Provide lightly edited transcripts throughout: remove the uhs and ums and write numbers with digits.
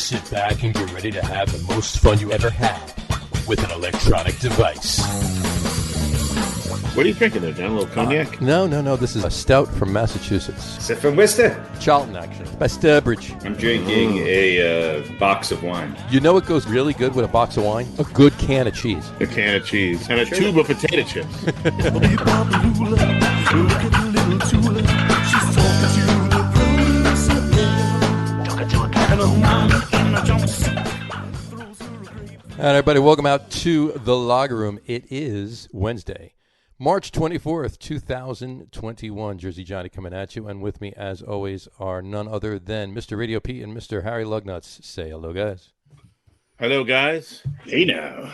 Sit back and get ready to have the most fun you ever had with an electronic device. What are you drinking there, John? A little cognac? No. This is a stout from Massachusetts. Is it from Worcester? Charlton, actually. By Sturbridge. I'm drinking a box of wine. You know what goes really good with a box of wine? A good can of cheese. A can of cheese. And a tube of potato chips. All right, everybody, welcome out to the Lager Room. It is Wednesday, March 24th, 2021. Jersey Johnny coming at you, and with me, as always, are none other than Mr. RadioPete and Mr. Harry Lug Nutz. Say hello, guys. Hello, guys. Hey, now.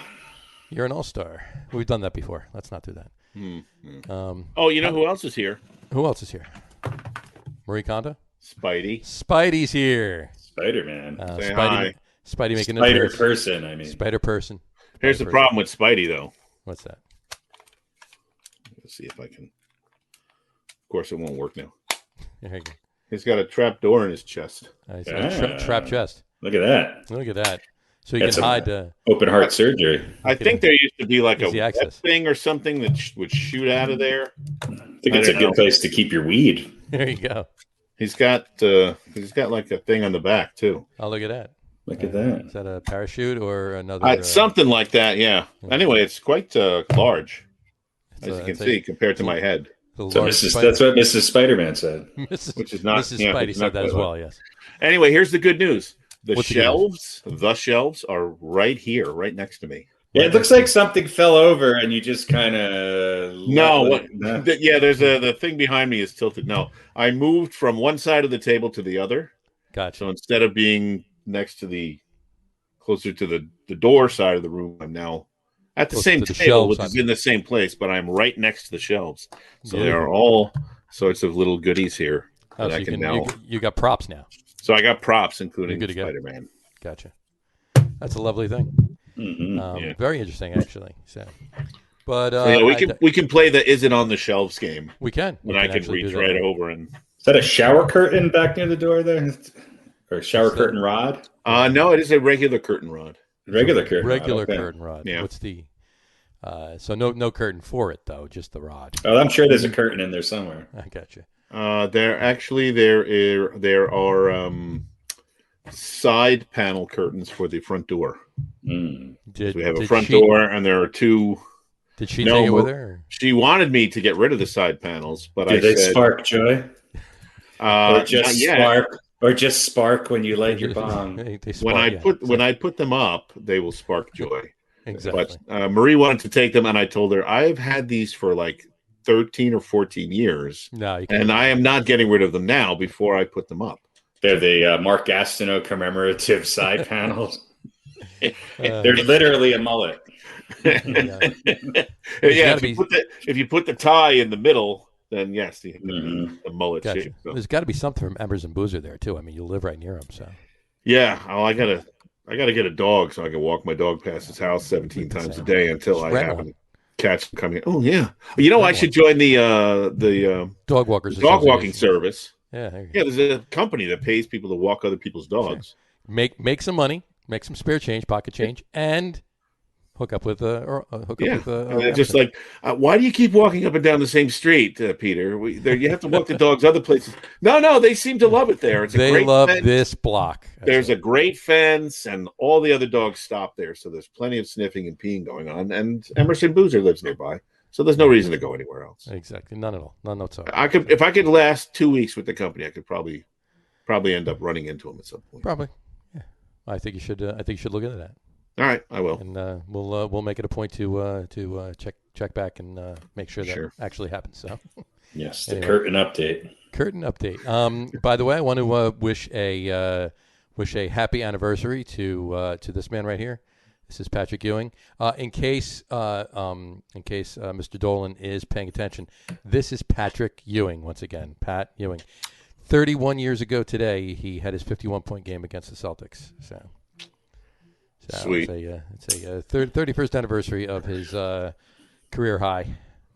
You're an all-star. We've done that before. Let's not do that. You know who else is here? Who else is here? Marie Kondo? Spidey. Spidey's here. Spider-Man. Say hi. Spidey making an Spider appearance. person, I mean. Spider person. Here's the problem with Spidey, though. What's that? Let's see if I can. Of course, it won't work now. There you go. He's got a trap door in his chest. He's got a trap chest. Look at that. Look at that. So you That's can hide. Open heart surgery. I think there used to be like a Easy web access. thing or something that would shoot out of there. I think it's a good place to keep your weed. There you go. He's got like a thing on the back too. Oh, look at that. Look at that. Is that a parachute or another? Something like that, yeah. Anyway, it's quite large, as you can see, compared to my head. So that's what Mrs. Spider-Man said. Which is not. Mrs. Spidey said that as well, yes. Anyway, here's the good news. The What's the shelves are right here, right next to me. Yeah, it looks like something fell over and you just kind of... There's the thing behind me is tilted. No, I moved from one side of the table to the other. Gotcha. So instead of being next to closer to the door side of the room, I'm now at the same table, which is in the same place, but I'm right next to the shelves. So there are all sorts of little goodies here that I can now... You got props now. So I got props, including Spider-Man. Gotcha. That's a lovely thing. Mm-hmm. Very interesting, actually. So, but we can play the "Is It on the Shelves" game. We can. And I can reach right over and. Is that a shower curtain back near the door there, or a shower curtain rod? No, it is a regular curtain rod. Regular curtain rod. Yeah. What's the? So no curtain for it though, just the rod. Oh, I'm sure there's a curtain in there somewhere. I got you. There are side panel curtains for the front door. Mm. So we have a front door, and there are two. Did she take it with her? Or? She wanted me to get rid of the side panels, but Did they spark joy? Or just spark when you light your bong? When I put them up, they will spark joy. Exactly. But Marie wanted to take them, and I told her I've had these for like 13 or 14 years, and I am not getting rid of them now before I put them up. They're the Mark Gastineau commemorative side panels. They're literally a mullet. If you put the tie in the middle, then yes, the mullet shape. So. There's got to be something from Embers and Boozer there too. I mean, you live right near him, so. Yeah, I gotta get a dog so I can walk my dog past his house 17 times a day until I happen to catch him coming. Oh yeah, I should join the dog walkers dog walking service. Yeah, there's a company that pays people to walk other people's dogs. Sure. Make some money, make some spare change, pocket change, and hook up with just like, why do you keep walking up and down the same street, Peter? You have to walk the dogs other places. No, they seem to love it there. They love this block. There's a great fence, and all the other dogs stop there, so there's plenty of sniffing and peeing going on. And Emerson Boozer lives nearby. So there's no reason to go anywhere else. Exactly, none at all, none whatsoever. If I could last 2 weeks with the company, I could probably end up running into them at some point. Probably, yeah. I think you should look into that. All right, I will, and we'll make it a point to check back and make sure that actually happens. So, yes, the curtain update. Curtain update. By the way, I want to wish a happy anniversary to this man right here. This is Patrick Ewing. In case Mr. Dolan is paying attention, this is Patrick Ewing once again. Pat Ewing. 31 years ago today, he had his 51-point game against the Celtics. So sweet. It's a 31st anniversary of his career high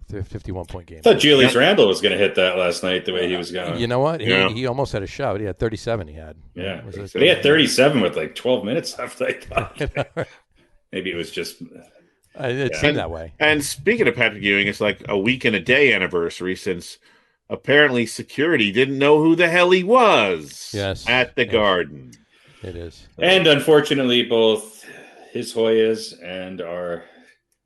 51-point game. I thought Julius Randle was going to hit that last night the way he was going. You know what? Yeah. He almost had a shot. He had 37. He had. Yeah, but he had 37 with like 12 minutes left. I thought maybe it was just. It seemed that way. And speaking of Patrick Ewing, it's like a week and a day anniversary since apparently security didn't know who the hell he was. Yes, at the Garden. It is. And unfortunately, both his Hoyas and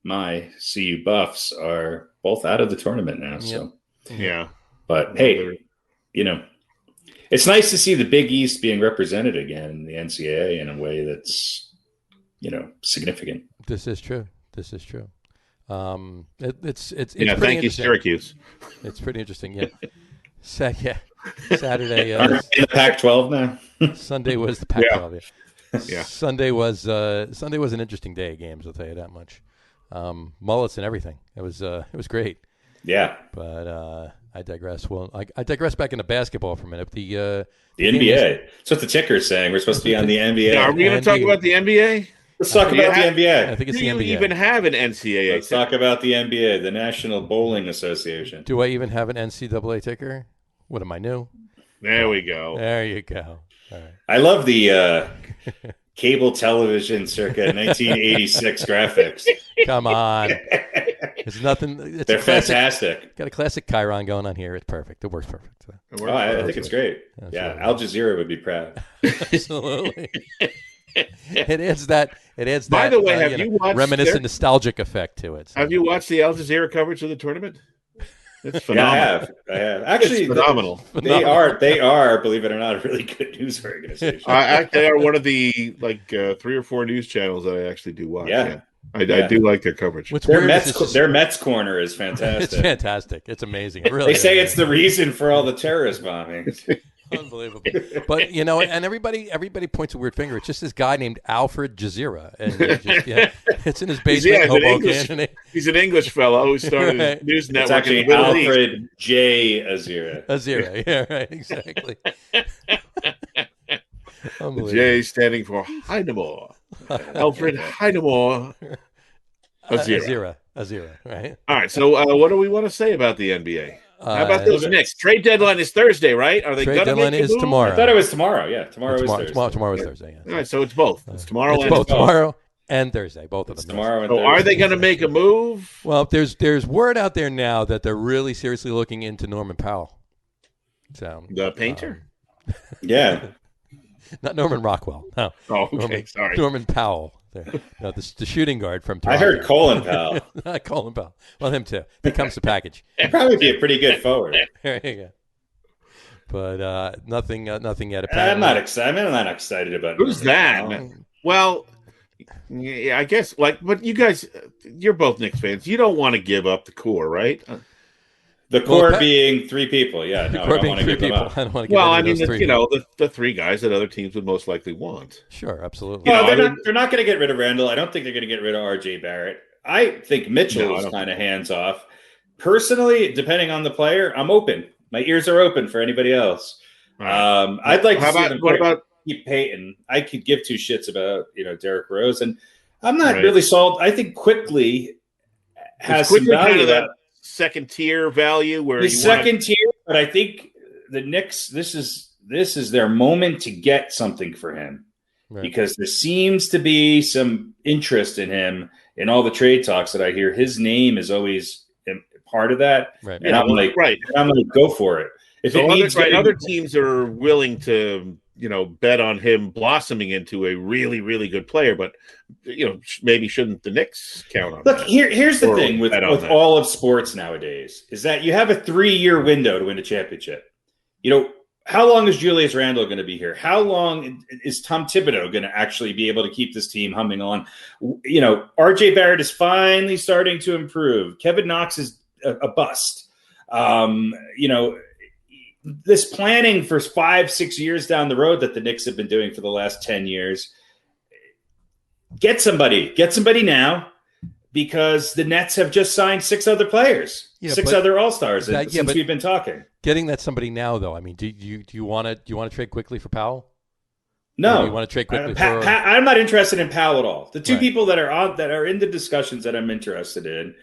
my CU Buffs are both out of the tournament now. So yeah, but hey, it's nice to see the Big East being represented again in the NCAA in a way that's significant. This is true. It's thank you, Syracuse. It's pretty interesting. Yeah. Saturday. Are in the Pac-12 now? Sunday was the Pac-12. Yeah. Sunday was an interesting day of games. I'll tell you that much. Mullets and everything. It was great. Yeah. But I digress. Well, I digress back into basketball for a minute. The NBA. That's what the ticker's saying. We're supposed to be on the NBA. Are we going to talk about the NBA? Let's talk about the NBA. I think it's Do the NBA. you even have an NCAA? Let's talk about the NBA, the National Bowling Association. Do I even have an NCAA ticker? What am I new? There we go. There you go. All right. I love the cable television circa 1986 graphics. Come on. It's nothing. They're fantastic. Got a classic Chiron going on here. It's perfect. It works perfect. I think it's great. That's yeah, right. Al Jazeera would be proud. Absolutely. It adds that. By the way, have you watched reminiscent nostalgic effect to it? So. Have you watched the Al Jazeera coverage of the tournament? It's phenomenal. Yeah, I have. Actually, it's phenomenal. They are, believe it or not, a really good news organization. They are one of the 3 or 4 news channels that I actually do watch. Yeah. I do like their coverage. Their Mets corner is fantastic. It's fantastic. It's amazing. It really they say it's the reason for all the terrorist bombings. Unbelievable. But and everybody points a weird finger. It's just this guy named Alfred Jazeera, and it's in his basement in Hoboken. He's an English fellow who started his news network. It's actually in the Middle Alfred East. J. Azira. Azira, yeah, right, exactly. J standing for Heinemore. Alfred Heinemore. Azira, right? All right. So, what do we want to say about the NBA? How about those Knicks? Trade deadline is Thursday, right? Are they trade going to deadline make a is move? tomorrow? I thought it was tomorrow. Yeah, tomorrow is Thursday. Tomorrow is Thursday. Yeah. All right, so it's both. It's tomorrow it's and both tomorrow and Thursday. Both of them. Tomorrow and so Thursday. are they going to make a move? Well, there's word out there now that they're really seriously looking into Norman Powell. So The painter? Yeah. Not Norman Rockwell. No. Oh, okay. Sorry. Norman Powell. No, the shooting guard from I Toronto. heard Colin Powell. Not Colin Powell. Well, him too. He comes to package. He'd probably be a pretty good forward. There you go. But nothing yet. I'm not excited. I'm not excited about Who's that? Well, yeah, I guess. But you guys, you're both Knicks fans. You don't want to give up the core, right? The core being 3 people. Yeah, no, I don't want to give them up. I don't want to give I mean, the 3 guys that other teams would most likely want. Sure, absolutely. Well, they're not going to get rid of Randall. I don't think they're going to get rid of R.J. Barrett. I think Mitchell is kind of hands off. Personally, depending on the player, I'm open. My ears are open for anybody else. Right. I'd like to see them keep Payton. I could give 2 shits about Derrick Rose, and I'm not really sold. I think Quickly has some value. That second tier value where he's second tier, but I think the Knicks. This is their moment to get something for him, because there seems to be some interest in him in all the trade talks that I hear. His name is always part of that, and I'm like, go for it. If it means other teams are willing to bet on him blossoming into a really, really good player, but maybe shouldn't the Knicks count on that? Look, here's the thing with all of sports nowadays is that you have a 3-year window to win a championship. How long is Julius Randle going to be here? How long is Tom Thibodeau going to actually be able to keep this team humming on? RJ Barrett is finally starting to improve. Kevin Knox is a bust. This planning for 5-6 years down the road that the Knicks have been doing for the last 10 years. Get somebody now, because the Nets have just signed 6 other players, 6 other All-Stars since we've been talking. Getting that somebody now, though, I mean, do you want to trade quickly for Powell? No, do you want to trade quickly for? I'm not interested in Powell at all. The 2 people that are in the discussions that I'm interested in,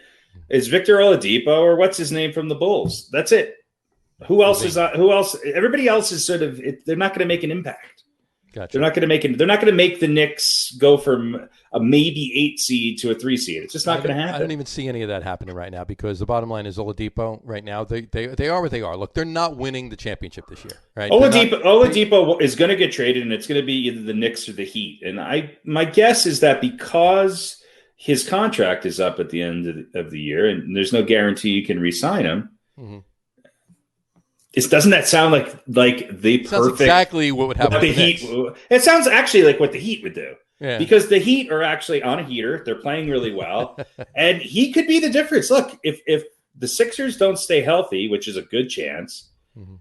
is Victor Oladipo or what's his name from the Bulls. That's it. Who else is? Who else? Everybody else is sort of. They're not going to make an impact. Gotcha. They're not going to make it. They're not going to make the Knicks go from a maybe 8 seed to a 3 seed. It's just not going to happen. I don't even see any of that happening right now because the bottom line is Oladipo right now. They are what they are. Look, they're not winning the championship this year. Right? Oladipo is going to get traded, and it's going to be either the Knicks or the Heat. And my guess is that because his contract is up at the end of the year, and there's no guarantee you can re-sign him. Mm-hmm. Doesn't that sound like the perfect? Exactly what would happen. What the Heat. It sounds actually like what the Heat would do. Yeah. Because the Heat are actually on a heater. They're playing really well, and he could be the difference. Look, if the Sixers don't stay healthy, which is a good chance. Mm-hmm.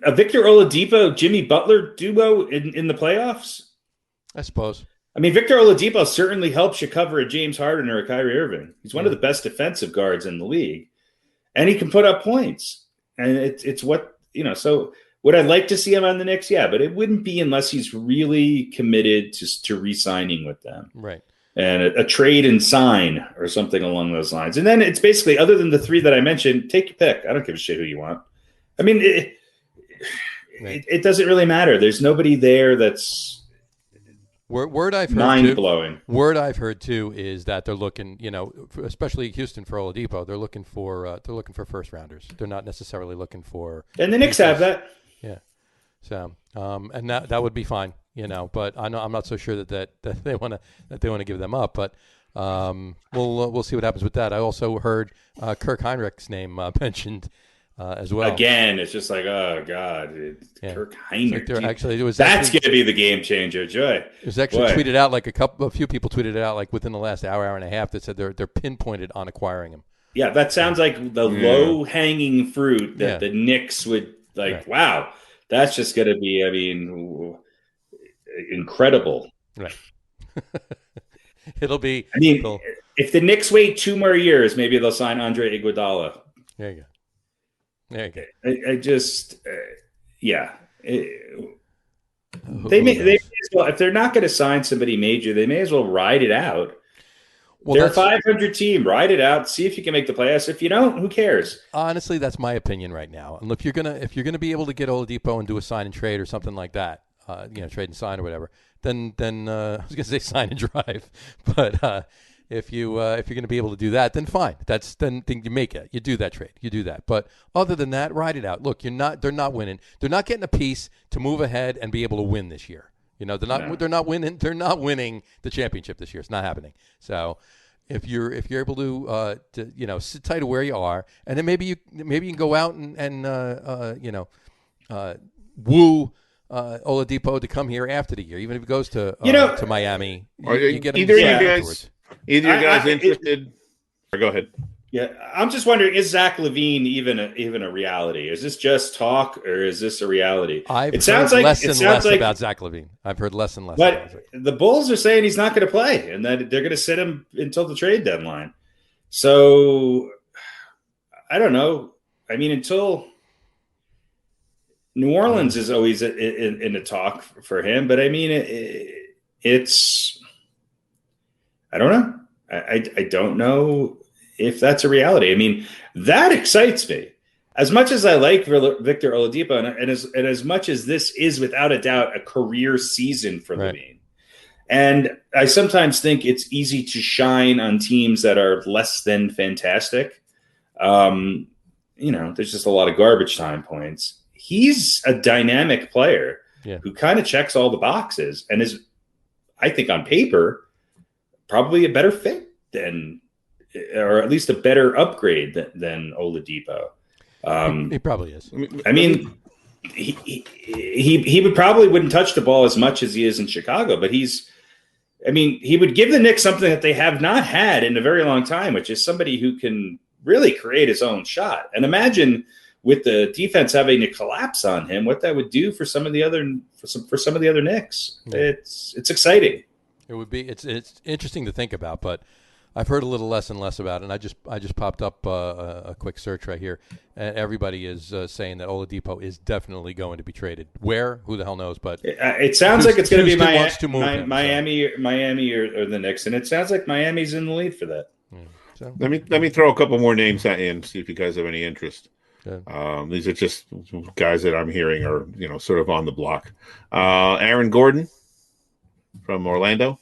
A Victor Oladipo, Jimmy Butler duo in the playoffs. I suppose. I mean, Victor Oladipo certainly helps you cover a James Harden or a Kyrie Irving. He's one of the best defensive guards in the league. And he can put up points. And it's what, so would I like to see him on the Knicks? Yeah, but it wouldn't be unless he's really committed to re-signing with them. Right. And a trade and sign or something along those lines. And then it's basically, other than the three that I mentioned, take your pick. I don't give a shit who you want. I mean, it doesn't really matter. There's nobody there that's word I've heard mind-blowing. Word I've heard too is that they're looking, especially Houston for Oladipo, they're looking for first rounders. They're not necessarily looking for. And the Knicks have that. Yeah. So, and that would be fine, But I'm not so sure that they want to give them up. But we'll see what happens with that. I also heard Kirk Heinrich's name mentioned. As well. Again, it's just like, oh God, Kirk Heinrich. That's going to be the game changer, Joy. It was actually tweeted out a few people tweeted it out like within the last hour and a half that said they're pinpointed on acquiring him. Yeah, that sounds like the low hanging fruit that the Knicks would like. Right. Wow, that's just going to be, incredible. Right. It'll be. If the Knicks wait 2 more years, maybe they'll sign Andre Iguodala. There you go. There you go. I just, they may as well, if they're not going to sign somebody major, they may as well ride it out. Well, they're a 500 team. Ride it out. See if you can make the playoffs. If you don't, who cares? Honestly, that's my opinion right now. And if you're gonna be able to get Oladipo and do a sign and trade or something like that, trade and sign or whatever, then I was gonna say sign and drive, but. If you're going to be able to do that, then fine. Then you make it. You do that trade. You do that. But other than that, ride it out. Look, they're not winning. They're not getting a piece to move ahead and be able to win this year. They're not winning. They're not winning the championship this year. It's not happening. So if you're able to sit tight to where you are, and then maybe you can go out and woo Oladipo to come here after the year, even if he goes to Miami. You get him afterwards. Either you guys interested? Or go ahead. Yeah, I'm just wondering: is Zach LaVine even a reality? Is this just talk, or is this a reality? It sounds like less and less about Zach LaVine. I've heard less and less. But the Bulls are saying he's not going to play, and that they're going to sit him until the trade deadline. So I don't know. I mean, until New Orleans is always in the talk for him, but I mean, it's. I don't know. I don't know if that's a reality. I mean, that excites me. As much as I like Victor Oladipo, and as much as this is without a doubt a career season for LaVine, and I sometimes think it's easy to shine on teams that are less than fantastic. There's just a lot of garbage time points. He's a dynamic player who kind of checks all the boxes and is, I think, on paper, probably a better fit than, or at least a better upgrade than Oladipo. He probably is. I mean, he probably wouldn't touch the ball as much as he is in Chicago, but he would give the Knicks something that they have not had in a very long time, which is somebody who can really create his own shot. And imagine with the defense having to collapse on him, what that would do for some of the other Knicks. Yeah. It's exciting. It would be. It's interesting to think about, but I've heard a little less and less about it. And I just popped up a quick search right here. Everybody is saying that Oladipo is definitely going to be traded. Where? Who the hell knows? But it sounds like it's going to be Miami or the Knicks, and it sounds like Miami's in the lead for that. Yeah. So let me throw a couple more names at you and see if you guys have any interest. These are just guys that I'm hearing are sort of on the block. Aaron Gordon from Orlando.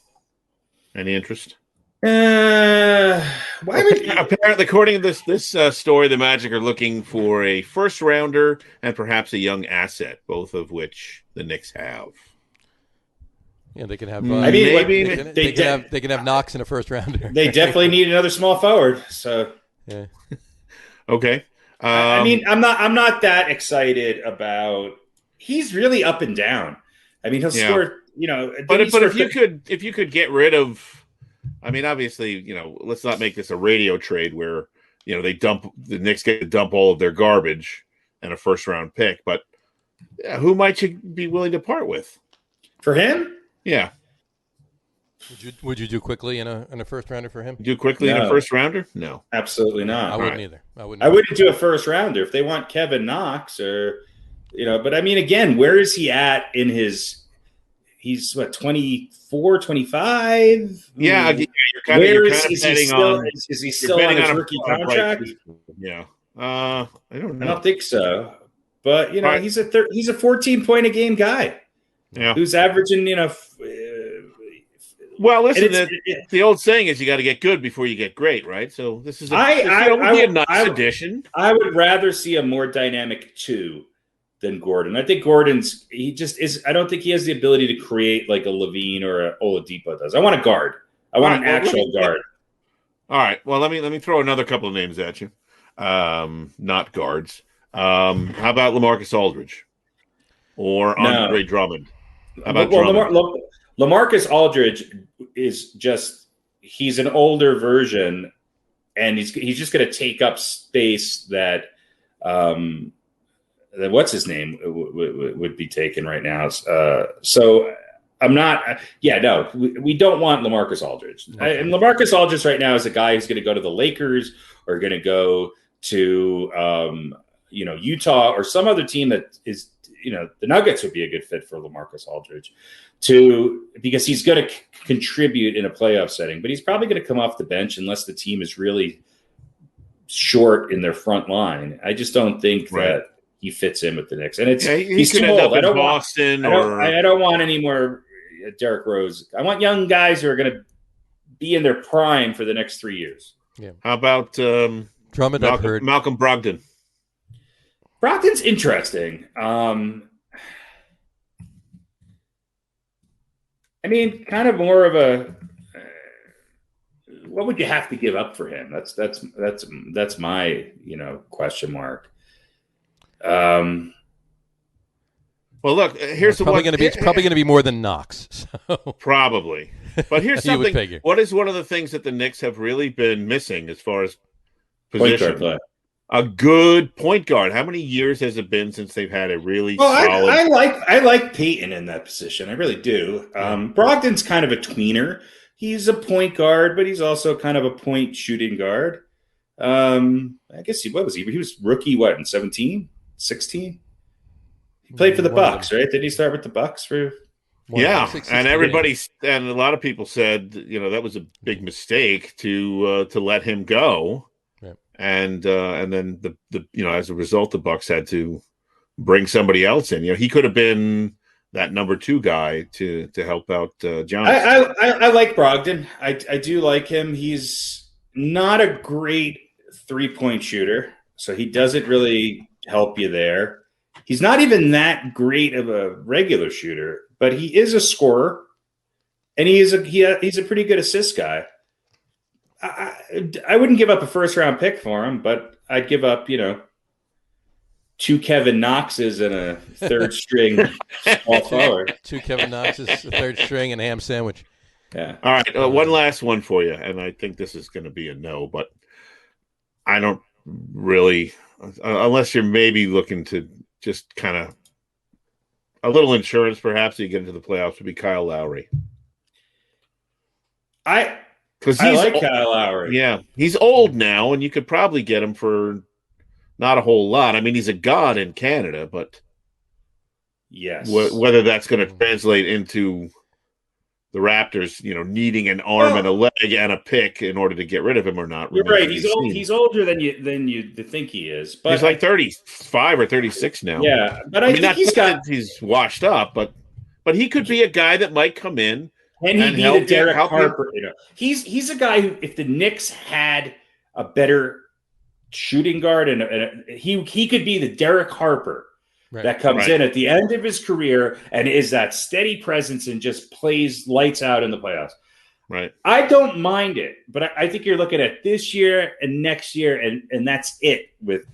Any interest? Why would apparently, according to this story, the Magic are looking for a first rounder and perhaps a young asset, both of which the Knicks have. Yeah, they can have. They can have Knox in a first rounder. They definitely need another small forward. So yeah. Okay. I'm not that excited about. He's really up and down. I mean, he'll score. But if you could get rid of. I mean, obviously, let's not make this a radio trade where, the Knicks get to dump all of their garbage and a first round pick. But who might you be willing to part with for him? Yeah. Would you do quickly in a first rounder for him? Do quickly in a first rounder? No, absolutely not. I wouldn't either. I wouldn't do a first rounder if they want Kevin Knox or, But I mean, again, where is he at in his? He's 24, 25? Yeah. Is he still on his rookie contract? Yeah. I don't know. I don't think so. But, he's a 14-point-a-game guy. Yeah. Who's averaging, well, listen, the old saying is you got to get good before you get great, right? So this is a nice addition. I would rather see a more dynamic 2 than Gordon. I think Gordon's I don't think he has the ability to create like a Levine or a Oladipo does. I want a guard. I want an actual guard. All right. Well, let me throw another couple of names at you. Not guards. How about LaMarcus Aldridge or Andre Drummond? How about Drummond? LaMarcus Aldridge is he's an older version, and he's just going to take up space that what's his name would be taken right now. So I'm not. We don't want LaMarcus Aldridge. Okay. And LaMarcus Aldridge right now is a guy who's going to go to the Lakers or going to go to Utah or some other team that is. The Nuggets would be a good fit for LaMarcus Aldridge because he's going to contribute in a playoff setting, but he's probably going to come off the bench unless the team is really short in their front line. I just don't think that he fits in with the Knicks, and he's too old. I don't want any more Derrick Rose. I want young guys who are going to be in their prime for the next 3 years. Yeah. How about Drummond? Malcolm Brogdon. Brogdon's interesting. I mean, kind of more of a. What would you have to give up for him? That's my question mark. Well, look. Here's it's probably going to be more than Knox. So. Probably, but here's something. What is one of the things that the Knicks have really been missing as far as position? Point guard play. A good point guard. How many years has it been since they've had a really solid? I like Peyton in that position. I really do. Brogdon's kind of a tweener. He's a point guard, but he's also kind of a point shooting guard. I guess what was he? He was rookie. In 17, 16? He played for the Bucks, right? Did he start with the Bucks for? Yeah, and a lot of people said that was a big mistake to let him go. And then the as a result, the Bucks had to bring somebody else in. He could have been that number 2 guy to help out John. I like Brogdon. I do like him. He's not a great 3-point shooter, so he doesn't really help you there. He's not even that great of a regular shooter, but he is a scorer, and he's a pretty good assist guy. I wouldn't give up a first-round pick for him, but I'd give up, 2 Kevin Knoxes and a third-string small forward. 2 Kevin Knoxes, a third string, and a ham sandwich. Yeah. All right, one last one for you, and I think this is going to be a no, but I don't really, unless you're maybe looking to just kind of a little insurance, perhaps, so you get into the playoffs, would be Kyle Lowry. Because I like Kyle Lowry. Yeah, he's old now, and you could probably get him for not a whole lot. I mean, he's a god in Canada, but yes, whether that's going to translate into the Raptors, needing an arm and a leg and a pick in order to get rid of him or not. You're right. He's old. He's older than you think he is. But he's like 35 or 36 now. Yeah, but I think he's washed up, but he could be a guy that might come in. Can he be the Derek Harper? He's a guy who, if the Knicks had a better shooting guard, and he could be the Derek Harper that comes in at the end of his career and is that steady presence and just plays lights out in the playoffs. Right. I don't mind it, but I think you're looking at this year and next year, and that's it with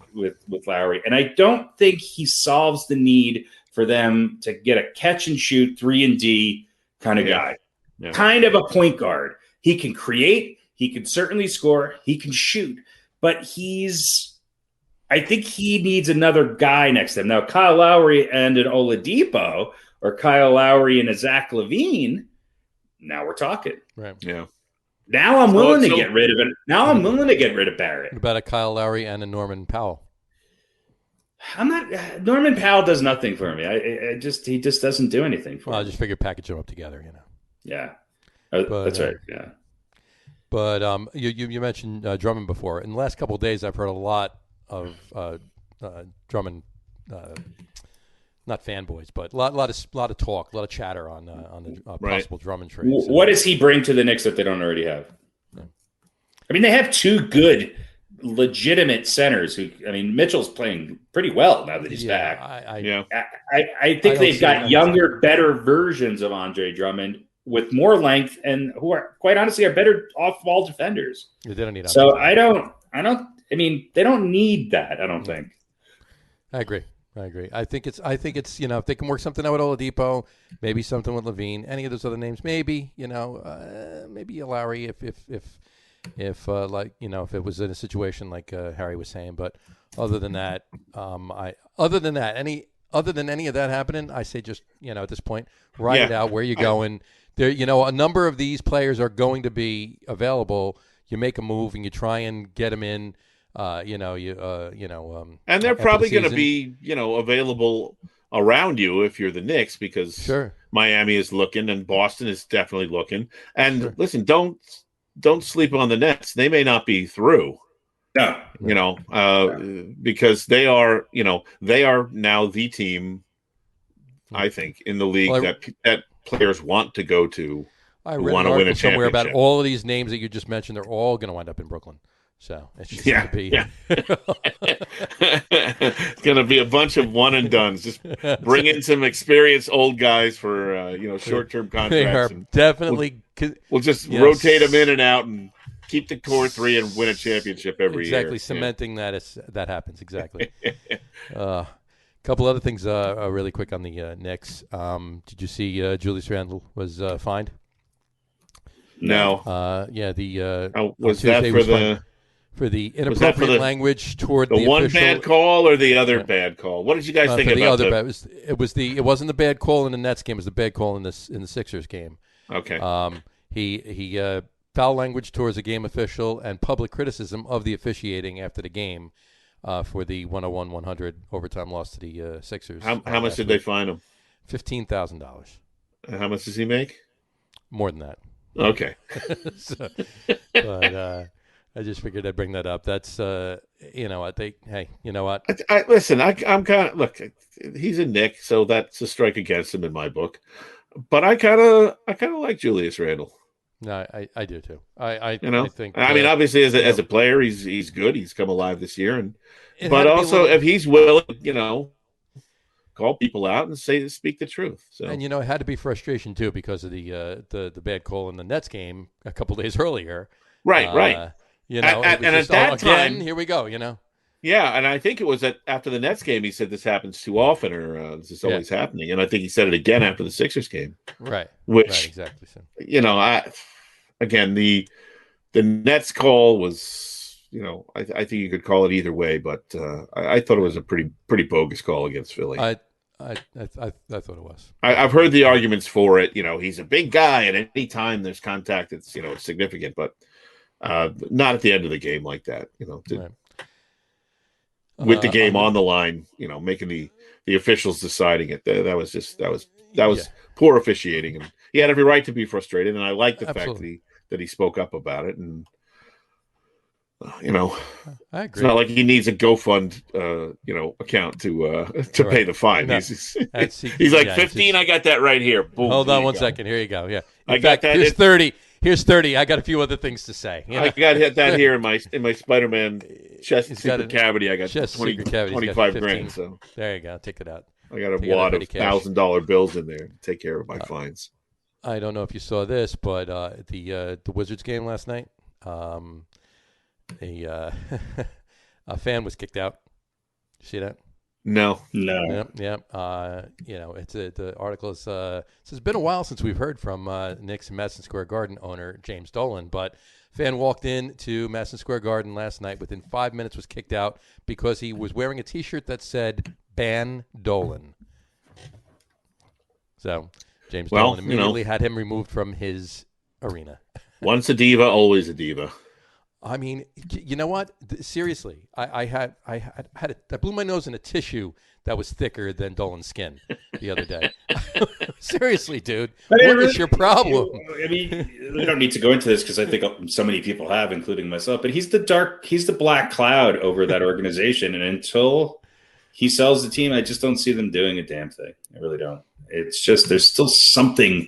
Lowry. And I don't think he solves the need for them to get a catch and shoot 3-and-D kind of guy. Yeah. Kind of a point guard. He can create, he can certainly score, he can shoot, but I think he needs another guy next to him. Now, Kyle Lowry and an Oladipo, or Kyle Lowry and a Zach LaVine, now we're talking. Right. Yeah. Now I'm willing to get rid of it. Now I'm willing to get rid of Barrett. What about a Kyle Lowry and a Norman Powell? Norman Powell does nothing for me. He just doesn't do anything for me. I just figured package them up together, Yeah, that's right. Yeah, but you mentioned Drummond before. In the last couple of days, I've heard a lot of Drummond, not fanboys, but a lot of talk, a lot of chatter on the possible Drummond trade. What does he bring to the Knicks that they don't already have? Yeah. I mean, they have two good, legitimate centers. Mitchell's playing pretty well now that he's back. I think they've got younger, better versions of Andre Drummond with more length and who are, quite honestly, are better off-ball defenders. They don't need. So I don't. They don't need that. I don't think. I agree. I think it's if they can work something out with Oladipo, maybe something with Levine, any of those other names, maybe maybe a Lowry if if it was in a situation like Harry was saying. But other than that, any of that happening, I say just at this point, write it out where you're going. There, a number of these players are going to be available. You make a move and you try and get them in. And they're probably going to be available around you if you're the Knicks, because Miami is looking and Boston is definitely looking. And listen, don't sleep on the Nets. They may not be through. No. Because they are now the team, I think, in the league that players want to go to. I read an article somewhere about all of these names that you just mentioned. They're all going to wind up in Brooklyn. So it's just going to be. Yeah. It's going to be a bunch of one and dones. Just bring in some experienced old guys for short-term contracts. They are definitely. We'll just rotate them in and out and keep the core three and win a championship every year. Exactly, cementing that happens. Exactly. A couple other things really quick on the Knicks. Did you see Julius Randle was fined? No. Was that for the inappropriate language toward the one official, bad call or the other bad call? What did you guys think about that? It wasn't the bad call in the Nets game. It was the bad call in the Sixers game. Okay. He foul language towards a game official and public criticism of the officiating after the game for the 101-100 overtime loss to the Sixers. How much did they fine him? $15,000. How much does he make? More than that. Okay. But I just figured I'd bring that up. That's I think. Hey, you know what? Listen. I'm kind of look. He's a Knick, so that's a strike against him in my book. But I kind of like Julius Randle. No, I do too. I think. I mean, obviously, as a player, he's good. He's come alive this year, but also if he's willing, call people out and speak the truth. So. And it had to be frustration too because of the bad call in the Nets game a couple days earlier. Right. And at that time, here we go. Yeah, and I think it was after the Nets game he said this happens too often, or this is always happening. And I think he said it again after the Sixers game. Right. Which exactly. So. The Nets call was, I think you could call it either way, but I thought it was a pretty bogus call against Philly. I thought it was. I've heard the arguments for it. He's a big guy, and any time there's contact, it's significant, but not at the end of the game like that. Right. With the game on the line, making the officials deciding it. That was poor officiating, and he had every right to be frustrated. And I like the fact that he spoke up about it. And I agree. It's not like he needs a GoFund, account to pay the fine. No. He's like 15. I got that right here. Boom. Hold on one second. Here you go. Yeah, I got that. Here's 30. Here's 30. I got a few other things to say. I got that here in my Spider-Man chest secret cavity. I got 25 grand. So there you go. Take it out. I got a wad of $1,000 bills in there to take care of my fines. I don't know if you saw this, but the Wizards game last night, a fan was kicked out. You see that? No. Yep. The article says it's been a while since we've heard from Knicks and Madison Square Garden owner James Dolan, but fan walked into Madison Square Garden last night. Within 5 minutes, was kicked out because he was wearing a T-shirt that said "Ban Dolan." So James Dolan immediately had him removed from his arena. Once a diva, always a diva. I mean, you know what? Seriously, I blew my nose in a tissue that was thicker than Dolan's skin the other day. Seriously, dude, what is your problem? I mean, we don't need to go into this because I think so many people have, including myself. But he's the black cloud over that organization, and until he sells the team, I just don't see them doing a damn thing. I really don't. It's just there's still something.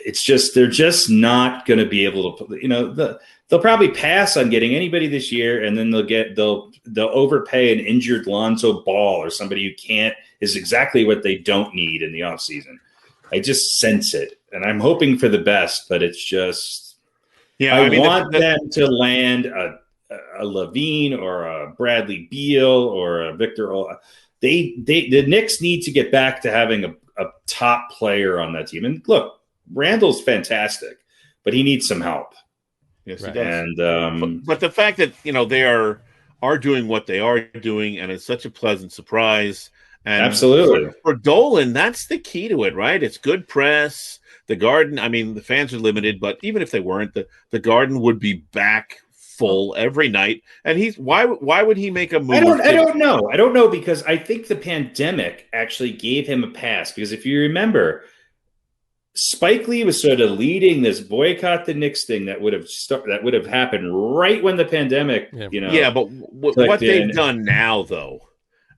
It's just they're just not going to be able to. They'll probably pass on getting anybody this year, and then they'll overpay an injured Lonzo Ball or somebody who is exactly what they don't need in the offseason. I just sense it, and I'm hoping for the best, but it's just I want them to land a Levine or a Bradley Beal or a Victor. The Knicks need to get back to having a top player on that team. And look, Randall's fantastic, but he needs some help. Yes, he does. And but the fact that they are doing what they are doing, and it's such a pleasant surprise. And absolutely for Dolan, that's the key to it, right? It's good press. The Garden, I mean, the fans are limited, but even if they weren't, the Garden would be back full every night. And why would he make a move? I don't know because I think the pandemic actually gave him a pass, because if you remember, Spike Lee was sort of leading this boycott the Knicks thing that would have happened right when the pandemic, Yeah, but what they've done now, though,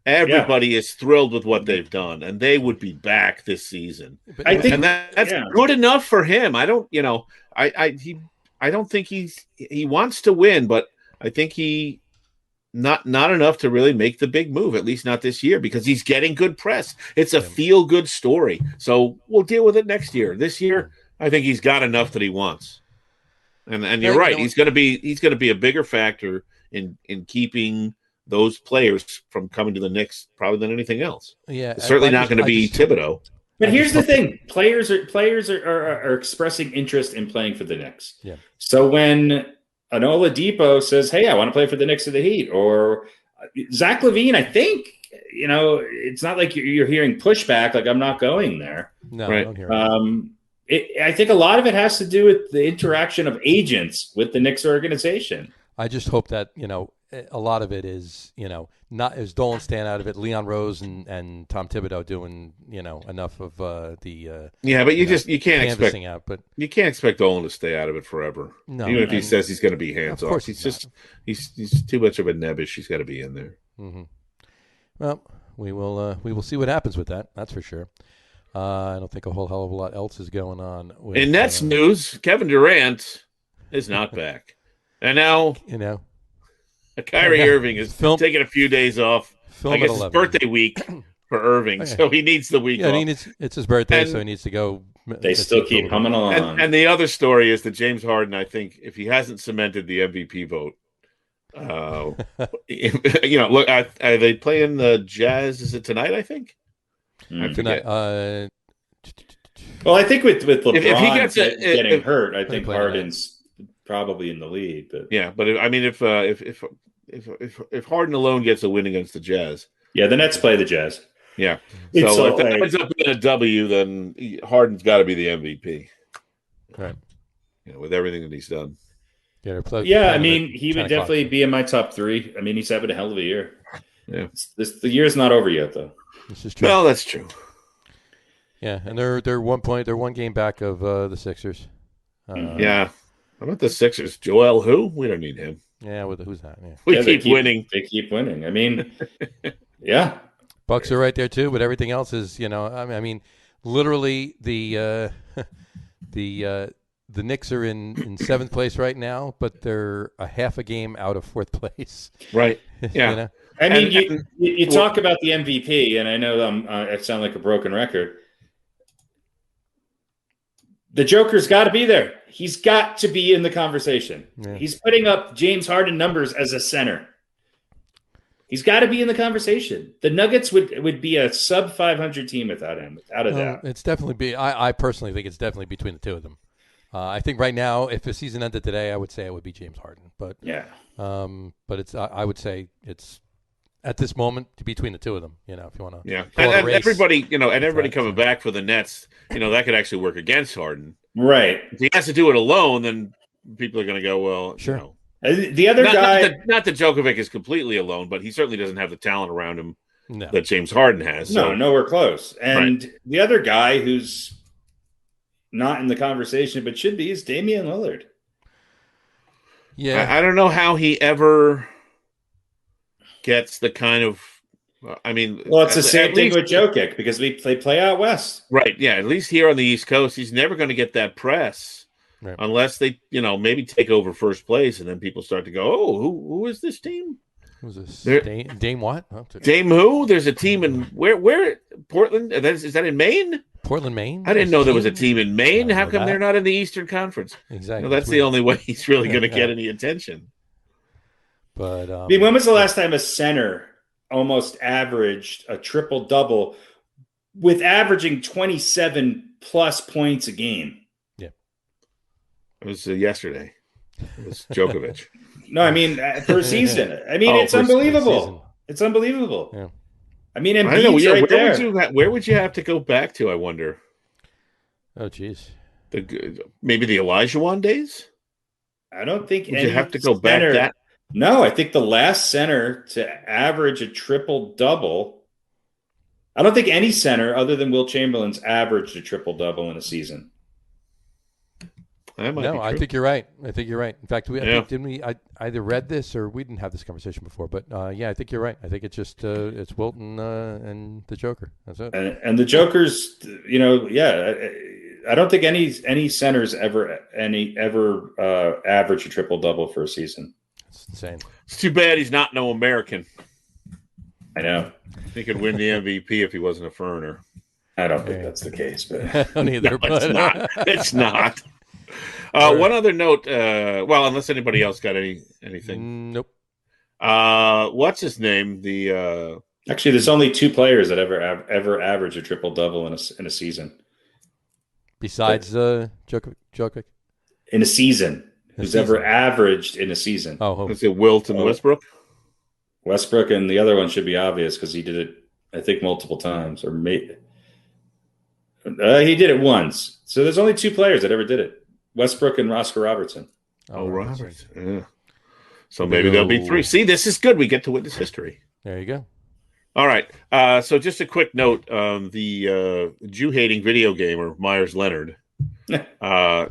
everybody is thrilled with what they've done, and they would be back this season. I think that's good enough for him. I don't think he wants to win, but I think he not enough to really make the big move, at least not this year, because he's getting good press. It's a feel-good story. So we'll deal with it next year. This year, I think he's got enough that he wants. And you're right. He's going to be a bigger factor in keeping those players from coming to the Knicks probably than anything else. Yeah, it's certainly not going to be Thibodeau. But here's the thing: players are expressing interest in playing for the Knicks. Yeah. So when an Oladipo says, "Hey, I want to play for the Knicks or the Heat," or Zach LaVine, I think it's not like you're hearing pushback. Like, I'm not going there. No, right. I don't hear it. I think a lot of it has to do with the interaction of agents with the Knicks organization. I just hope that a lot of it is not as Dolan staying out of it. Leon Rose and Tom Thibodeau doing enough of but you can't expect out. But you can't expect Dolan to stay out of it forever. No, even if he says he's going to be hands off. He's he's too much of a nebbish. He's got to be in there. Mm-hmm. Well, we will see what happens with that. That's for sure. I don't think a whole hell of a lot else is going on. In Nets news, Kevin Durant is not back, and now Kyrie Irving is taking a few days off. I guess it's birthday week for Irving, so he needs the week off. It's his birthday, so he needs to go. They still keep humming along. And the other story is that James Harden, I think, if he hasn't cemented the MVP vote, look, are they playing the Jazz? Is it tonight? I think. Tonight. Well, I think with LeBron if he gets getting hurt, I think Harden's probably in the lead. But if Harden alone gets a win against the Jazz, the Nets play the Jazz. Yeah. So if that ends up being a W, then Harden's got to be the MVP. Right. With everything that he's done. Yeah, I mean, he would definitely be in my top 3. I mean, he's having a hell of a year. Yeah. The year's not over yet, though. This is true. Well, that's true. Yeah, and they're 1 point. They're 1 game back of the Sixers. Yeah. How about the Sixers? Joel who? We don't need him. Yeah, who's that? Yeah. We keep winning. They keep winning. I mean, yeah. Bucks are right there too, but everything else is, I mean, literally the Knicks are in 7th place right now, but they're a half a game out of 4th place. Right. Yeah. I mean, you talk about the MVP, and I know I sound like a broken record. The Joker's got to be there. He's got to be in the conversation. Yeah. He's putting up James Harden numbers as a center. He's got to be in the conversation. The Nuggets would be a sub 500 team without him, without a doubt. It's definitely I personally think it's definitely between the two of them. I think right now, if the season ended today, I would say it would be James Harden. But yeah, but it's I would say it's at this moment between the two of them. If you want to, and everybody, everybody coming back for the Nets, that could actually work against Harden. Right. If he has to do it alone, then people are going to go, well, sure. The other guy, not that Djokovic is completely alone, but he certainly doesn't have the talent around him that James Harden has. So. No, nowhere close. And the other guy who's not in the conversation but should be is Damian Lillard. Yeah, I don't know how he ever gets the kind of. I mean, well, it's the same thing with Jokic because they play out west, right? Yeah, at least here on the East Coast, he's never going to get that press unless they, maybe take over first place, and then people start to go, "Oh, who is this team? Who's this? Dame what? Oh, Dame who? There's a team in where Portland? Is that in Maine? Portland, Maine. I didn't know there was a team in Maine. How come they're not in the Eastern Conference? Exactly. That's the only way he's really going to get any attention. But I mean, when was the last time a center almost averaged a triple-double with averaging 27 plus points a game? Yeah. It was yesterday. It was Djokovic. No, I mean, for a season. I mean, it's unbelievable. It's unbelievable. Yeah. I mean, Embiid's right there. Where would you have to go back to, I wonder? Oh, geez. Maybe the Olajuwon days? I don't think you have to go back that. No, I think the last center to average a triple-double, I don't think any center other than Wilt Chamberlain's averaged a triple-double in a season. I think you're right. In fact, didn't we? I either read this or we didn't have this conversation before. But I think you're right. I think it's just it's Wilton and the Joker. That's it. And the Joker's, I don't think any centers ever average a triple double for a season. It's insane. It's too bad he's not no American. I know. He could win the MVP if he wasn't a foreigner. I don't think that's the case, but I don't either. No, it's not. It's not. One other note. Well, unless anybody else got anything. Nope. What's his name? Actually, there's only 2 players that ever average a triple double in a season. Besides Djokovic? In a season. Who's ever averaged in a season. Is it Wilt and Westbrook? Westbrook, and the other one should be obvious because he did it, I think, multiple times. Or maybe he did it once. So there's only 2 players that ever did it. Westbrook and Oscar Robertson. Robertson. Yeah. So maybe there'll be 3. See, this is good. We get to witness history. There you go. All right. So just a quick note. The Jew-hating video gamer, Myers Leonard,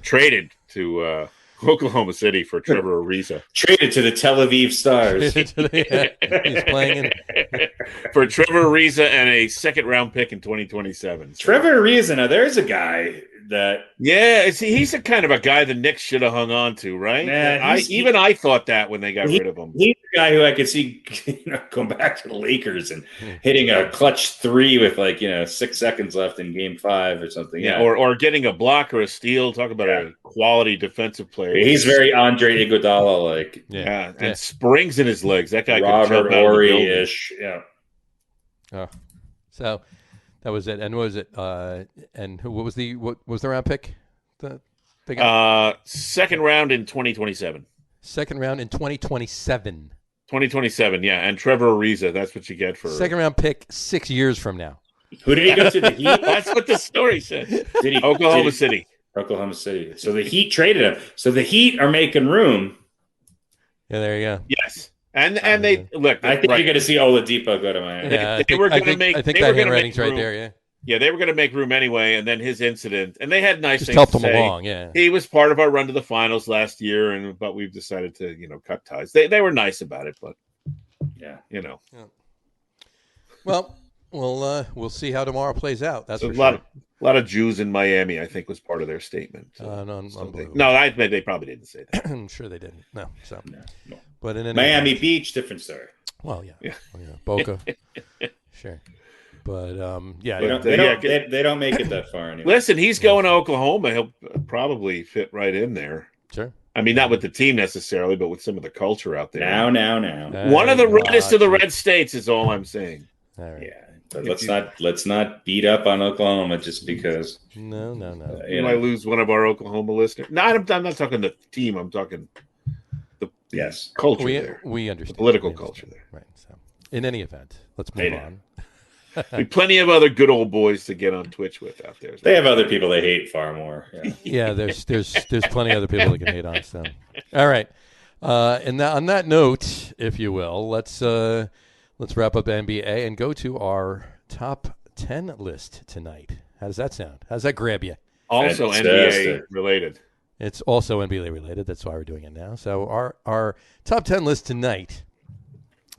traded to Oklahoma City for Trevor Ariza. Traded to the Tel Aviv Stars. He's playing for Trevor Ariza and a second-round pick in 2027. So. Trevor Ariza, now there's a guy that... Yeah, he's a kind of a guy the Knicks should have hung on to, right? I thought that when they got rid of him. He's the guy who I could see going back to the Lakers and hitting a clutch 3 with 6 seconds left in Game 5 or something. Yeah, or getting a block or a steal. Talk about a quality defensive player. He's very Andre Iguodala-like. Yeah, and springs in his legs. That guy Robert Horry-ish. Yeah. Oh, so that was it. And what was it? And what was the round pick? Second round in 2027. Second round in 2027. 2027, yeah. And Trevor Ariza, that's what you get for second round pick 6 years from now. Who did he go to? The Heat? That's what the story said. Oklahoma City. Oklahoma City. So the Heat traded him. So the Heat are making room. Yeah, there you go. Yes. And they look. I think you're going to see Oladipo go to Miami. Yeah, they were going to make. I think that handwriting's right there. Yeah. Yeah, they were going to make room anyway, and then his incident, and they had nice Just things helped to him say. along. Yeah, he was part of our run to the finals last year, but we've decided to cut ties. They were nice about it, but yeah. Well, we'll see how tomorrow plays out. That's a sure. lot of Jews in Miami, I think, was part of their statement. No, I admit they probably didn't say that. I'm sure they didn't. No. So, no. But in any Miami event, Beach, different story. Well, yeah. Boca, sure. But they don't make it that far anymore. Listen, he's going to Oklahoma. He'll probably fit right in there. Sure. I mean, not with the team necessarily, but with some of the culture out there. Now. One of the reddest of the red states is all I'm saying. All right. Yeah. But let's not beat up on Oklahoma just because. No. You might lose one of our Oklahoma listeners. No, I'm not talking the team. I'm talking the culture there. We understand the political culture there. Right. So, in any event, let's move on. Plenty of other good old boys to get on Twitch with out there. They have other people they hate far more. Yeah, there's plenty of other people they can hate on. So, all right. And on that note, if you will, let's wrap up NBA and go to our top 10 list tonight. How does that sound? How does that grab you? Also NBA related. It's also NBA related. That's why we're doing it now. So our top 10 list tonight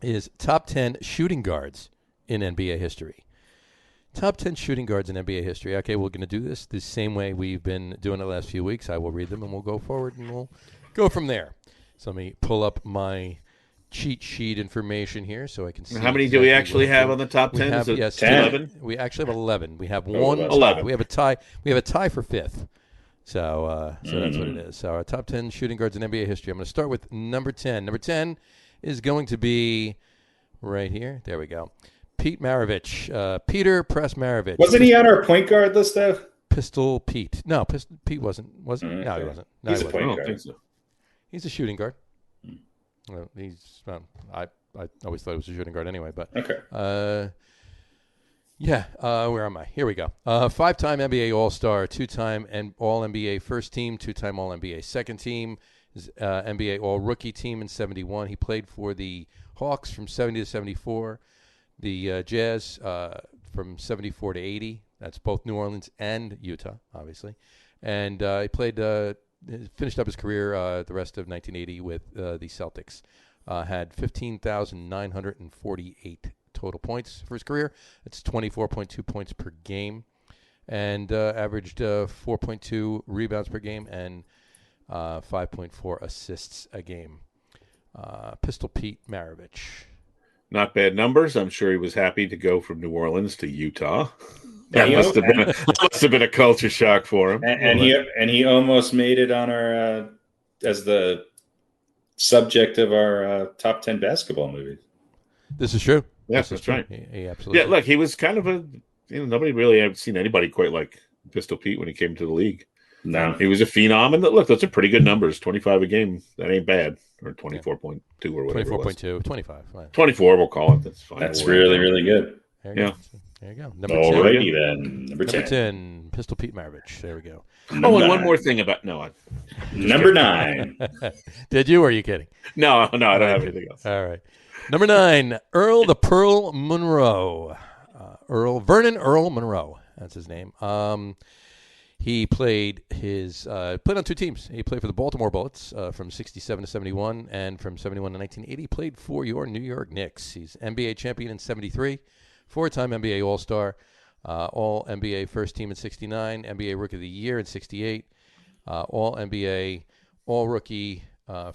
is top 10 shooting guards in NBA history. Top 10 shooting guards in NBA history. Okay, we're going to do this the same way we've been doing it the last few weeks. I will read them and we'll go forward and we'll go from there. So let me pull up my cheat sheet information here so I can see. How many do we actually have on the top 10? Is it 10? 11? We actually have 11. We have 11. We have a tie. We have a tie for fifth. So that's what it is. So our top 10 shooting guards in NBA history. I'm going to start with number 10. Number 10 is going to be right here. There we go. Pete Maravich. Peter Press Maravich. Wasn't he on our point guard list, though? Pistol Pete. No, Pete wasn't. Was he? No, he wasn't. No, he's he a wasn't. point guard. So. He's a shooting guard. I always thought he was a shooting guard anyway. But okay. Where am I? Here we go. 5-time NBA All-Star, 2-time All-NBA first team, 2-time All-NBA second team, NBA All-Rookie team in 71. He played for the Hawks from 70 to 74, the Jazz from 74 to 80. That's both New Orleans and Utah, obviously. And he finished up his career the rest of 1980 with the Celtics. Had 15,948 total points for his career. It's 24.2 points per game, and averaged 4.2 rebounds per game and 5.4 assists a game. Pistol Pete Maravich. Not bad numbers. I'm sure he was happy to go from New Orleans to Utah. That must have been a culture shock for him. And he almost made it on our as the subject of our top 10 basketball movies. This is true. Yes, that's right. He absolutely. Yeah, look, he was kind of nobody really had seen anybody quite like Pistol Pete when he came to the league. No, he was a phenom, and look, those are pretty good numbers. 25 a game, that ain't bad, or 24.2 or whatever. 24.2, 25. Right. 24, we'll call it. That's fine. That's really, really good. There you go. Number 10. Alrighty then. Number 10. Pistol Pete Maravich. There we go. And one more thing about number 9. Did you? Or are you kidding? No, I don't have anything else. All right. Number 9, Earl the Pearl Monroe. Vernon Earl Monroe. That's his name. He played on two teams. He played for the Baltimore Bullets from 67 to 71, and from 71 to 1980, played for your New York Knicks. He's NBA champion in 73, 4-time NBA All-Star, All-NBA first team in 69, NBA Rookie of the Year in 68, All-NBA All-Rookie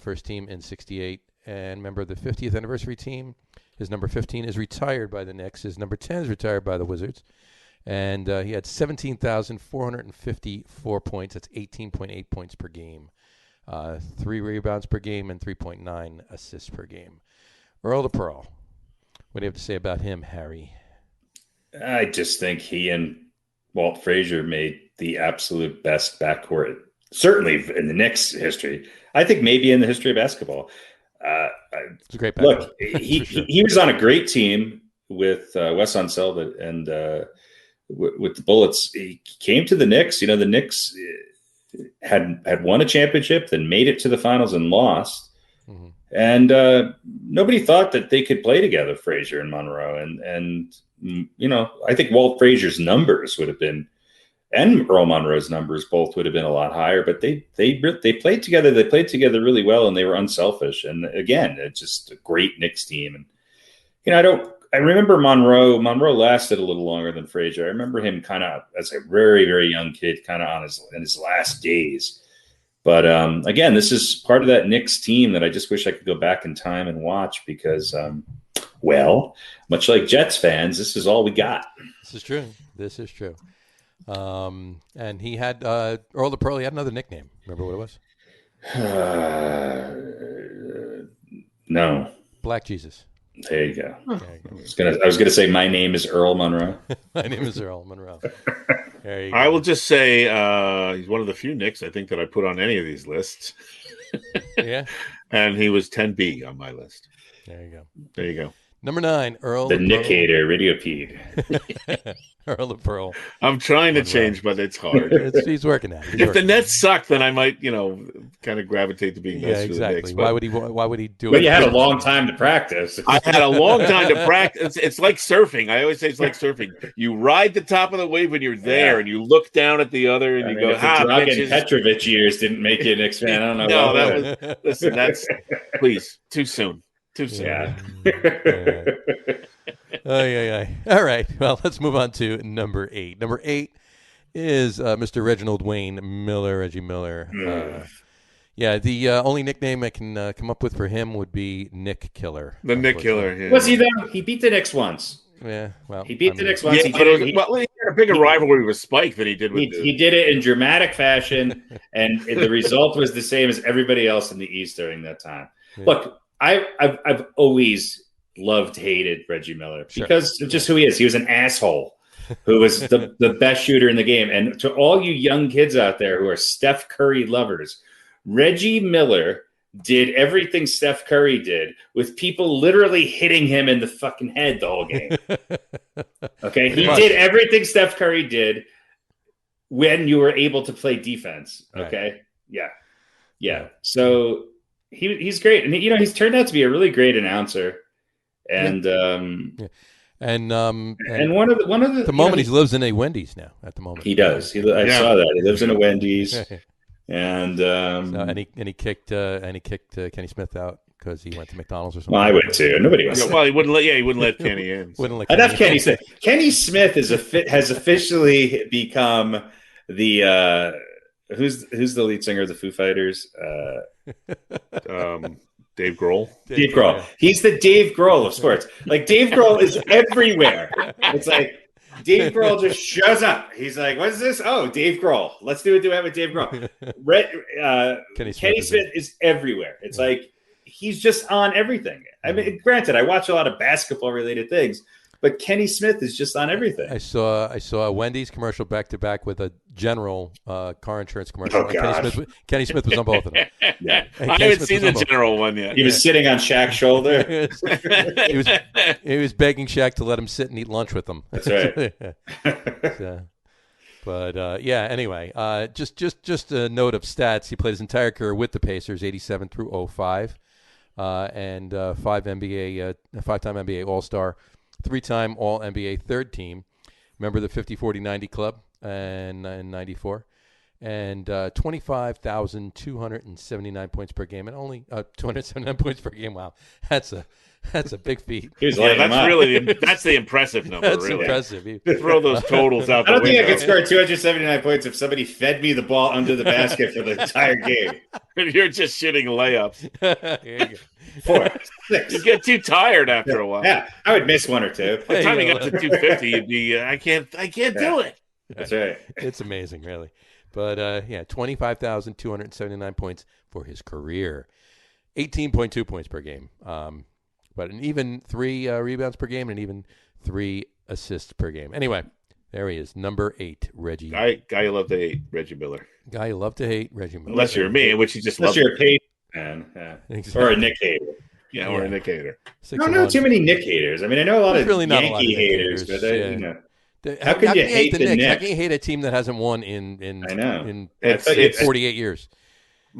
first team in 68, and member of the 50th anniversary team. His number 15 is retired by the Knicks. His number 10 is retired by the Wizards. And he had 17,454 points. That's 18.8 points per game. 3 rebounds per game and 3.9 assists per game. Earl the Pearl. What do you have to say about him, Harry? I just think he and Walt Frazier made the absolute best backcourt, certainly in the Knicks history. I think maybe in the history of basketball. It's a great backcourt. Look, he was on a great team. with Wes Unseld and with the Bullets. He came to the Knicks. You know, the Knicks had won a championship, then made it to the finals and lost. Mm-hmm. And nobody thought that they could play together, Frazier and Monroe. And you know, I think Walt Frazier's numbers would have been, and Earl Monroe's numbers both would have been a lot higher. But they played together. They played together really well, and they were unselfish. And again, it's just a great Knicks team. And you know, I remember Monroe. Monroe lasted a little longer than Frazier. I remember him kind of as a very, very young kid, kind of in his last days. But again, this is part of that Knicks team that I just wish I could go back in time and watch because, well, much like Jets fans, this is all we got. This is true. And he had Earl the Pearl. He had another nickname. Remember what it was? No. Black Jesus. There you go. I was gonna say my name is Earl Monroe. My name is Earl Monroe. There you go. I will just say he's one of the few Knicks I think that I put on any of these lists. Yeah. And he was 10B on my list. There you go. Number 9, Earl. The Nick hater, RadioPete. Earl the Pearl. I'm trying to change, but it's hard. He's working at it. If the Nets suck, then I might, kind of gravitate to being nice to the Knicks. Why would he do it? But you had a long time to practice. I had a long time to practice. It's like surfing. I always say it's like surfing. You ride the top of the wave when you're there, and you look down at the other, and you go, Dragan Petrovic years didn't make you a Knicks fan. I don't know. No, that's please, too soon. Yeah. All right. Well, let's move on to number 8. Number 8 is Mr. Reginald Wayne Miller, Reggie Miller. The only nickname I can come up with for him would be Nick Killer. The Nick Killer. Yeah. Was he though? He beat the Knicks once. Yeah. Well, he beat the Knicks once. Yeah, he had a bigger rivalry with Spike than he did with. He did it in dramatic fashion, and the result was the same as everybody else in the East during that time. Yeah. Look. I've always hated Reggie Miller because of just who he is. He was an asshole who was the best shooter in the game. And to all you young kids out there who are Steph Curry lovers, Reggie Miller did everything Steph Curry did with people literally hitting him in the fucking head the whole game. Okay? He did everything Steph Curry did when you were able to play defense. Okay? Right. Yeah. So he's great, and he's turned out to be a really great announcer, and and one of the moment he lives in a Wendy's now. At the moment, he does. I saw that he lives in a Wendy's, and he kicked Kenny Smith out because he went to McDonald's or something. Well, I would too. Nobody wants. Well, he wouldn't let Kenny in. Enough Kenny Smith. Kenny Smith has officially become the. Who's the lead singer of the Foo Fighters? Dave Grohl. Dave Grohl. Yeah. He's the Dave Grohl of sports. Like Dave Grohl is everywhere. It's like Dave Grohl just shows up. He's like, "What's this? Oh, Dave Grohl. Let's do a duet with Dave Grohl." Kenny Smith is everywhere. It's like he's just on everything. I mean, granted, I watch a lot of basketball related things. But Kenny Smith is just on everything. I saw a Wendy's commercial back to back with a General car insurance commercial. Oh, Kenny Smith was on both of them. Yeah, I haven't seen the General one yet. He was sitting on Shaq's shoulder. he was begging Shaq to let him sit and eat lunch with him. That's right. Anyway, just a note of stats. He played his entire career with the Pacers, 87 through 05, and five-time NBA All-Star. 3-time All-NBA third team, member of the 50-40-90 club in 94, and 25,279 points per game, and only 279 points per game. Wow, that's a big feat. That's the impressive number. That's really impressive. Throw those totals out. I don't think I could score 279 points if somebody fed me the ball under the basket for the entire game. You're just shitting layups. There you go. 4, 6. You get too tired after a while. Yeah, I would miss one or two. By the time you got to 250, you'd be, I can't do it. That's right. It's amazing, really. But 25,279 points for his career, 18.2 points per game. But an even 3 rebounds per game and an even 3 assists per game. Anyway, there he is, number 8, Reggie. Guy you love to hate, Reggie Miller. Guy you love to hate, Reggie Miller. Unless you're me, which you just Unless love. You're a paid man, yeah. Exactly. Or a Nick hater. Yeah, or a Nick hater. I don't know too many Nick haters. I mean, I know a lot of really not Yankee a lot of haters, but you know. How can you hate the Knicks? How can you hate a team that hasn't won in I know. in It's 48 years?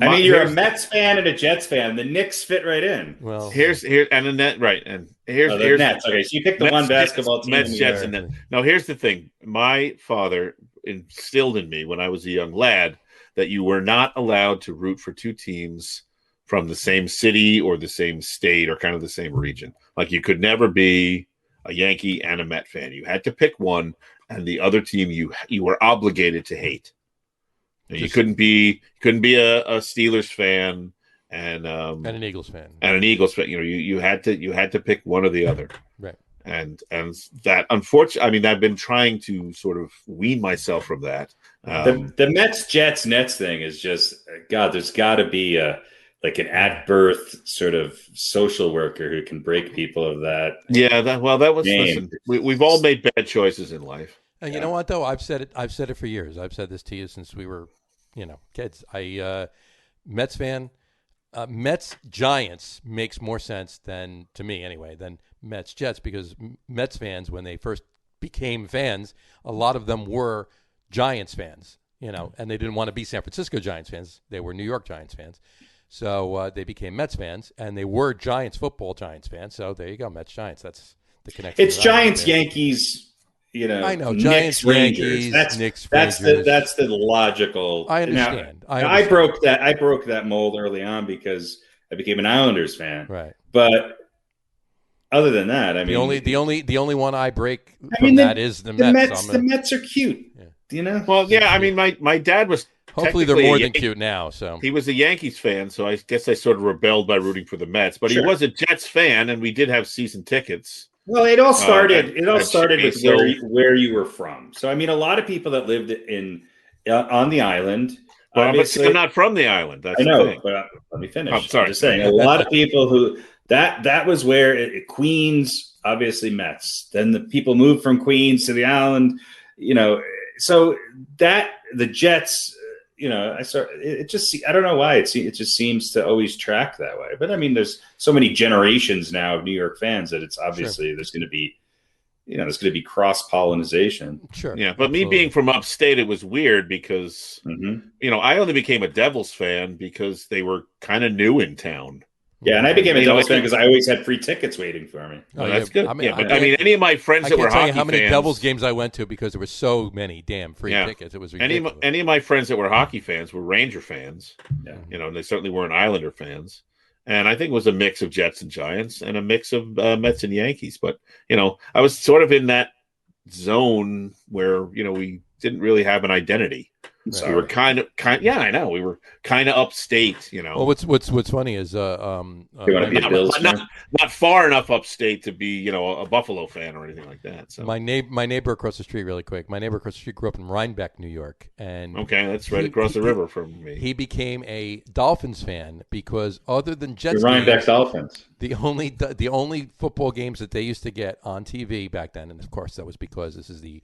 I mean, you're a Mets fan and a Jets fan. The Knicks fit right in. Well, here's and the net right, and here's the Nets. Okay, so you picked the one basketball team. Mets, Jets, and then no. Here's the thing: my father instilled in me when I was a young lad that you were not allowed to root for two teams from the same city or the same state or kind of the same region. Like you could never be a Yankee and a Met fan. You had to pick one, and the other team you were obligated to hate. You couldn't be a Steelers fan and an Eagles fan. And an Eagles fan. You had to pick one or the other. Right. And that, unfortunately, I mean, I've been trying to sort of wean myself from that. The Mets, Jets, Nets thing is just, God, there's got to be like an at birth sort of social worker who can break people of that. Yeah, that was, listen, we've all made bad choices in life. And you know what, though? I've said it for years. I've said this to you since we were, kids. Mets fan, Mets Giants makes more sense than, to me anyway, than Mets Jets, because Mets fans, when they first became fans, a lot of them were Giants fans, and they didn't want to be San Francisco Giants fans. They were New York Giants fans. So they became Mets fans, and they were Giants fans. So there you go, Mets Giants. That's the connection. It's Giants, Yankees. I know, Knicks, Giants, Rangers. Yankees, Knicks, that's Rangers. That's the logical. I understand. I broke that mold early on because I became an Islanders fan. Right. But other than that, I mean, the only one I break from that is the Mets. The Mets are cute. Yeah. Well, yeah. I mean, my dad was. Hopefully, they're more than cute now. So he was a Yankees fan, so I guess I sort of rebelled by rooting for the Mets. But he was a Jets fan, and we did have season tickets. Well, it all started. With where you were from. So, I mean, a lot of people that lived on the island. Well, but I'm not from the island. That's I know, the thing. But let me finish. I'm sorry. I'm just saying, a lot of people who that was where Queens, obviously Mets. Then the people moved from Queens to the island. So that the Jets. I don't know why it just seems to always track that way. But I mean, there's so many generations now of New York fans that it's obviously there's going to be cross pollination. Sure. Yeah. But me being from upstate, it was weird because, I only became a Devils fan because they were kind of new in town. Yeah, and I became a Devils fan because I always had free tickets waiting for me. Oh, that's good. I mean, any of my friends that were hockey fans. How many Devils games I went to because there were so many damn free tickets. It was ridiculous. Any of my friends that were hockey fans were Ranger fans. Yeah. And they certainly weren't Islander fans. And I think it was a mix of Jets and Giants and a mix of Mets and Yankees. But, I was sort of in that zone where, we didn't really have an identity. So we were kind of I know we were kind of upstate, Well, what's funny is not far enough upstate to be a Buffalo fan or anything like that. So my neighbor across the street, really quick. My neighbor across the street grew up in Rhinebeck, New York, and that's right across the river from me. He became a Dolphins fan because other than Jets, the Rhinebeck Dolphins, the only football games that they used to get on TV back then, and of course that was because this is the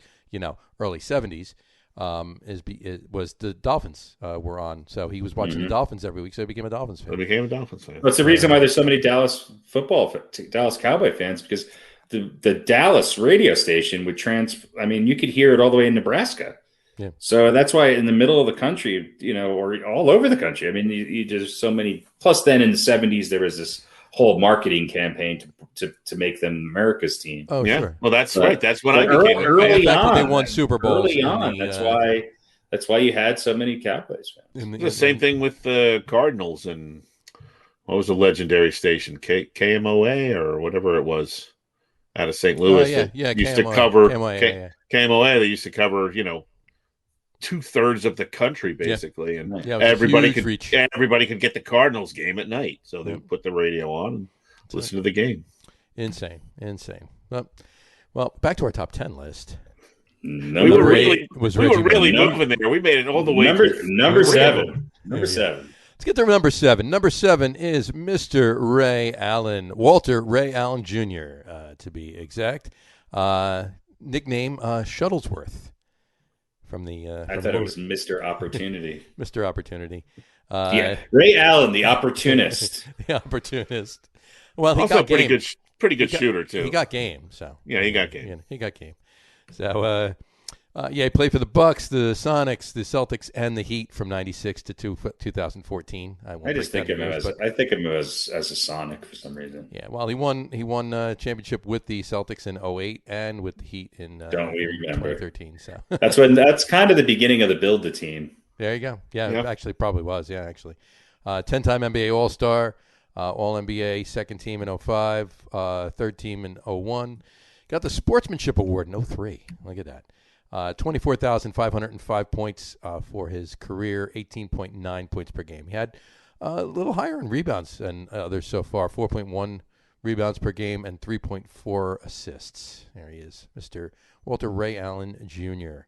early 70s. Was the Dolphins were on, so he was watching the Dolphins every week, so he became a Dolphins fan. That's the reason why there's so many Dallas Cowboy fans, because the Dallas radio station would you could hear it all the way in Nebraska. Yeah. So that's why in the middle of the country, or all over the country, I mean, you just so many. Plus, then in the 70s, there was this whole marketing campaign to make them America's team. Oh, yeah. Sure. Well, that's right. That's when I became early on. They won Super Bowls early on. That's why you had so many Cowboys fans. The same thing with the Cardinals and what was the legendary station, KMOA or whatever it was, out of St. Louis. Used to cover KMOA. They used to cover 2/3 of the country basically, and everybody could get the Cardinals game at night, so they would put the radio on and listen to the game. Insane. Well, back to our top 10 list. We were really moving there. We made it all the way. Number seven. Let's get to number 7. Number 7 is Mr. Ray Allen, Walter Ray Allen Jr. To be exact. Nickname Shuttlesworth. From the I thought it was Mr. Opportunity. Mr. Opportunity. Ray Allen, the opportunist. The opportunist. Well, he also got pretty good shooter too. He got game. So yeah, he got game. Yeah, he got game. So he played for the Bucks, the Sonics, the Celtics, and the Heat from '96 to 2014. I just think of him as a Sonic for some reason. Yeah, well, he won a championship with the Celtics in 2008 and with the Heat in 2013. So that's kind of the beginning of the build the team. There you go. Yeah, it actually probably was. Yeah, actually. 10-time NBA All-Star, All-NBA second team in 2005, third team in 2001. Got the Sportsmanship Award in 2003. Look at that. 24,505 points for his career, 18.9 points per game. He had a little higher in rebounds than others so far, 4.1 rebounds per game and 3.4 assists. There he is, Mr. Walter Ray Allen Jr.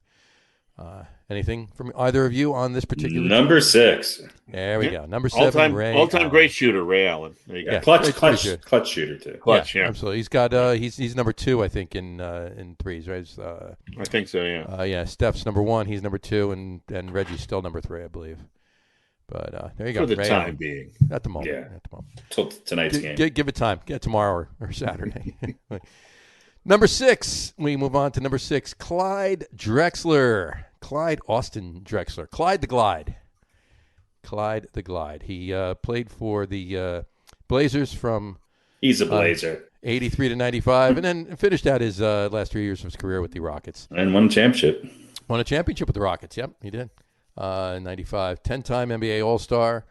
Anything from either of you on this particular number 6? There we go. Number 7, Ray all-time Allen. Great shooter, Ray Allen. There you go. Yeah, clutch shooter too. Clutch, yeah. Absolutely. He's got he's number 2, I think, in threes, right? I think so, yeah. Yeah. Steph's number 1, he's number 2, and Reggie's still number 3, I believe. But there you go. For the Ray time Allen. being. At the moment. Yeah. At the moment. Till tonight's game. Give it time. Get tomorrow or Saturday. Number 6. We move on to number 6. Clyde Drexler. Clyde Austin Drexler. Clyde the Glide. Clyde the Glide. He played for the Blazers from... He's a Blazer. 83 to 95, and then finished out his last 3 years of his career with the Rockets. And won a championship. Won a championship with the Rockets, yep, he did. In 95. 10-time NBA All-Star,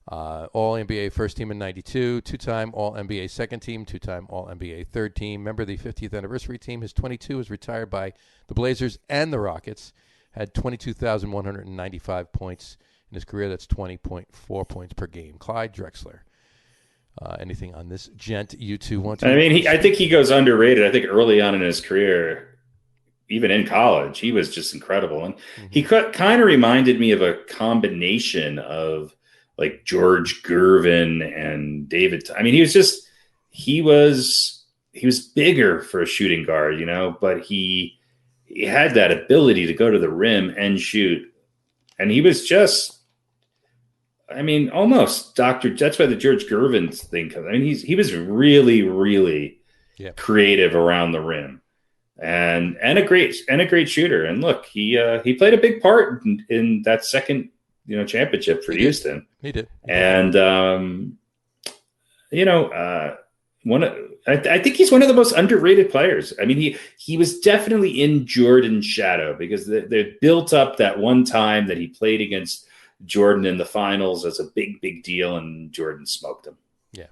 All-NBA first team in 92, 2-time All-NBA second team, 2-time All-NBA third team. Member of the 50th anniversary team. His 22 was retired by the Blazers and the Rockets. Had 22,195 points in his career. That's 20.4 points per game. Clyde Drexler. Anything on this gent you two want to? I mean, I think he goes underrated. I think early on in his career, even in college, he was just incredible. And he kind of reminded me of a combination of George Gervin and David. I mean, he was bigger for a shooting guard, but he had that ability to go to the rim and shoot. And he was just, almost Dr. That's why the George Gervin thing comes. I mean, he was really, really creative around the rim and a great shooter. And look, he played a big part in that second, championship for Houston. He did. And, I think he's one of the most underrated players. I mean, he was definitely in Jordan's shadow because they built up that one time that he played against Jordan in the finals as a big, big deal, and Jordan smoked him. Yeah.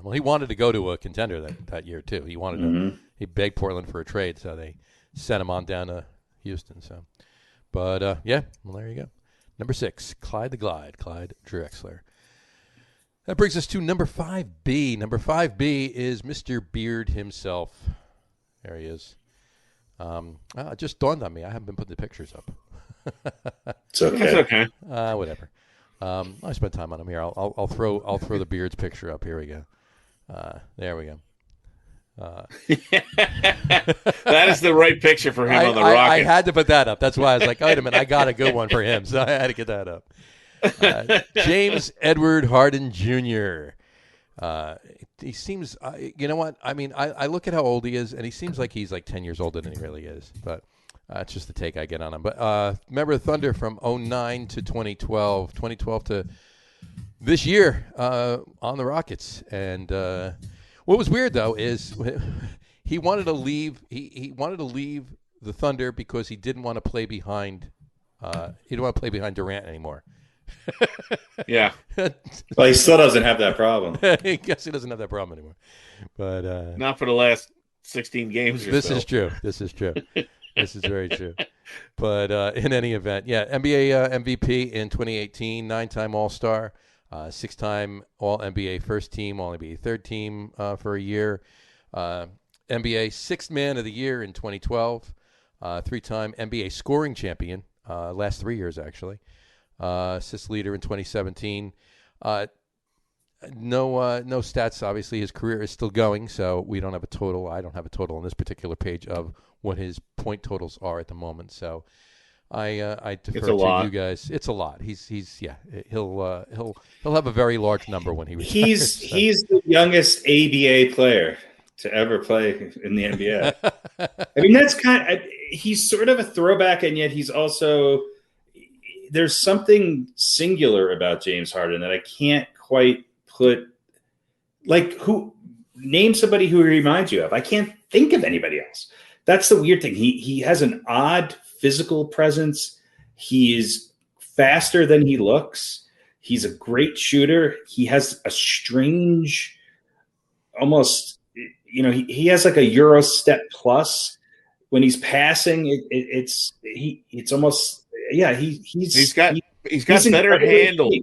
Well, he wanted to go to a contender that year too. He wanted to. He begged Portland for a trade, so they sent him on down to Houston. So, but well, there you go. Number 6, Clyde the Glide, Clyde Drexler. That brings us to number 5B. Number 5B is Mr. Beard himself. There he is. It just dawned on me. I haven't been putting the pictures up. It's okay. It's okay. Whatever. I spent time on him here. I'll throw the Beard's picture up. Here we go. There we go. That is the right picture for him on the Rocket. I had to put that up. That's why I was like, wait a minute, I got a good one for him, so I had to get that up. James Edward Harden Jr. He seems, you know what? I mean, I look at how old he is, and he seems like he's like 10 years older than he really is. But it's just the take I get on him. But remember Thunder from 2009 to 2012, 2012 to this year on the Rockets. And what was weird though is he wanted to leave. He wanted to leave the Thunder because he didn't want to play behind. He didn't want to play behind Durant anymore. Yeah. Well, he still doesn't have that problem. I guess he doesn't have that problem anymore. But not for the last 16 games or this so. is true. This is true. This is very true. But in any event, NBA MVP in 2018, 9-time All-Star, 6-time All-NBA first team, All-NBA third team for a year. NBA Sixth Man of the Year in 2012, 3-time NBA scoring champion, last 3 years actually. Assist leader in 2017. No stats. Obviously, his career is still going, so we don't have a total. I don't have a total on this particular page of what his point totals are at the moment. So, I defer to you guys. It's a lot. He'll have a very large number when he retires. He's the youngest ABA player to ever play in the NBA. I mean, that's he's sort of a throwback, and yet he's also, there's something singular about James Harden that I can't quite put, name somebody who he reminds you of. I can't think of anybody else. That's the weird thing. He has an odd physical presence. He is faster than he looks. He's a great shooter. He has a strange, almost, he has like a Euro step plus when he's passing. It's almost, he's got better handles.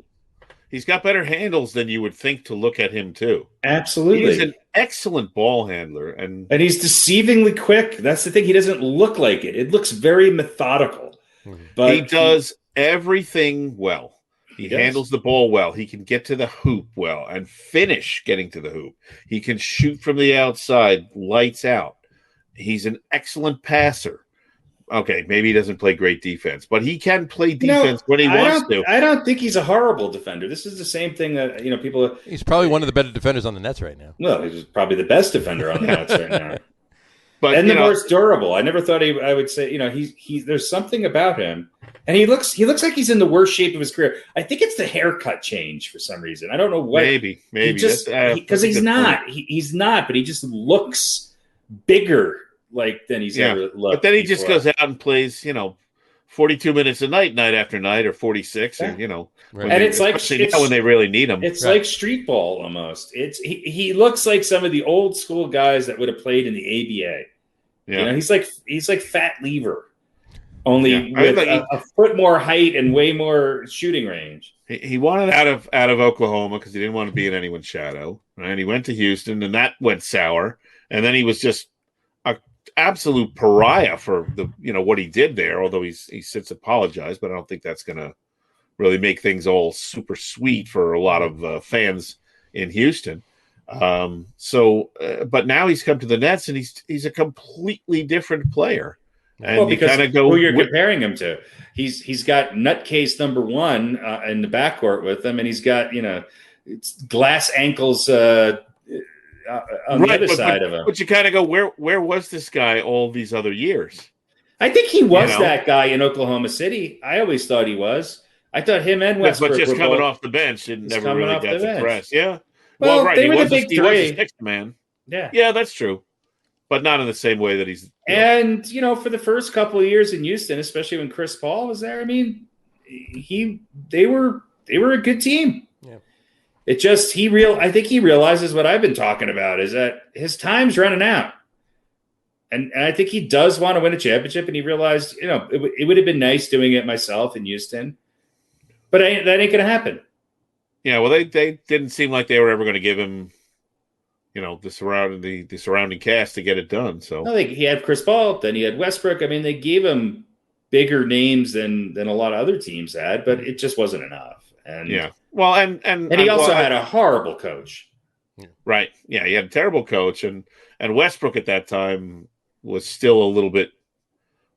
He's got better handles than you would think to look at him too. Absolutely. He's an excellent ball handler. And he's deceivingly quick. That's the thing. He doesn't look like it. It looks very methodical. But he does everything well. He handles the ball well. He can get to the hoop well and finish getting to the hoop. He can shoot from the outside, lights out. He's an excellent passer. Okay, maybe he doesn't play great defense, but he can play defense when he wants to. I don't think he's a horrible defender. This is the same thing that, people... He's probably one of the better defenders on the Nets right now. Well, he's probably the best defender on the Nets right now. But, and the most durable. I never thought I would say, there's something about him. And he looks like he's in the worst shape of his career. I think it's the haircut change for some reason. I don't know what. Maybe. Because he's not. He's not, but he just looks bigger than he's ever looked. But then he just goes out and plays, 42 minutes a night after night, or 46, yeah. and Right. And it's like when they really need him. It's like street ball almost. He looks like some of the old school guys that would have played in the ABA. Yeah, he's like Fat Lever, only with a foot more height and way more shooting range. He wanted out of Oklahoma because he didn't want to be in anyone's shadow. Right? He went to Houston, and that went sour. And then he was just an absolute pariah for the what he did there. Although he's since apologized, but I don't think that's going to really make things all super sweet for a lot of fans in Houston. But now he's come to the Nets, and he's a completely different player. And because who you're comparing him to, he's got nutcase number one in the backcourt with him, and he's got it's glass ankles on the other side of him. But you kind of go, where was this guy all these other years? I think he was that guy in Oklahoma City. I always thought he was. I thought him and Westbrook but just were coming both, off the bench, it never really got the press. Yeah. Well, right. They were the big three. He was a sixth man. Yeah, that's true, but not in the same way that he's. And for the first couple of years in Houston, especially when Chris Paul was there, I mean, they were a good team. Yeah. It just I think he realizes what I've been talking about is that his time's running out, and I think he does want to win a championship. And he realized, it would have been nice doing it myself in Houston, but that ain't going to happen. Yeah, well, they didn't seem like they were ever going to give him, the surrounding cast to get it done. So he had Chris Paul, then he had Westbrook. I mean, they gave him bigger names than a lot of other teams had, but it just wasn't enough. And yeah, well, and he also had a horrible coach. Right? Yeah, he had a terrible coach, and Westbrook at that time was still a little bit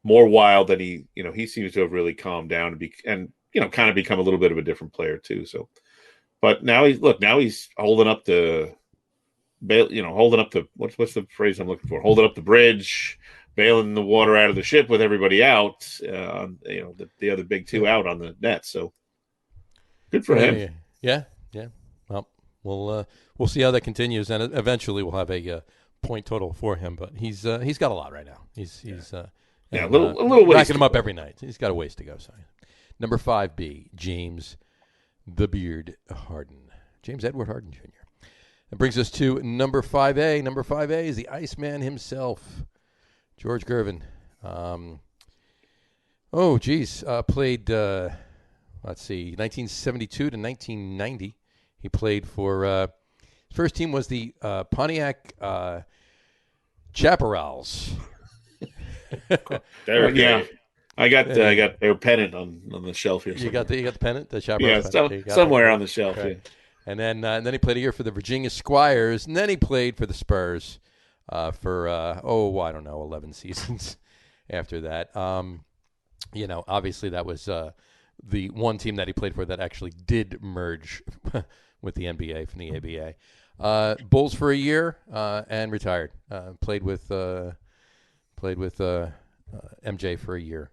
more wild than he seems to have really calmed down and kind of become a little bit of a different player too. So. But now he's holding up the what's the phrase I'm looking for? Holding up the bridge, bailing the water out of the ship with everybody out. The other big two out on the Nets. So good for him. Yeah. Well, we'll see how that continues, and eventually we'll have a point total for him. But he's got a lot right now. He's a little racking him up every night. He's got a ways to go. So number 5B, James the Beard Harden. James Edward Harden Jr. That brings us to number 5A. Number 5A is the Iceman himself, George Gervin. Played, 1972 to 1990. He played for, his first team was the Pontiac Chaparrals. There we go. I got their pennant on the shelf here. You got the pennant, the Chaparral. Yeah, somewhere on the shelf. Okay. Yeah. And then he played a year for the Virginia Squires, and then he played for the Spurs for 11 seasons after that. obviously that was the one team that he played for that actually did merge with the NBA from the ABA. Bulls for a year and retired. Played with MJ for a year.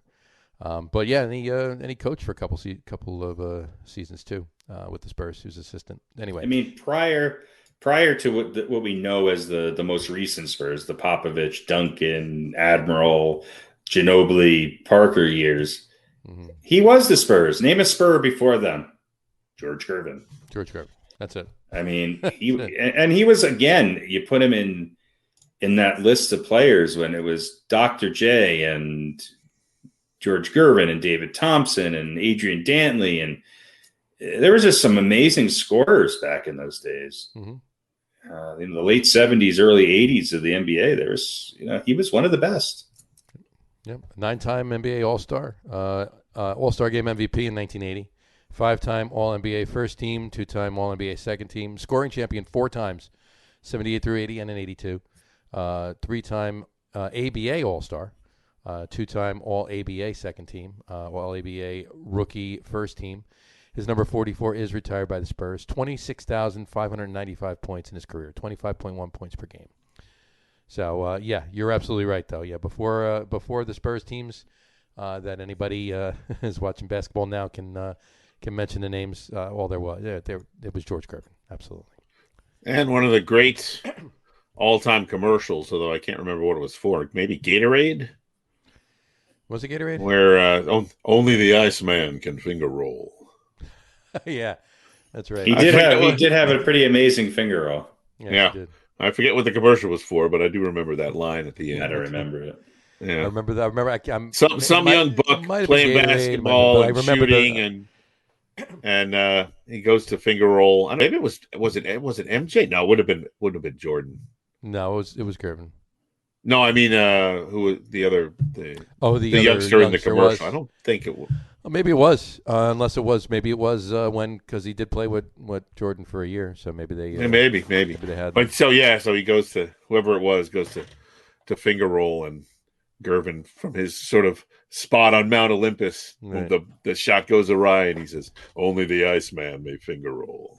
But yeah, and he coached for a couple of seasons too with the Spurs. He was assistant. Anyway, I mean, prior to what we know as the most recent Spurs, the Popovich, Duncan, Admiral, Ginobili, Parker years, he was the Spurs. Name a Spur before them. George Gervin. That's it. I mean, he was, again, you put him in that list of players when it was Dr. J and George Gervin and David Thompson and Adrian Dantley, and there was just some amazing scorers back in those days. In the late 70s, early 80s of the NBA, there was, he was one of the best. Yep, 9-time NBA All-Star, All-Star Game MVP in 1980, 5-time All-NBA first team, 2-time All-NBA second team, scoring champion 4 times, 78 through 80 and in 82, 3-time ABA All-Star, 2-time All-ABA second team, All-ABA rookie first team. His number 44 is retired by the Spurs. 26,595 points in his career, 25.1 points per game. So, yeah, you're absolutely right, though. Yeah, before the Spurs teams that anybody is watching basketball now can mention the names, all there was. Yeah, it was George Gervin, absolutely. And one of the great all-time commercials, although I can't remember what it was for. Maybe Gatorade? Was it Gatorade? Where only the Iceman can finger roll. Yeah, that's right. He did have a pretty amazing finger roll. Yeah. He did. I forget what the commercial was for, but I do remember that line at the end. I don't remember it. Yeah. I remember that. I remember some young buck playing basketball and shooting, and he goes to finger roll. I don't know, maybe was it MJ? No, it would have been Jordan. No, it was Gervin. No, I mean who was the youngster in the commercial? I don't think it was. Well, maybe it was, unless it was. Maybe it was because he did play with Jordan for a year, so maybe they. Maybe they had. But so he goes to whoever it was goes to finger roll, and Gervin from his sort of spot on Mount Olympus, right. the shot goes awry, and he says, "Only the Iceman may finger roll."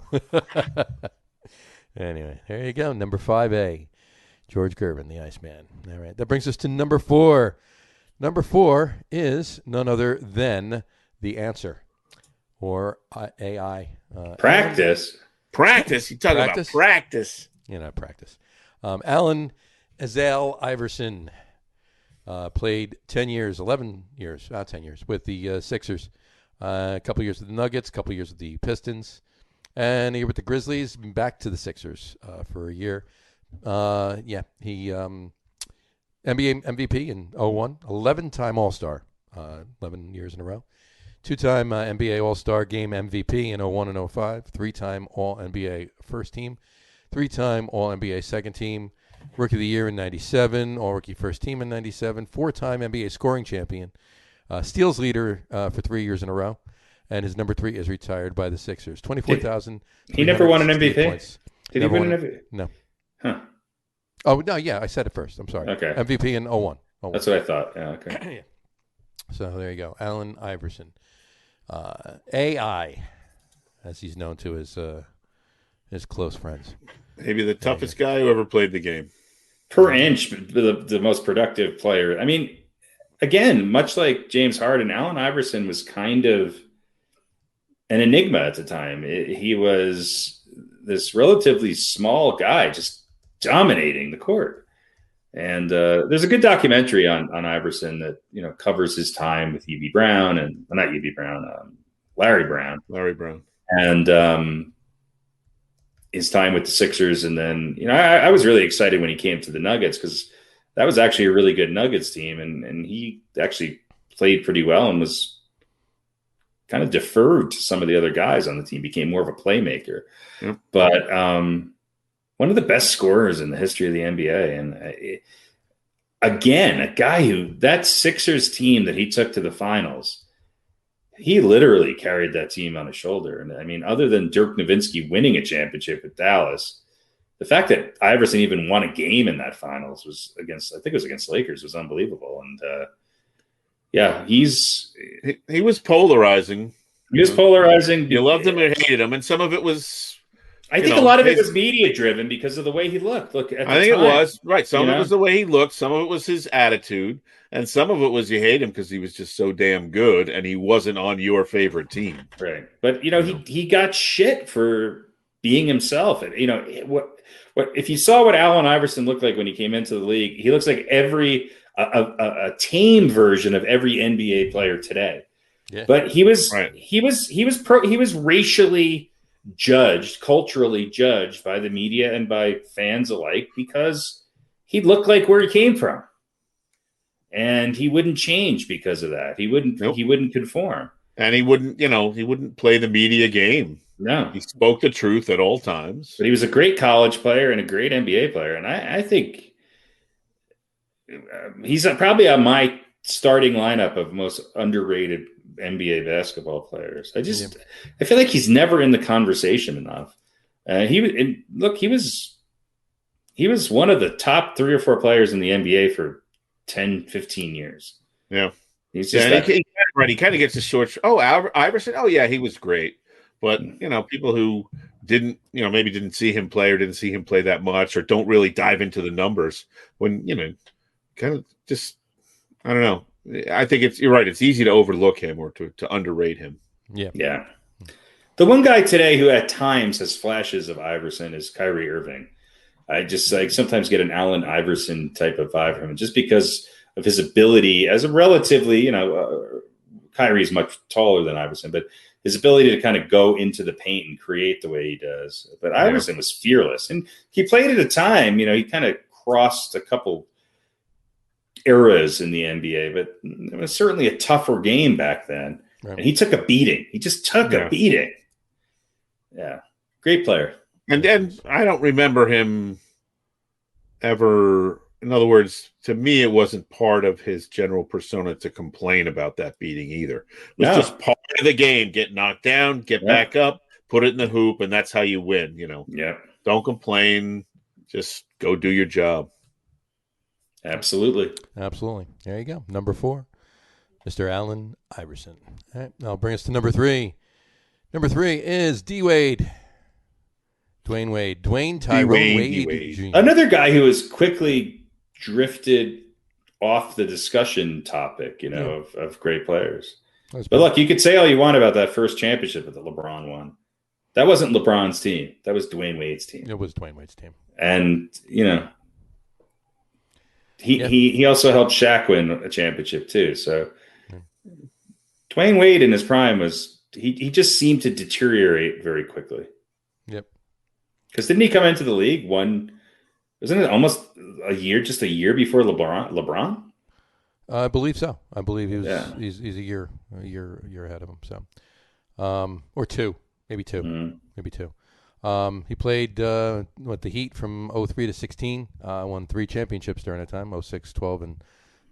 Anyway, there you go, number 5A, George Gervin, the Iceman. All right, that brings us to number 4. Number 4 is none other than The Answer, or AI. Practice. You talk about practice. Practice. Allen Azale Iverson played 10 years with the Sixers. A couple years with the Nuggets, a couple years with the Pistons, and a year with the Grizzlies. Back to the Sixers for a year. He NBA MVP in 2001, 11-time All-Star, 11 years in a row. 2-time NBA All-Star Game MVP in 2001 and 2005. 3-time All-NBA First Team. 3-time All-NBA Second Team. Rookie of the Year in 97. All-Rookie First Team in 97. 4-time NBA Scoring Champion. Steals leader for 3 years in a row. And his number 3 is retired by the Sixers. 24,000. He never won an MVP? Points. Did he win an MVP? No. Huh. Oh, no, yeah, I said it first. I'm sorry. Okay. MVP in 2001. That's what I thought. Yeah, okay. Yeah. So there you go. Allen Iverson. AI, as he's known to his close friends. Maybe the toughest guy who ever played the game. Per inch, the most productive player. I mean, again, much like James Harden, Allen Iverson was kind of an enigma at the time. He was this relatively small guy, just dominating the court. And there's a good documentary on Iverson that covers his time with Larry Brown, and his time with the Sixers. And then I was really excited when he came to the Nuggets, because that was actually a really good Nuggets team, and he actually played pretty well and was kind of deferred to some of the other guys on the team, became more of a playmaker. Yep. But one of the best scorers in the history of the NBA. And again, a guy that Sixers team that he took to the finals, he literally carried that team on his shoulder. And I mean, other than Dirk Nowitzki winning a championship with Dallas, the fact that Iverson even won a game in that finals was against the Lakers, was unbelievable. And Yeah, he was polarizing. He was polarizing. You loved him or hated him, and some of it was. I think a lot of it was media driven because of the way he looked. I think it was right. Some of it was the way he looked. Some of it was his attitude, and some of it was you hate him because he was just so damn good, and he wasn't on your favorite team. Right, but he got shit for being himself. And what if you saw what Allen Iverson looked like when he came into the league? He looks like a tame version of every NBA player today. Yeah. But he was racially judged, culturally judged by the media and by fans alike because he looked like where he came from, and he wouldn't change because of that. He wouldn't conform, and he wouldn't play the media game. No, he spoke the truth at all times. But he was a great college player and a great NBA player, and I think he's probably on my starting lineup of most underrated NBA basketball players. I feel like he's never in the conversation enough. He was one of the top 3 or 4 players in the NBA for 10, 15 years. Yeah. He's just he kind of gets a short. Oh, Iverson. Oh yeah, he was great. But people who didn't see him play or didn't see him play that much or don't really dive into the numbers when kind of just I don't know. I think you're right. It's easy to overlook him or to underrate him. Yeah. Yeah. The one guy today who at times has flashes of Iverson is Kyrie Irving. I just sometimes get an Allen Iverson type of vibe from him just because of his ability as a relatively, Kyrie is much taller than Iverson, but his ability to kind of go into the paint and create the way he does. But Iverson was fearless, and he played at a time, he kind of crossed a couple eras in the NBA, but it was certainly a tougher game back then. Right. And he took a beating. He just took a beating. Yeah. Great player. And then I don't remember him ever. In other words, to me, it wasn't part of his general persona to complain about that beating either. It was just part of the game. Get knocked down, get back up, put it in the hoop, and that's how you win, Yeah. Don't complain. Just go do your job. Absolutely. There you go. Number 4, Mr. Allen Iverson. All right, that'll bring us to number 3. Number 3 is D-Wade. Dwayne Wade. Dwayne Tyrone Wade. Jr. Another guy who has quickly drifted off the discussion topic, of great players. But look, you could say all you want about that first championship that LeBron won. That wasn't LeBron's team. That was Dwayne Wade's team. It was Dwayne Wade's team. And, he also helped Shaq win a championship too. So Dwayne Wade in his prime he just seemed to deteriorate very quickly. Yep. Because didn't he come into the league wasn't it almost a year before LeBron? I believe so. I believe he was. He's a year ahead of him. So, or 2, maybe 2, maybe 2. He played the Heat from 03 to 16. Won 3 championships during that time: 06, 12, and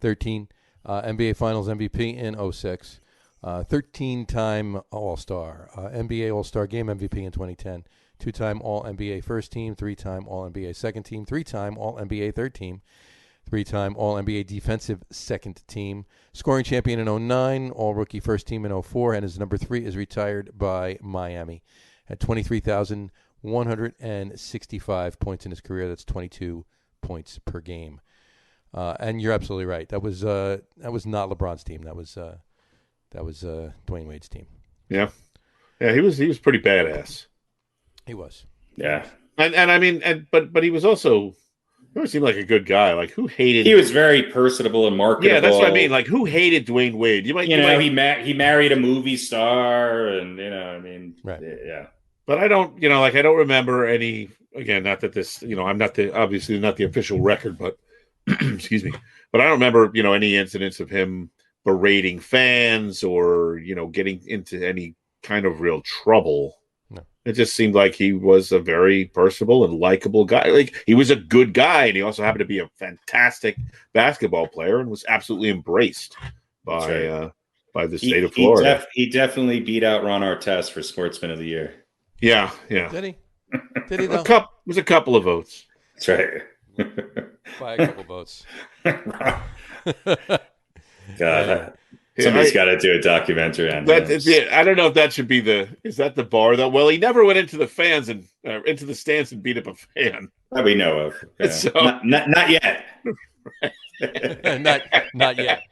13. NBA Finals MVP in 06. 13-time All-Star, NBA All-Star Game MVP in 2010. 2-time All-NBA First Team, 3-time All-NBA Second Team, 3-time All-NBA Third Team, 3-time All-NBA Defensive Second Team, scoring champion in 09, All-Rookie First Team in 04, and his number 3 is retired by Miami at 23,165 points in his career. That's 22 points per game. And you're absolutely right. That was not LeBron's team. That was Dwayne Wade's team. Yeah, he was pretty badass. He was. Yeah. And I mean, but he was also, he always seemed like a good guy. Like, who hated? He was very personable and marketable. Yeah, that's what I mean. Like, who hated Dwayne Wade? He married a movie star, and right. Yeah. But I don't remember any. Again, not that this, I'm obviously not the official record, but excuse me. But I don't remember, any incidents of him berating fans or getting into any kind of real trouble. No. It just seemed like he was a very personable and likable guy. Like, he was a good guy, and he also happened to be a fantastic basketball player and was absolutely embraced by the state of Florida. He definitely beat out Ron Artest for Sportsman of the Year. Yeah. Did he? Did he though? It was a couple of votes. That's right. By a couple votes. God, somebody's got to do a documentary on that. I don't know if that should be is that the bar though? Well, he never went into the fans and into the stands and beat up a fan that we know of. Yeah. So, not yet. not yet.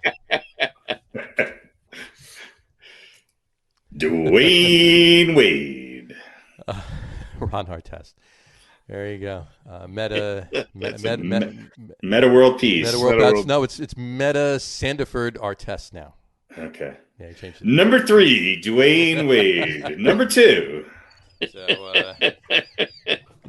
Dwayne Wade. Ron Hartest. There you go. Meta World Peace. Meta World. No, it's Meta Sandiford Artest now. Okay. Yeah, he changed it. Number 3, Dwayne Wade. Number 2. So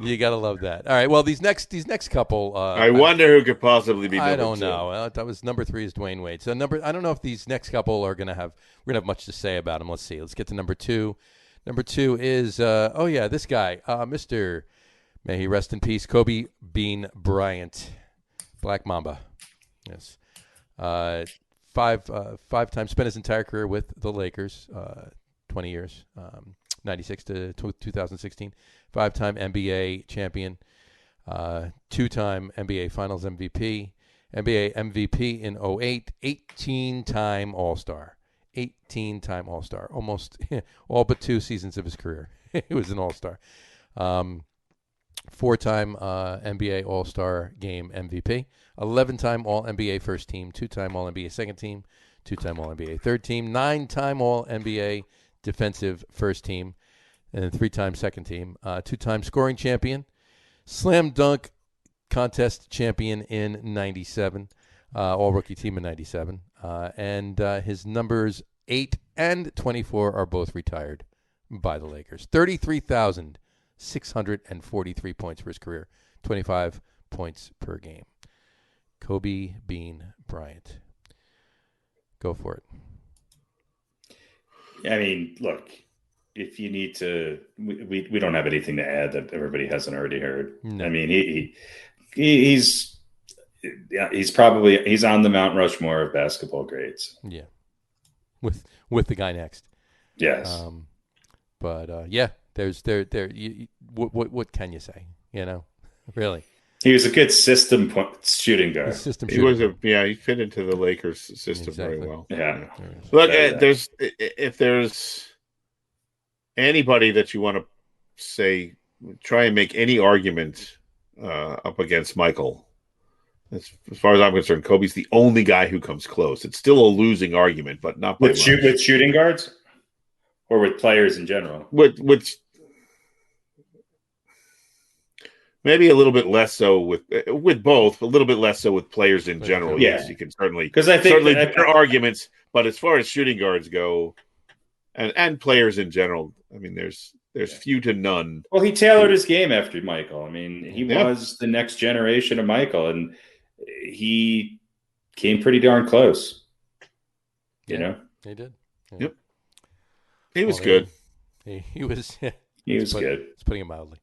you gotta love that. All right. Well, these next couple. I wonder who could possibly be. I don't know. That was number 3 is Dwayne Wade. So I don't know if these next couple are gonna have much to say about him. Let's see. Let's get to number 2. Number 2 is this guy, Mr. May he rest in peace, Kobe Bean Bryant, Black Mamba. Yes. 5-time spent his entire career with the Lakers, 20 years, 96 to 2016. 5-time NBA champion, 2-time NBA Finals MVP, NBA MVP in 2008, 18-time All-Star. 18-time All-Star. Almost all but 2 seasons of his career. He was an All-Star. 4-time NBA All-Star Game MVP. 11-time All-NBA First Team. 2-time All-NBA Second Team. 2-time All-NBA Third Team. 9-time All-NBA Defensive First Team. And 3-time Second Team. 2-time Scoring Champion. Slam Dunk Contest Champion in 97. All-Rookie Team in 97. And his numbers 8 and 24 are both retired by the Lakers. 33,643 points for his career. 25 points per game. Kobe Bean Bryant. Go for it. I mean, look, if you need to, we don't have anything to add that everybody hasn't already heard. No. I mean, he's on the Mount Rushmore of basketball greats. Yeah, with the guy next. Yes, there's what can you say? Really. He was a good system shooting guard. He fit into the Lakers system very well. Yeah. Look, if there's anybody that you want to say, try and make any argument up against Michael. As far as I'm concerned, Kobe's the only guy who comes close. It's still a losing argument, but not by much. With shooting guards, or with players in general. With maybe a little bit less so with both, a little bit less so with players in general. Yeah. Yes, you can certainly there are arguments, but as far as shooting guards go, and players in general, I mean, there's few to none. Well, he tailored his game after Michael. I mean, he was the next generation of Michael, and he came pretty darn close. You know, he did. Yeah. Yep, he was good. He was. Yeah, he was good. It's putting it mildly.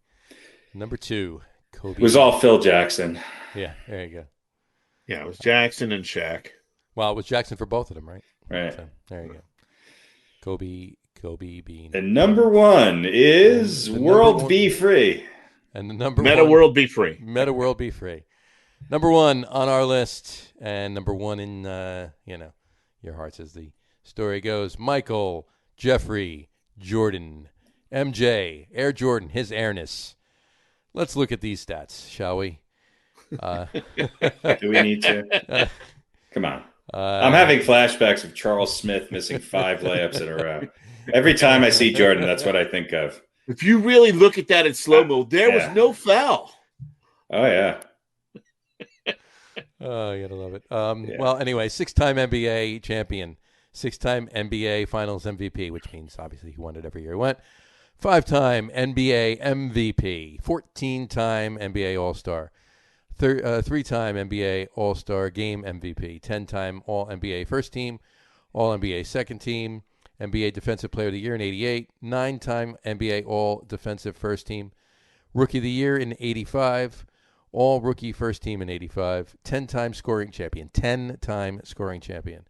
Number 2, Kobe. It was all Phil Jackson. Yeah, there you go. Yeah, it was Jackson and Shaq. Well, it was Jackson for both of them, right? Right. So, there you go. Kobe Bean. And number 1 is World Be Free. And the number Meta World Be Free. Meta World Be Free. Number 1 on our list, and number 1 in your hearts, as the story goes. Michael Jeffrey Jordan, MJ, Air Jordan, his airness. Let's look at these stats, shall we? Do we need to? Come on. I'm having flashbacks of Charles Smith missing 5 layups in a row. Every time I see Jordan, that's what I think of. If you really look at that in slow-mo, there was no foul. Oh, yeah. Oh, you gotta love it. Well, anyway, 6-time NBA champion, 6-time NBA Finals MVP, which means obviously he won it every year he went. 5-time NBA MVP, 14-time NBA All-Star, 3-time NBA All-Star Game MVP, 10-time All-NBA First Team, All-NBA Second Team, NBA Defensive Player of the Year in 88, 9-time NBA All-Defensive First Team, Rookie of the Year in 85, All-Rookie First Team in 85, 10-time scoring champion, 10-time scoring champion.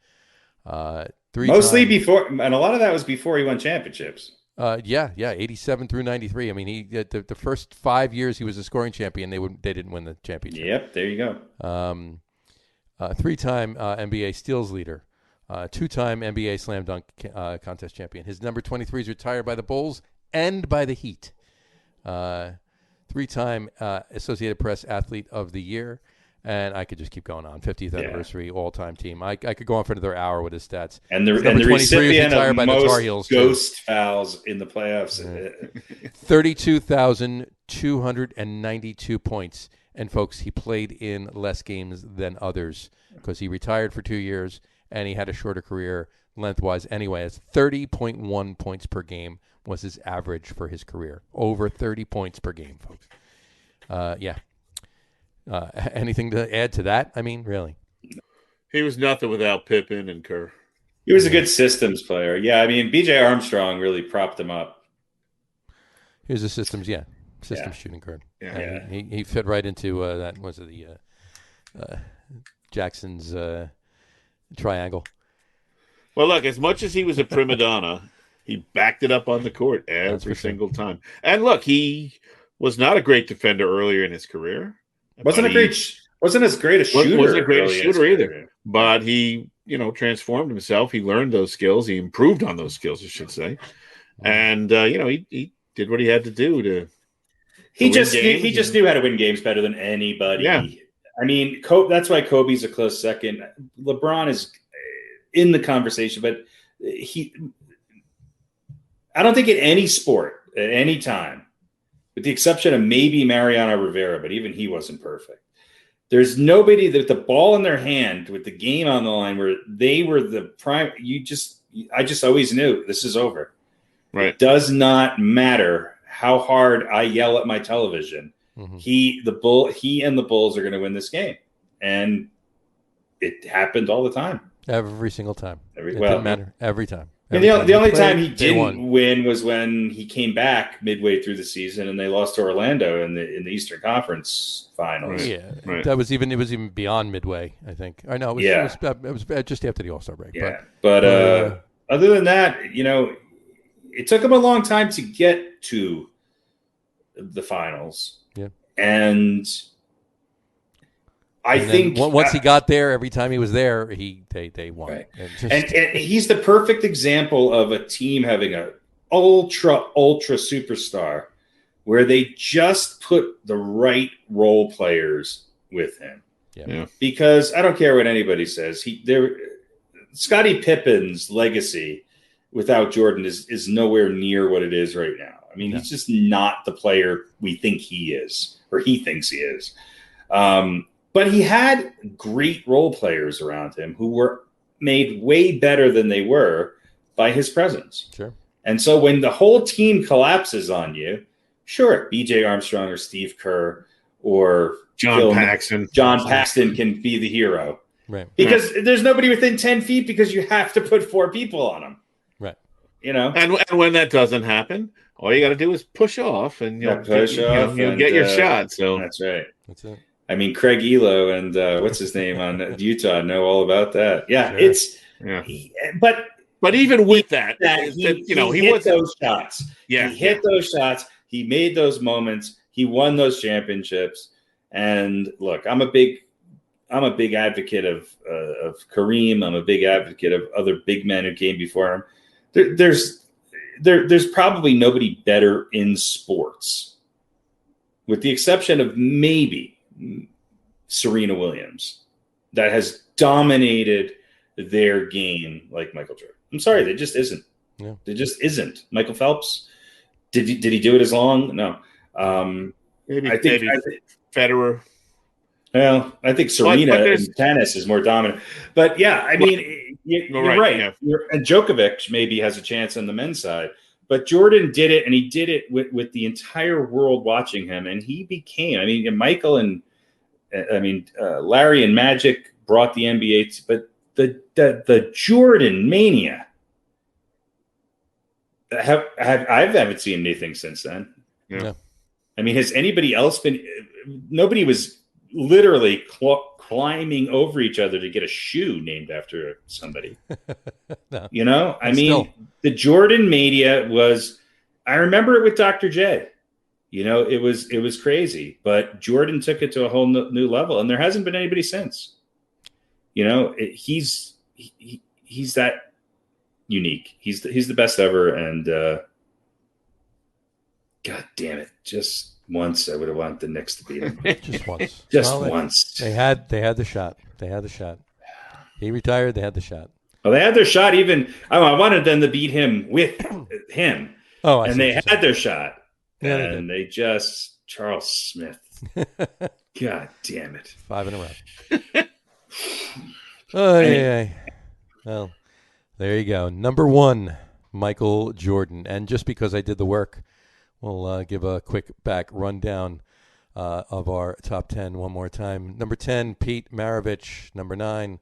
Mostly before, and a lot of that was before he won championships. 87 through 93. I mean, he the first 5 years he was a scoring champion, they didn't win the championship. Yep, there you go. 3-time NBA steals leader, two-time NBA Slam Dunk Contest champion. His number 23 is retired by the Bulls and by the Heat. Three-time Associated Press Athlete of the Year. And I could just keep going on. 50th anniversary, all-time team. I could go on for another hour with his stats. And the recipient of most ghost fouls in the playoffs. 32,292 points. And, folks, he played in less games than others because he retired for 2 years, and he had a shorter career lengthwise anyway. It's 30.1 points per game was his average for his career. Over 30 points per game, folks. Anything to add to that? I mean, really. He was nothing without Pippen and Kerr. He was a good systems player. Yeah, I mean, B.J. Armstrong really propped him up. He was a systems shooting guard. Yeah. He fit right into that. Was it the Jackson's triangle? Well, look, as much as he was a prima donna, he backed it up on the court every single time. And look, he was not a great defender earlier in his career. Wasn't as great a shooter. Wasn't a great shooter either. But he, transformed himself. He learned those skills. He improved on those skills, I should say. And he did what he had to do to. He just knew how to win games better than anybody. Yeah. I mean, that's why Kobe's a close second. LeBron is in the conversation, but I don't think in any sport at any time, with the exception of maybe Mariano Rivera, but even he wasn't perfect. There's nobody that the ball in their hand with the game on the line where they were the prime. I just always knew this is over. Right. It does not matter how hard I yell at my television. Mm-hmm. He and the Bulls are going to win this game. And it happened all the time. Every single time. It didn't matter. Every time. And the only time he didn't win was when he came back midway through the season and they lost to Orlando in the Eastern Conference Finals. Right. Yeah, right. It was even beyond midway, I think. I know it was just after the All-Star break. Yeah, but other than that, it took him a long time to get to the finals. Yeah, and I think once he got there, every time he was there, they won. Right. And he's the perfect example of a team having a ultra superstar where they just put the right role players with him. Yeah. Because I don't care what anybody says. Scottie Pippen's legacy without Jordan is nowhere near what it is right now. I mean, he's just not the player we think he is, or he thinks he is. But he had great role players around him who were made way better than they were by his presence. Sure. And so when the whole team collapses on you, sure, B.J. Armstrong or Steve Kerr or John Paxson can be the hero. Right. Because there's nobody within 10 feet because you have to put 4 people on them. Right. And when that doesn't happen, all you got to do is push off and you'll get your shot. So that's right. That's it. I mean, Craig Elo and what's his name on Utah know all about that. Yeah, sure. But even with that he hit those shots. Yeah, he hit those shots. He made those moments. He won those championships. And look, I'm a big advocate of Kareem. I'm a big advocate of other big men who came before him. There's probably nobody better in sports, with the exception of maybe Serena Williams, that has dominated their game like Michael Jordan. I'm sorry, there just isn't. Yeah. There just isn't. Michael Phelps, did he do it as long? No. I think Federer. Well, I think Serena in tennis is more dominant. But yeah, I mean, you're right. Yeah. And Djokovic maybe has a chance on the men's side. But Jordan did it, and he did it with the entire world watching him. And he became, Larry and Magic brought the NBA, but the Jordan mania, I haven't seen anything since then. Yeah. I mean, has anybody else been? Nobody was literally climbing over each other to get a shoe named after somebody. No. The Jordan mania was. I remember it with Dr. J. It was crazy, but Jordan took it to a whole new level, and there hasn't been anybody since. He's he's that unique. He's the best ever, and God damn it, just once I would have wanted the Knicks to beat him. Just once. Just once. They had the shot. They had the shot. He retired. They had the shot. Well, they had their shot. I wanted them to beat him with him. Oh, and they had their shot. Yeah, and they just Charles Smith. God damn it! 5 in a row. Oh yeah. Well, there you go. Number 1, Michael Jordan. And just because I did the work, we'll give a quick back rundown of our top 10 one more time. Number 10, Pete Maravich. Number 9,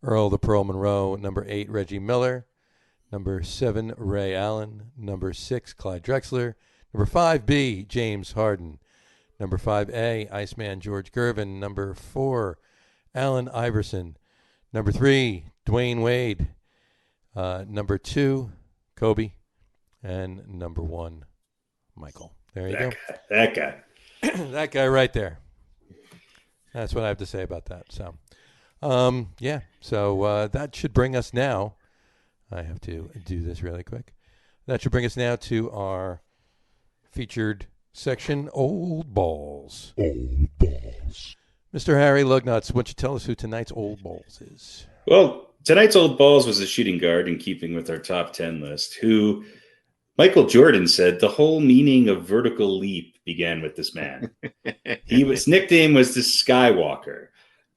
Earl the Pearl Monroe. Number 8, Reggie Miller. Number 7, Ray Allen. Number 6, Clyde Drexler. Number 5B, James Harden. Number 5A, Iceman George Gervin. Number 4, Allen Iverson. Number 3, Dwayne Wade. Number 2, Kobe. And number 1, Michael. There you go. That guy. That guy right there. That's what I have to say about that. So, yeah. So that should bring us now. I have to do this really quick. That should bring us now to our featured section, Old Balls. Old Balls. Mr. Harry Lug Nutz, why don't you tell us who tonight's Old Balls is? Well, tonight's Old Balls was a shooting guard in keeping with our top 10 list, who Michael Jordan said the whole meaning of vertical leap began with this man. His nickname was the Skywalker.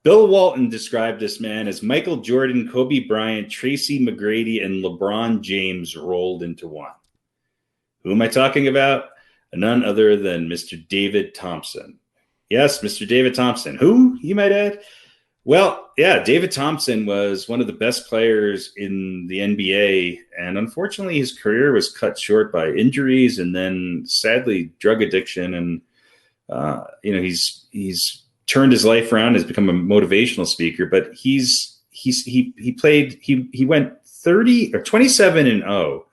Bill Walton described this man as Michael Jordan, Kobe Bryant, Tracy McGrady, and LeBron James rolled into one. Who am I talking about? None other than Mr. David Thompson. Yes, Mr. David Thompson. Who, you might add? Well, yeah, David Thompson was one of the best players in the NBA, and unfortunately his career was cut short by injuries and then sadly drug addiction. And he's turned his life around, has become a motivational speaker, but he went 27-0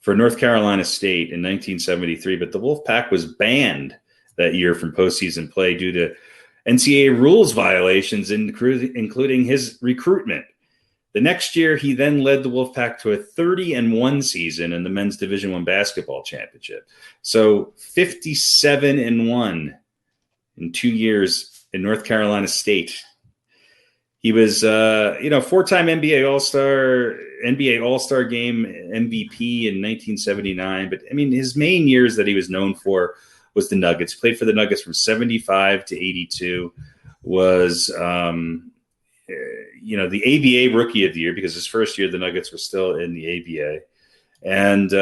for North Carolina State in 1973, but the Wolfpack was banned that year from postseason play due to NCAA rules violations, including his recruitment. The next year, he then led the Wolfpack to a 30-1 season in the men's Division I basketball championship. So 57-1 in 2 years in North Carolina State. He was, four-time NBA All-Star Game MVP in 1979. But, I mean, his main years that he was known for was the Nuggets. Played for the Nuggets from 75 to 82. Was, the ABA Rookie of the Year because his first year the Nuggets were still in the ABA. And,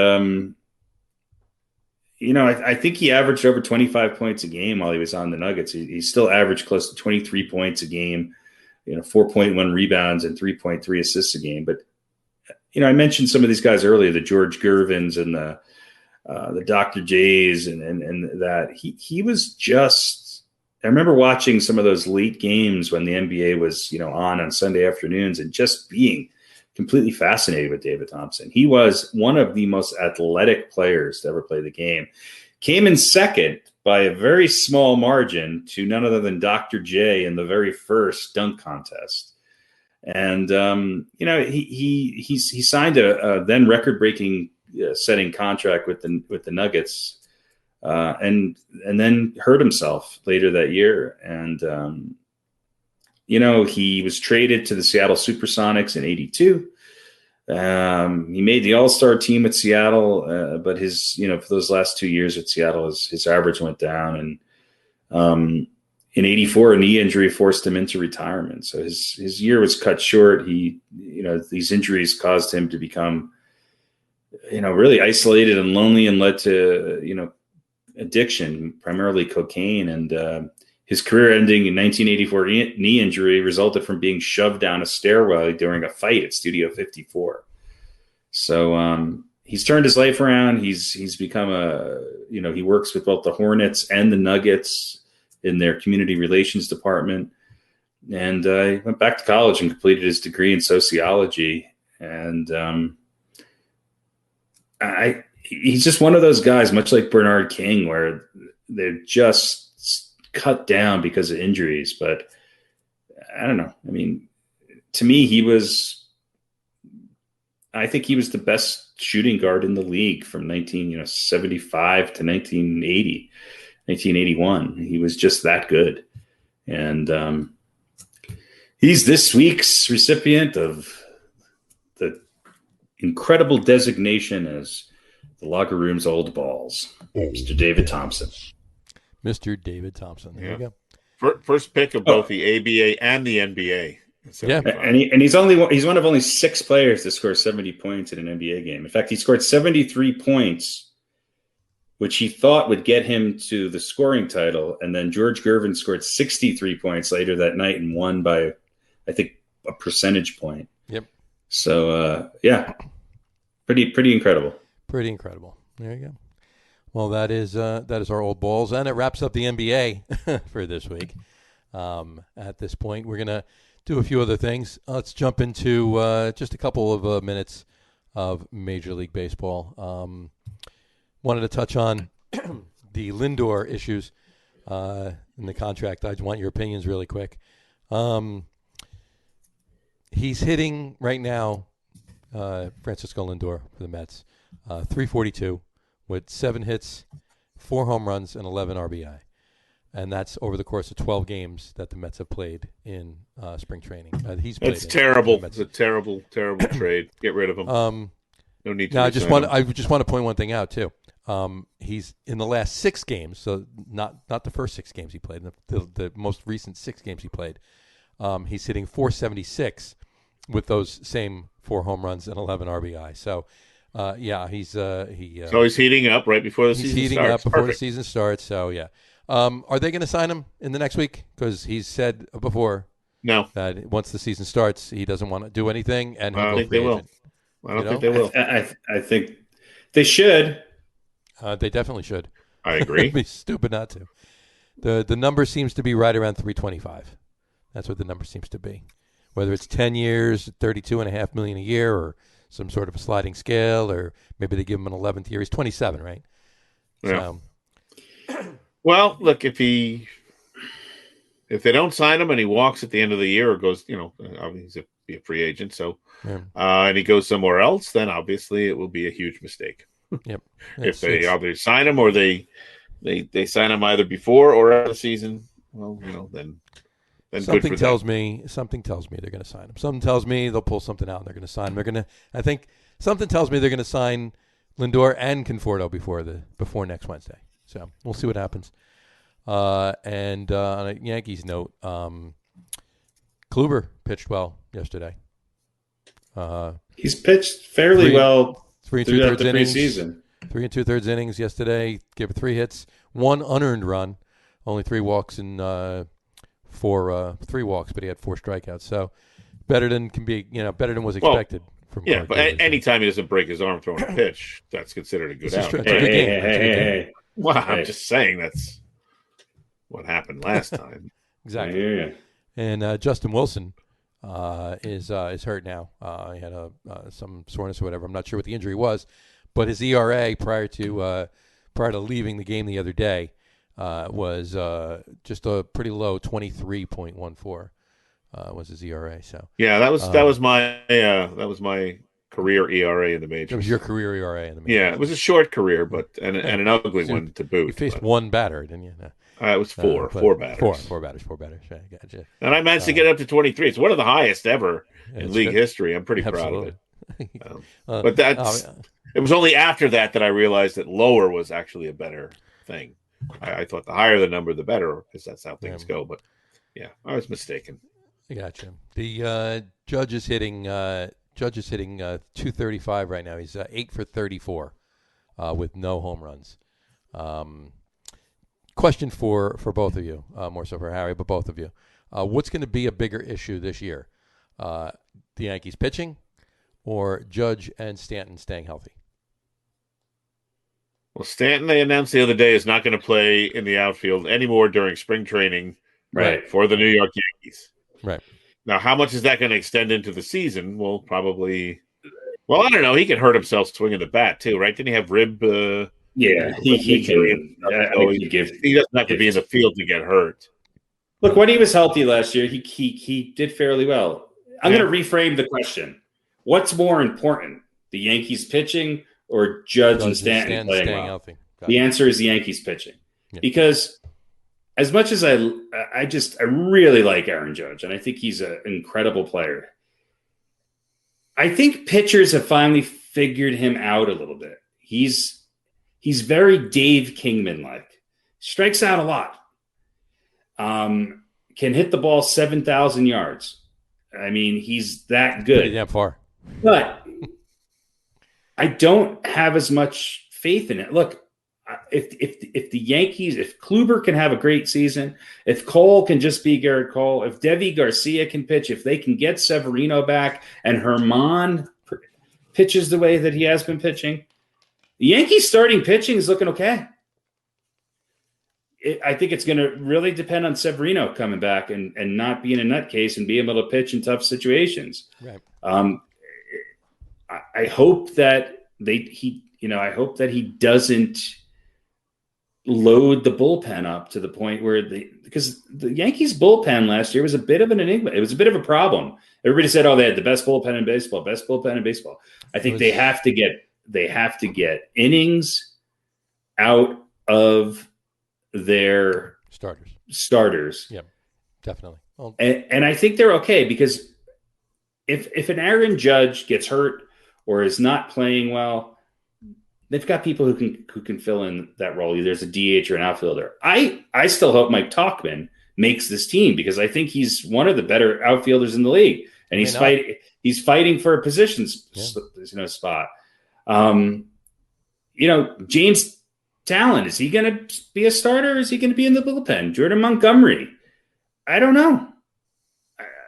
I think he averaged over 25 points a game while he was on the Nuggets. He still averaged close to 23 points a game, 4.1 rebounds and 3.3 assists a game. But, I mentioned some of these guys earlier, the George Gervins and the Dr. J's and that he was just, I remember watching some of those late games when the NBA was, on Sunday afternoons and just being completely fascinated with David Thompson. He was one of the most athletic players to ever play the game. Came in second by a very small margin to none other than Dr. J in the very first dunk contest. And, he signed a then record-breaking setting contract with the Nuggets and then hurt himself later that year. And, he was traded to the Seattle Supersonics in 82. He made the All-Star team with Seattle, but his, for those last 2 years at Seattle, his average went down. And in 84, a knee injury forced him into retirement. So his year was cut short. These injuries caused him to become, really isolated and lonely and led to, addiction, primarily cocaine. And his career-ending in 1984 knee injury resulted from being shoved down a stairwell during a fight at Studio 54. So he's turned his life around. He's become he works with both the Hornets and the Nuggets in their community relations department. And he went back to college and completed his degree in sociology. And he's just one of those guys, much like Bernard King, where they're just cut down because of injuries. But I don't know. I mean, to me, he was I think he was the best shooting guard in the league from 1975 to 1980, 1981. He was just that good. And he's this week's recipient of the incredible designation as the locker room's old balls, Mr. David Thompson. Mr. David Thompson. There you go. First pick of both the ABA and the NBA. Yeah, and he's one of only 6 players to score 70 points in an NBA game. In fact, he scored 73 points, which he thought would get him to the scoring title. And then George Gervin scored 63 points later that night and won by, I think, a percentage point. Yep. So pretty incredible. Pretty incredible. There you go. Well, that is our old balls, and it wraps up the NBA for this week. At this point, we're gonna do a few other things. Let's jump into just a couple of minutes of Major League Baseball. Wanted to touch on the Lindor issues in the contract. I want your opinions really quick. He's hitting right now, Francisco Lindor for the Mets, 342 with 7 hits, 4 home runs, and 11 RBI. And that's over the course of 12 games that the Mets have played in spring training. It's terrible. It's a terrible, terrible trade. Get rid of him. No need to. Now, I just want to point one thing out too. He's in the last 6 games, so not the first 6 games he played, the most recent 6 games he played. He's hitting 476 with those same 4 home runs and 11 RBI. So, he's heating up right before the season starts. He's heating up before the season starts. So, yeah. Are they going to sign him in the next week? Because he's said before that once the season starts, he doesn't want to do anything, and he'll go free agent. I don't think they will. I think they should. They definitely should. I agree. It'd be stupid not to. The number seems to be right around 325. That's what the number seems to be. Whether it's 10 years, $32.5 million a year, or some sort of a sliding scale, or maybe they give him an 11th year. He's 27, right? Yeah. Well, look, if they don't sign him and he walks at the end of the year or goes, he's a free agent, so and he goes somewhere else, then obviously it will be a huge mistake. Yep. If they either sign him or they sign him either before or after the season, well, then something tells me they're going to sign him. Something tells me they'll pull something out and they're going to sign him. Something tells me they're going to sign Lindor and Conforto before next Wednesday. So we'll see what happens. And on a Yankees note, Kluber pitched well yesterday. He's pitched fairly well 3 2/3 innings. Preseason. 3 2/3 innings yesterday. Gave 3 hits, 1 unearned run, only 3 walks and 3 walks, but he had 4 strikeouts. So better than was expected. But anytime he doesn't break his arm throwing a pitch, that's considered a good out. Hey. Well, I'm just saying that's what happened last time. Exactly. Yeah. And Justin Wilson is hurt now. He had some soreness or whatever. I'm not sure what the injury was, but his ERA prior to leaving the game the other day was just a pretty low 23.14 was his ERA. So that was my career ERA in the majors. It was your career ERA in the majors. Yeah, it was a short career, but and an ugly one to boot. You faced one batter, didn't you? No. It was four batters. Four batters. Right, gotcha. And I managed to get up to 23. It's one of the highest ever in league history. I'm pretty proud of it. But it was only after that I realized that lower was actually a better thing. I thought the higher the number, the better, because that's how things go. But I was mistaken. I gotcha. The Judge is hitting 235 right now. He's 8 for 34 with no home runs. Question for both of you, more so for Harry, but both of you. What's going to be a bigger issue this year? The Yankees pitching or Judge and Stanton staying healthy? Well, Stanton, they announced the other day, is not going to play in the outfield anymore during spring training for the New York Yankees. Right. Now, how much is that going to extend into the season? Well, probably. Well, I don't know. He can hurt himself swinging the bat too, right? Didn't he have rib? He can. He doesn't have to be in the field to get hurt. Look, when he was healthy last year, he did fairly well. I'm going to reframe the question. What's more important, the Yankees pitching or Judge and Stanton playing well? Healthy. The answer is the Yankees pitching. Yeah. Because as much as I really like Aaron Judge, and I think he's an incredible player, I think pitchers have finally figured him out a little bit. He's very Dave Kingman-like. Strikes out a lot. Can hit the ball 7,000 yards. I mean, he's that good. Pretty damn far. But I don't have as much faith in it. Look, if the Yankees, if Kluber can have a great season, if Cole can just be Garrett Cole, if Devi Garcia can pitch, if they can get Severino back and Herman pitches the way that he has been pitching, the Yankees starting pitching is looking okay. I think it's going to really depend on Severino coming back and not being a nutcase and being able to pitch in tough situations. Right. I hope that I hope that he doesn't load the bullpen up to the point where because the Yankees bullpen last year was a bit of an enigma. It was a bit of a problem. Everybody said, "Oh, they had the best bullpen in baseball, best bullpen in baseball." I think they have to get innings out of their starters. Yeah, definitely. Well, and I think they're okay because if an Aaron Judge gets hurt or is not playing well, they've got people who can fill in that role. Either as a DH or an outfielder. I still hope Mike Tauchman makes this team because I think he's one of the better outfielders in the league, and he's fighting for a position spot. James Talon, is he going to be a starter or is he going to be in the bullpen? Jordan Montgomery, I don't know,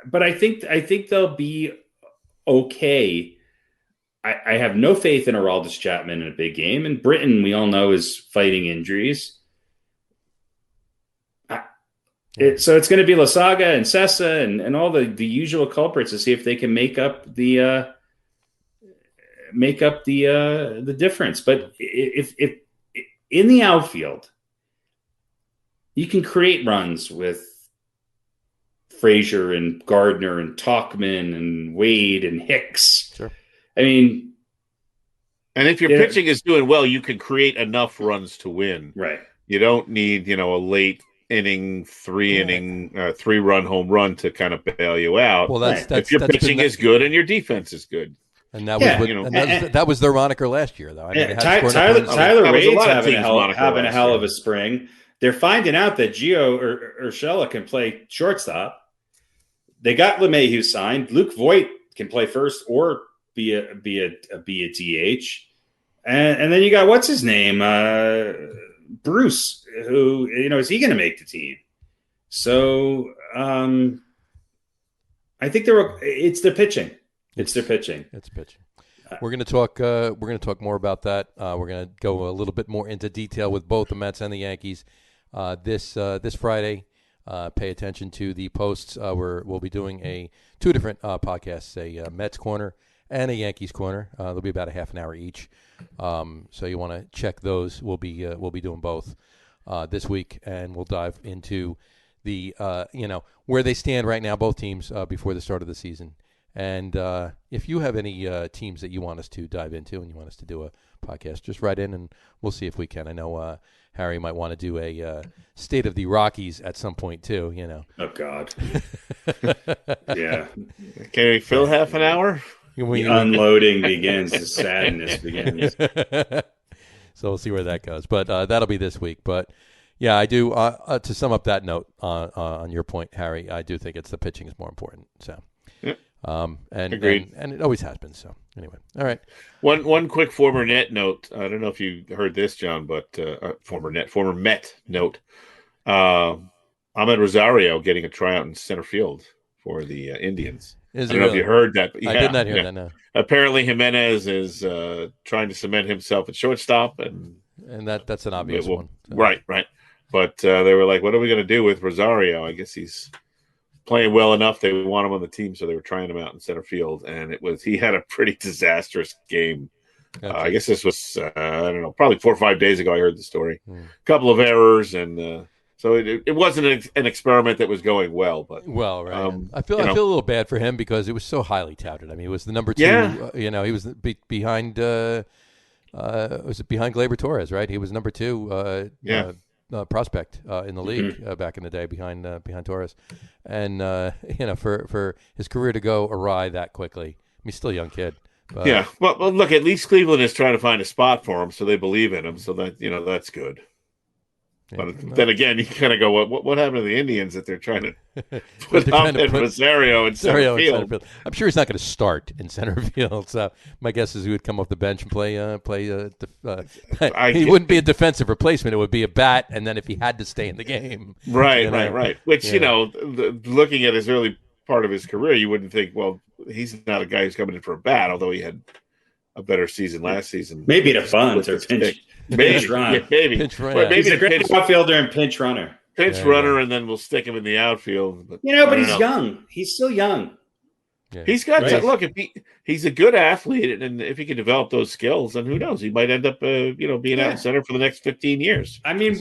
but I think they'll be okay. I have no faith in Aroldis Chapman in a big game, and Britton, we all know, is fighting injuries. So it's going to be Lasaga and Sessa and all the usual culprits to see if they can make up the difference. But if in the outfield, you can create runs with Frazier and Gardner and Tauchman and Wade and Hicks. Sure. I mean, and if your pitching is doing well, you can create enough runs to win. Right. You don't need, a late inning, three-run home run to kind of bail you out. Well, if your pitching is good and your defense is good. And that was their moniker last year, though. I mean, Tyler Wade's having a hell of a spring. They're finding out that Gio Urshela can play shortstop. They got LeMahieu signed. Luke Voigt can play first or be a DH. And then you got what's his name, Bruce, who is he going to make the team? So I think it's their pitching. It's their pitching. It's pitching. We're going to talk. We're going to talk more about that. We're going to go a little bit more into detail with both the Mets and the Yankees this Friday. Pay attention to the posts. We'll be doing two different podcasts: a Mets corner and a Yankees corner. They'll be about a half an hour each. So you want to check those. We'll be doing both this week, and we'll dive into the where they stand right now, both teams before the start of the season. And if you have any teams that you want us to dive into and you want us to do a podcast, just write in and we'll see if we can. I know Harry might want to do a State of the Rockies at some point too, Oh, God. Yeah. Can we fill half an hour? The unloading begins. The sadness begins. So we'll see where that goes. But that'll be this week. But, yeah, I do. To sum up that note on your point, Harry, I do think it's the pitching is more important. So. Yep. Agreed. And it always has been. So anyway, all right. One quick former Net note. I don't know if you heard this, John, but former Met note. Ahmed Rosario getting a tryout in center field for the Indians. I don't know if you heard that. But yeah, I did not hear that. No. Apparently, Jimenez is trying to cement himself at shortstop, and that's an obvious one. So. Right. But they were like, "What are we going to do with Rosario?" I guess he's playing well enough. They want him on the team, so they were trying him out in center field, and he had a pretty disastrous game. I guess this was I don't know, probably 4 or 5 days ago. I heard the story. A couple of errors, and So it wasn't an experiment that was going well, but right. I feel a little bad for him because it was so highly touted. I mean, it was the number 2. Yeah. He was behind. Was it behind Gleyber Torres? Right, he was number 2. Prospect in the league back in the day behind Torres, and for his career to go awry that quickly. I mean, he's still a young kid. But, yeah. Well, look, at least Cleveland is trying to find a spot for him, so they believe in him. So that that's good. Yeah, but then again, you kind of go, what happened to the Indians that they're trying to put Rosario in center field? I'm sure he's not going to start in center field. So my guess is he would come off the bench and play. He wouldn't be a defensive replacement. It would be a bat, and then if he had to stay in the game, right. Which looking at his early part of his career, you wouldn't think, well, he's not a guy who's coming in for a bat, although he had a better season last season. Maybe to bunt or pinch run. Yeah, maybe. Pinch run. Maybe he's a great outfielder and pinch runner. And then we'll stick him in the outfield. But, but he's young. He's still young. Yeah. He's got to look. If he's a good athlete, and if he can develop those skills, then who knows? He might end up, being out in center for the next 15 years. I mean,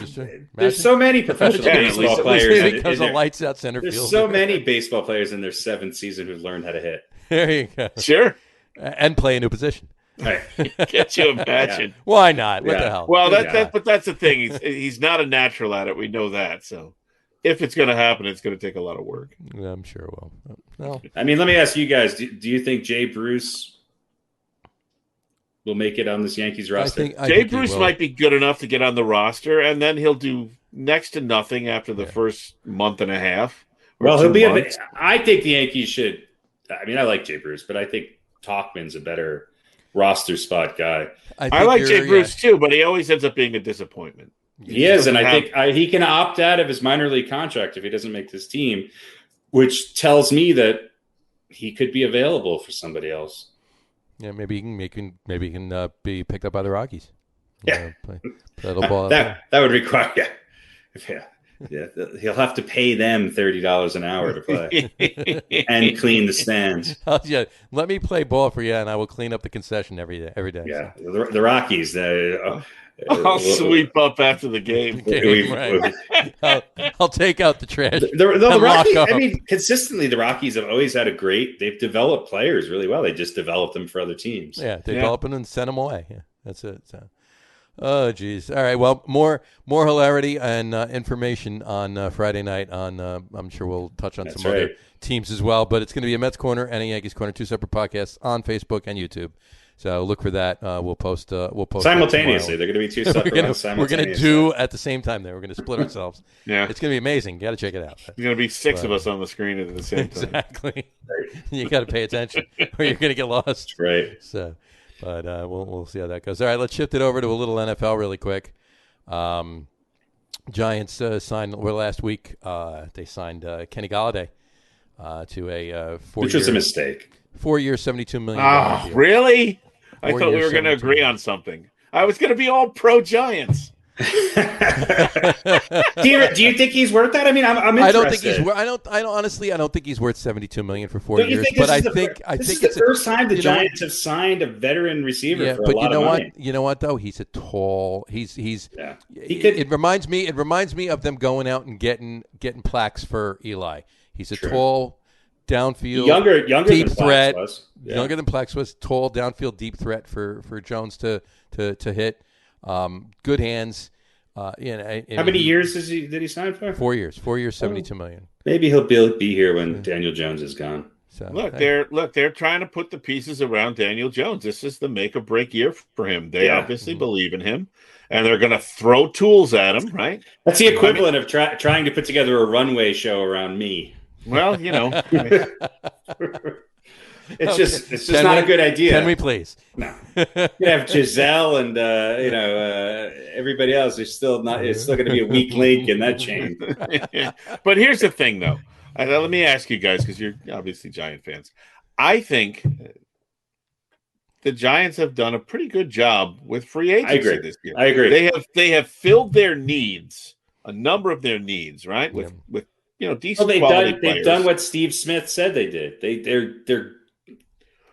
there's so many professional baseball players. He becomes a lights out center field. There's so many baseball players in their 7th season who've learned how to hit. There you go. Sure, and play a new position. Right. Can't you imagine? Why not? What the hell? Well, but that's the thing. He's not a natural at it. We know that. So if it's going to happen, it's going to take a lot of work. Yeah, I'm sure it will. Well, I mean, let me ask you guys: Do you think Jay Bruce will make it on this Yankees roster? I Jay think Bruce might be good enough to get on the roster, and then he'll do next to nothing after the first month and a half. Well, he'll be. I think the Yankees should. I mean, I like Jay Bruce, but I think Tauchman's a better roster spot guy. I like Jay Bruce too, but he always ends up being a disappointment. He is, and I think he can opt out of his minor league contract if he doesn't make this team, which tells me that he could be available for somebody else. Yeah, maybe he can be picked up by the Rockies. Yeah, play a little ball. That would require. Yeah, he'll have to pay them $30 an hour to play and clean the stands. Let me play ball for you, and I will clean up the concession every day. Yeah, the Rockies. I'll sweep up after the game. I'll take out the trash. The Rockies. I mean, consistently, the Rockies have always had they've developed players really well. They just developed them for other teams. Yeah, develop them and send them away. Yeah, that's it. So. Oh, geez. All right. Well, more hilarity and information on Friday night. I'm sure we'll touch on some other teams as well. But it's going to be a Mets Corner and a Yankees Corner, 2 separate podcasts on Facebook and YouTube. So look for that. We'll post simultaneously. They're going to be 2 separate ones simultaneously. We're going to do at the same time. We're going to split ourselves. Yeah, it's going to be amazing. Got to check it out. There's going to be 6 of us on the screen at the same time. Exactly. You got to pay attention, or you're going to get lost. Right. So. But we'll see how that goes. All right, let's shift it over to a little NFL really quick. Giants signed last week. They signed Kenny Golladay to a 4-year, which was a mistake. 4-year, $72 million. Oh, really? I thought we were going to agree on something. I was going to be all pro Giants. Do you think he's worth that? I mean, I'm interested. I don't think he's worth. I don't think he's worth $72 million for 4 years. But I think it's the first time the Giants have signed a veteran receiver for a lot of money. You know what though? He's a tall. It reminds me of them going out and getting plaques for Eli. He's a tall, downfield, younger deep threat. Younger than Plex was. Tall, downfield, deep threat for Jones to hit. Good hands. How many years did he sign for? 4 years. 4 years, $72 million. Maybe he'll be here when Daniel Jones is gone. So, they're trying to put the pieces around Daniel Jones. This is the make or break year for him. They obviously believe in him, and they're going to throw tools at him. Right? That's the equivalent of trying to put together a runway show around me. Well, It's just not a good idea. Can we please? No. You have Giselle and everybody else. It's still going to be a weak link in that chain. But here's the thing, though. Let me ask you guys, because you're obviously Giant fans. I think the Giants have done a pretty good job with free agency this year. I agree. They have filled their needs, a number of their needs, right? With decent quality players. They've done what Steve Smith said they did.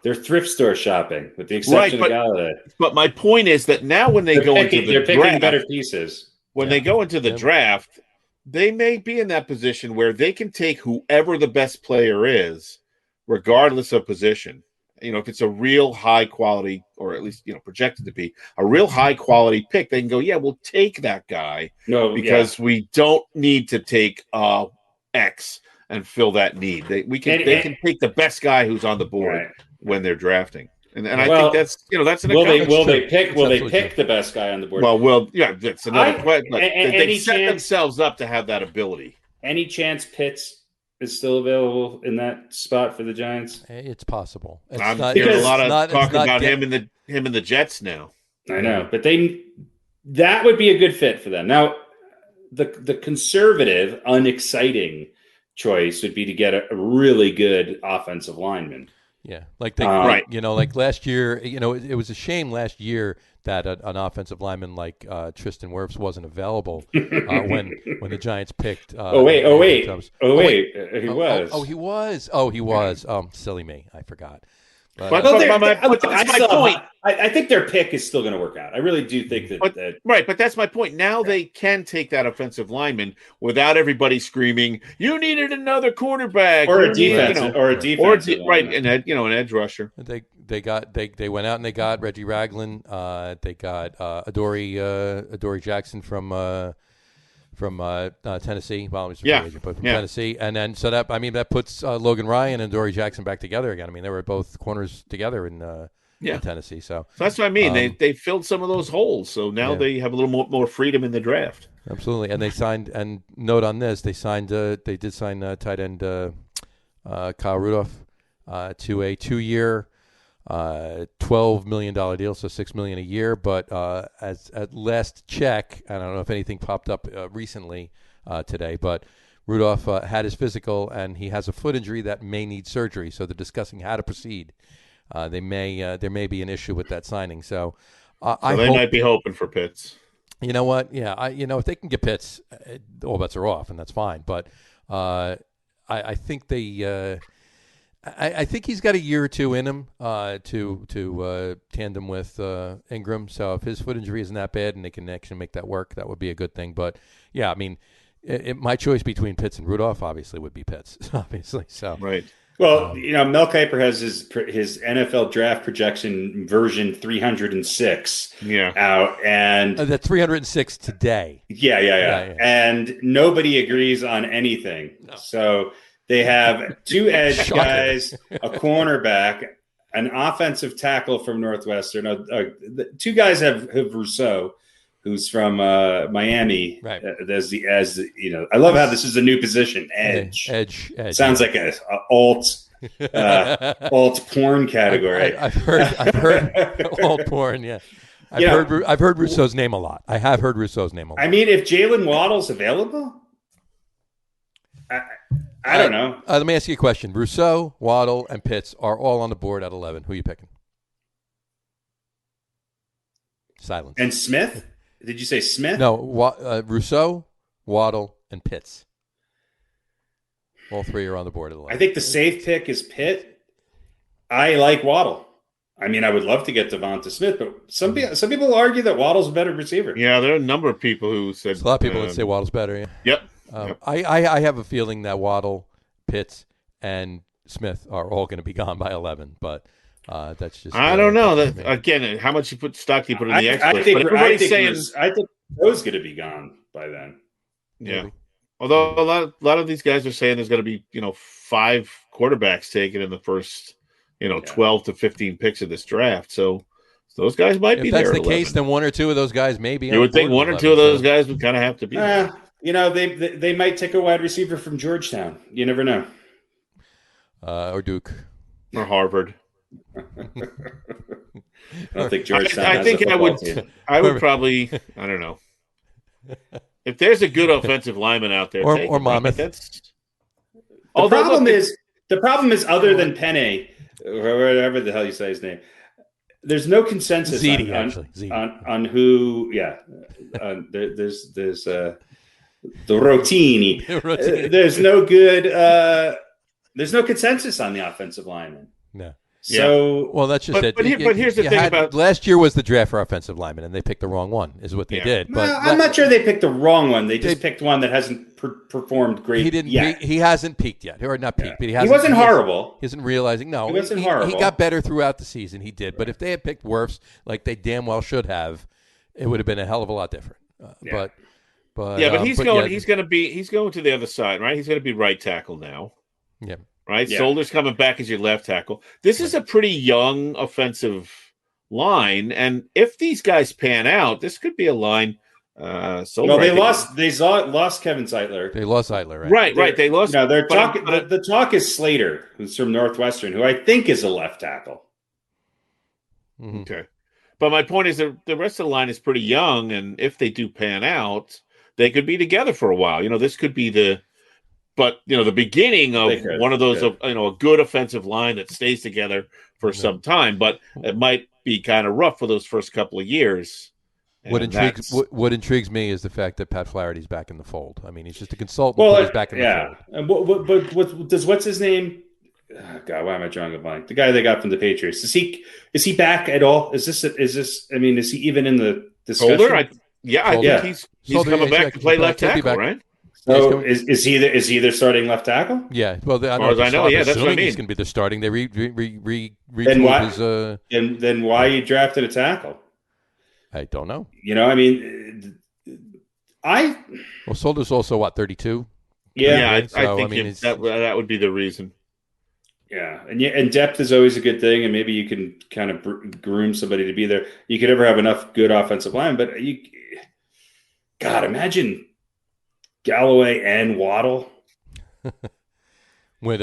They're thrift store shopping, with the exception of Galladay. But my point is that now when they're picking better pieces. When they go into the draft, they may be in that position where they can take whoever the best player is, regardless of position. If it's a real high quality, or at least, projected to be a real high quality pick, they can go, yeah, we'll take that guy because we don't need to take X and fill that need. They can take the best guy who's on the board when they're drafting. And I think that's that's an will they pick the best guy on the board? That's another question. But they set themselves up to have that ability. Any chance Pitts is still available in that spot for the Giants? It's possible. I'm hearing a lot of talk about him and the Jets now. I know, but that would be a good fit for them. Now, the conservative, unexciting choice would be to get a really good offensive lineman. Yeah, like like last year, it was a shame last year that an offensive lineman like Tristan Wirfs wasn't available when the Giants picked. He was. Silly me, I forgot. That's my point. I think their pick is still going to work out. I really do think that. Right, but that's my point. Now they can take that offensive linement without everybody screaming, "You needed another cornerback or a defense, an edge rusher." They went out and they got Reggie Ragland. They got Adoree Jackson from Tennessee. Well, he's a free agent, but from Tennessee, and then that puts Logan Ryan and Adoree Jackson back together again. I mean, they were both corners together in Tennessee. So that's what I mean. They filled some of those holes, so now they have a little more freedom in the draft. Absolutely, and they signed. And note on this, they did sign tight end Kyle Rudolph to a 2-year. $12 million deal, so $6 million a year. But as at last check, I don't know if anything popped up recently today, but Rudolph had his physical and he has a foot injury that may need surgery. So they're discussing how to proceed. There may be an issue with that signing. So they might be hoping for Pitts. You know what? Yeah, if they can get Pitts, all bets are off, and that's fine. But I think they. I think he's got a year or two in him to tandem with Ingram. So if his foot injury isn't that bad and they can actually make that work, that would be a good thing. But yeah, I mean, my choice between Pitts and Rudolph obviously would be Pitts, obviously. So right. Well, Mel Kiper has his NFL draft projection version 306 out, and that's 306 today. Yeah. And nobody agrees on anything. No. So they have 2 edge guys, a cornerback, an offensive tackle from Northwestern. 2 guys have Rousseau, who's from Miami. Right. I love how this is a new position, edge. Edge. Sounds like a alt porn category. I've heard alt porn. Yeah. I've heard Rousseau's name a lot. I have heard Rousseau's name a lot. I mean, if Jalen Waddle's available, I don't know. Let me ask you a question. Rousseau, Waddle, and Pitts are all on the board at 11. Who are you picking? Silence. And Smith? Did you say Smith? No, Rousseau, Waddle, and Pitts. All 3 are on the board at 11. I think the safe pick is Pitt. I like Waddle. I mean, I would love to get Devonta Smith, but some people argue that Waddle's a better receiver. Yeah, there are a number of people who said... There's a lot of people that say Waddle's better, yeah. Yep. I have a feeling that Waddle, Pitts, and Smith are all going to be gone by 11, but that's just... I don't know. Again, how much stock do you put in the experts? I think Rousseau's going to be gone by then. Yeah. Maybe. Although a lot of these guys are saying there's going to be 5 quarterbacks taken in the first 12 to 15 picks of this draft. So those guys might be there. If that's the case, then 1 or 2 of those guys may be. You would think 1 or 2 of those guys would kind of have to be there. They might take a wide receiver from Georgetown. You never know. Or Duke. Or Harvard. I don't think Georgetown. I would probably. I don't know. If there's a good offensive lineman out there, or Monmouth. The problem is other than Penne, or whatever the hell you say his name, there's no consensus on who. Yeah, there's the Rotini. There's no good. There's no consensus on the offensive lineman. No. So, well, that's just it. But here's the thing about last year was the draft for offensive linemen, and they picked the wrong one. Is what they did. But I'm not sure they picked the wrong one. They just picked one that hasn't performed great. He didn't. yet. He hasn't peaked yet, or not peaked, but he wasn't horrible. He isn't realizing. No, he wasn't horrible. He got better throughout the season. He did. But if they had picked Wirfs like they damn well should have, it would have been a hell of a lot different. But he's going. He's going to the other side, right? He's going to be right tackle now. Yeah. Right, Solder's coming back as your left tackle. This is a pretty young offensive line, and if these guys pan out, this could be a line. Solder, they lost Kevin Zeitler. They lost Zeitler, right? Right. They lost. No, the talk is Slater, who's from Northwestern, who I think is a left tackle. Mm-hmm. Okay, but my point is the rest of the line is pretty young, and if they do pan out, they could be together for a while. This could be the beginning of one of those, a good offensive line that stays together for some time, but it might be kind of rough for those first couple of years. What intrigues me is the fact that Pat Flaherty's back in the fold. I mean, he's just a consultant, but he's back in the fold. But what's his name? Oh, God, why am I drawing a blank? The guy they got from the Patriots. Is he back at all? Is this? I mean, is he even in the discussion? Solder? I think he's coming back to play left tackle, right? So is he the starting left tackle? Yeah. Well, as far as I know, that's what I mean. He's going to be the starting. They then why? Then why you drafted a tackle? I don't know. I mean, Well, Solder's also 32. Yeah, I think that would be the reason. Yeah, and depth is always a good thing, and maybe you can kind of groom somebody to be there. You could never have enough good offensive line, but God, imagine Galloway and Waddle. With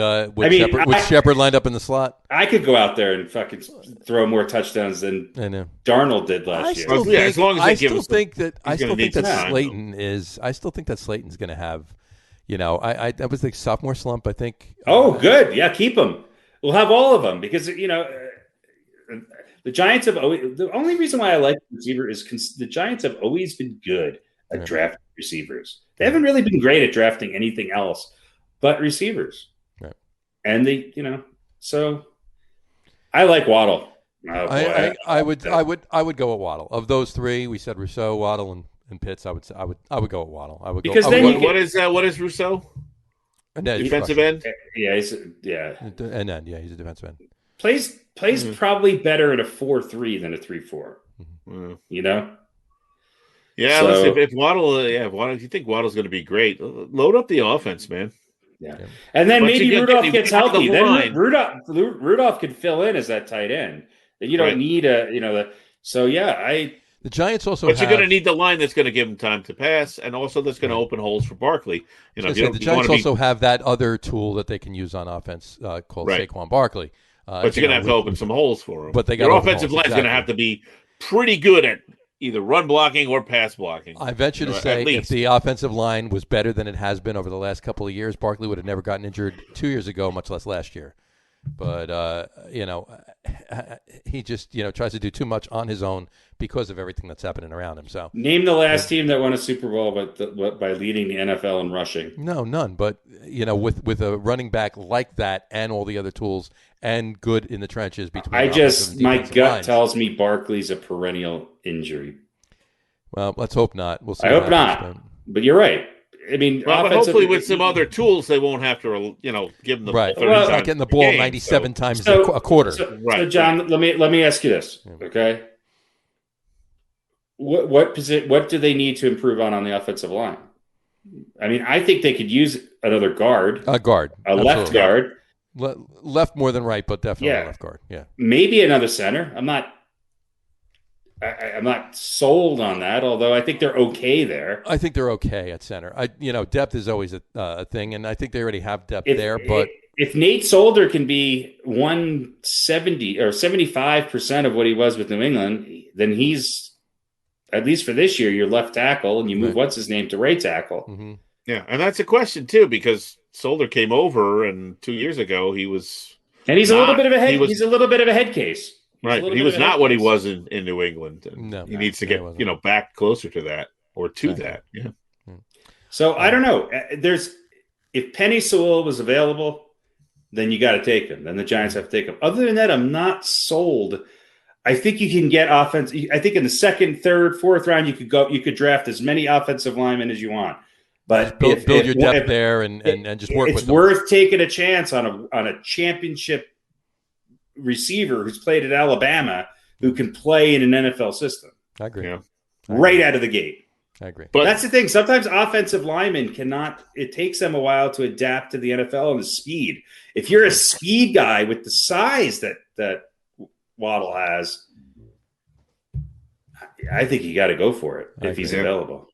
Shepard lined up in the slot. I could go out there and fucking throw more touchdowns than Darnold did last year. As long as I still think that Slayton's going to have. That was the sophomore slump, I think. Good. Yeah, keep him. We'll have all of them because the Giants have always. The only reason why I like receiver is the Giants have always been good at drafting receivers. They haven't really been great at drafting anything else but receivers. Right. And so I like Waddle. I would go with Waddle. Of those three, we said Rousseau, Waddle, and Pitts. I would go with Waddle. What is Rousseau? Defensive end. Yeah, he's he's a defensive end. Plays probably better at a 4-3 than a 3-4. Mm-hmm. You know. Yeah, listen, if Waddle, if you think Waddle's going to be great, load up the offense, man. Yeah, and then maybe Rudolph gets healthy. Then Rudolph could fill in as that tight end. You don't need the Giants also. But you're going to need the line that's going to give him time to pass, and also that's going to open holes for Barkley. The Giants also have that other tool that they can use on offense called Saquon Barkley. But you're going to have to open some holes for him. But your offensive line is going to have to be pretty good at either run blocking or pass blocking. I venture to say if the offensive line was better than it has been over the last couple of years, Barkley would have never gotten injured 2 years ago, much less last year. But, he just, tries to do too much on his own because of everything that's happening around him. So, name the last team that won a Super Bowl by leading the NFL in rushing. No, none. But, with a running back like that and all the other tools and good in the trenches between my gut tells me Barkley's a perennial injury. Well, let's hope not. We'll see. I hope not. But you're right. I mean, but hopefully with some other tools, they won't have to, give them the ball. Not getting the ball 97 times a quarter. So, John, let me ask you this, okay? What do they need to improve on the offensive line? I mean, I think they could use another guard. A left guard. Left more than right, but definitely a left guard. Yeah. Maybe another center. I'm not sold on that, although I think they're okay there. I think they're okay at center. Depth is always a thing, and I think they already have depth there. But if Nate Solder can be 170 or 75% of what he was with New England, then he's, at least for this year, your left tackle, and you move what's his name to right tackle. Mm-hmm. Yeah, and that's a question too, because Solder came over, and 2 years ago he was, and he's a little bit of a head. He's a little bit of a head case. Right, he was not what he was in New England. No, he needs to get back closer to that or to that. Yeah. So I don't know. If Penny Sewell was available, then you got to take him. Then the Giants have to take him. Other than that, I'm not sold. I think you can get offense. I think in the second, third, fourth round, you could draft as many offensive linemen as you want. But build your depth there and just work with them. It's worth taking a chance on a championship receiver who's played at Alabama who can play in an NFL system. I agree. Yeah. Right out of the gate. I agree. But that's the thing. Sometimes offensive linemen cannot – it takes them a while to adapt to the NFL and the speed. If you're a speed guy with the size that Waddle has, I think you got to go for it if he's available.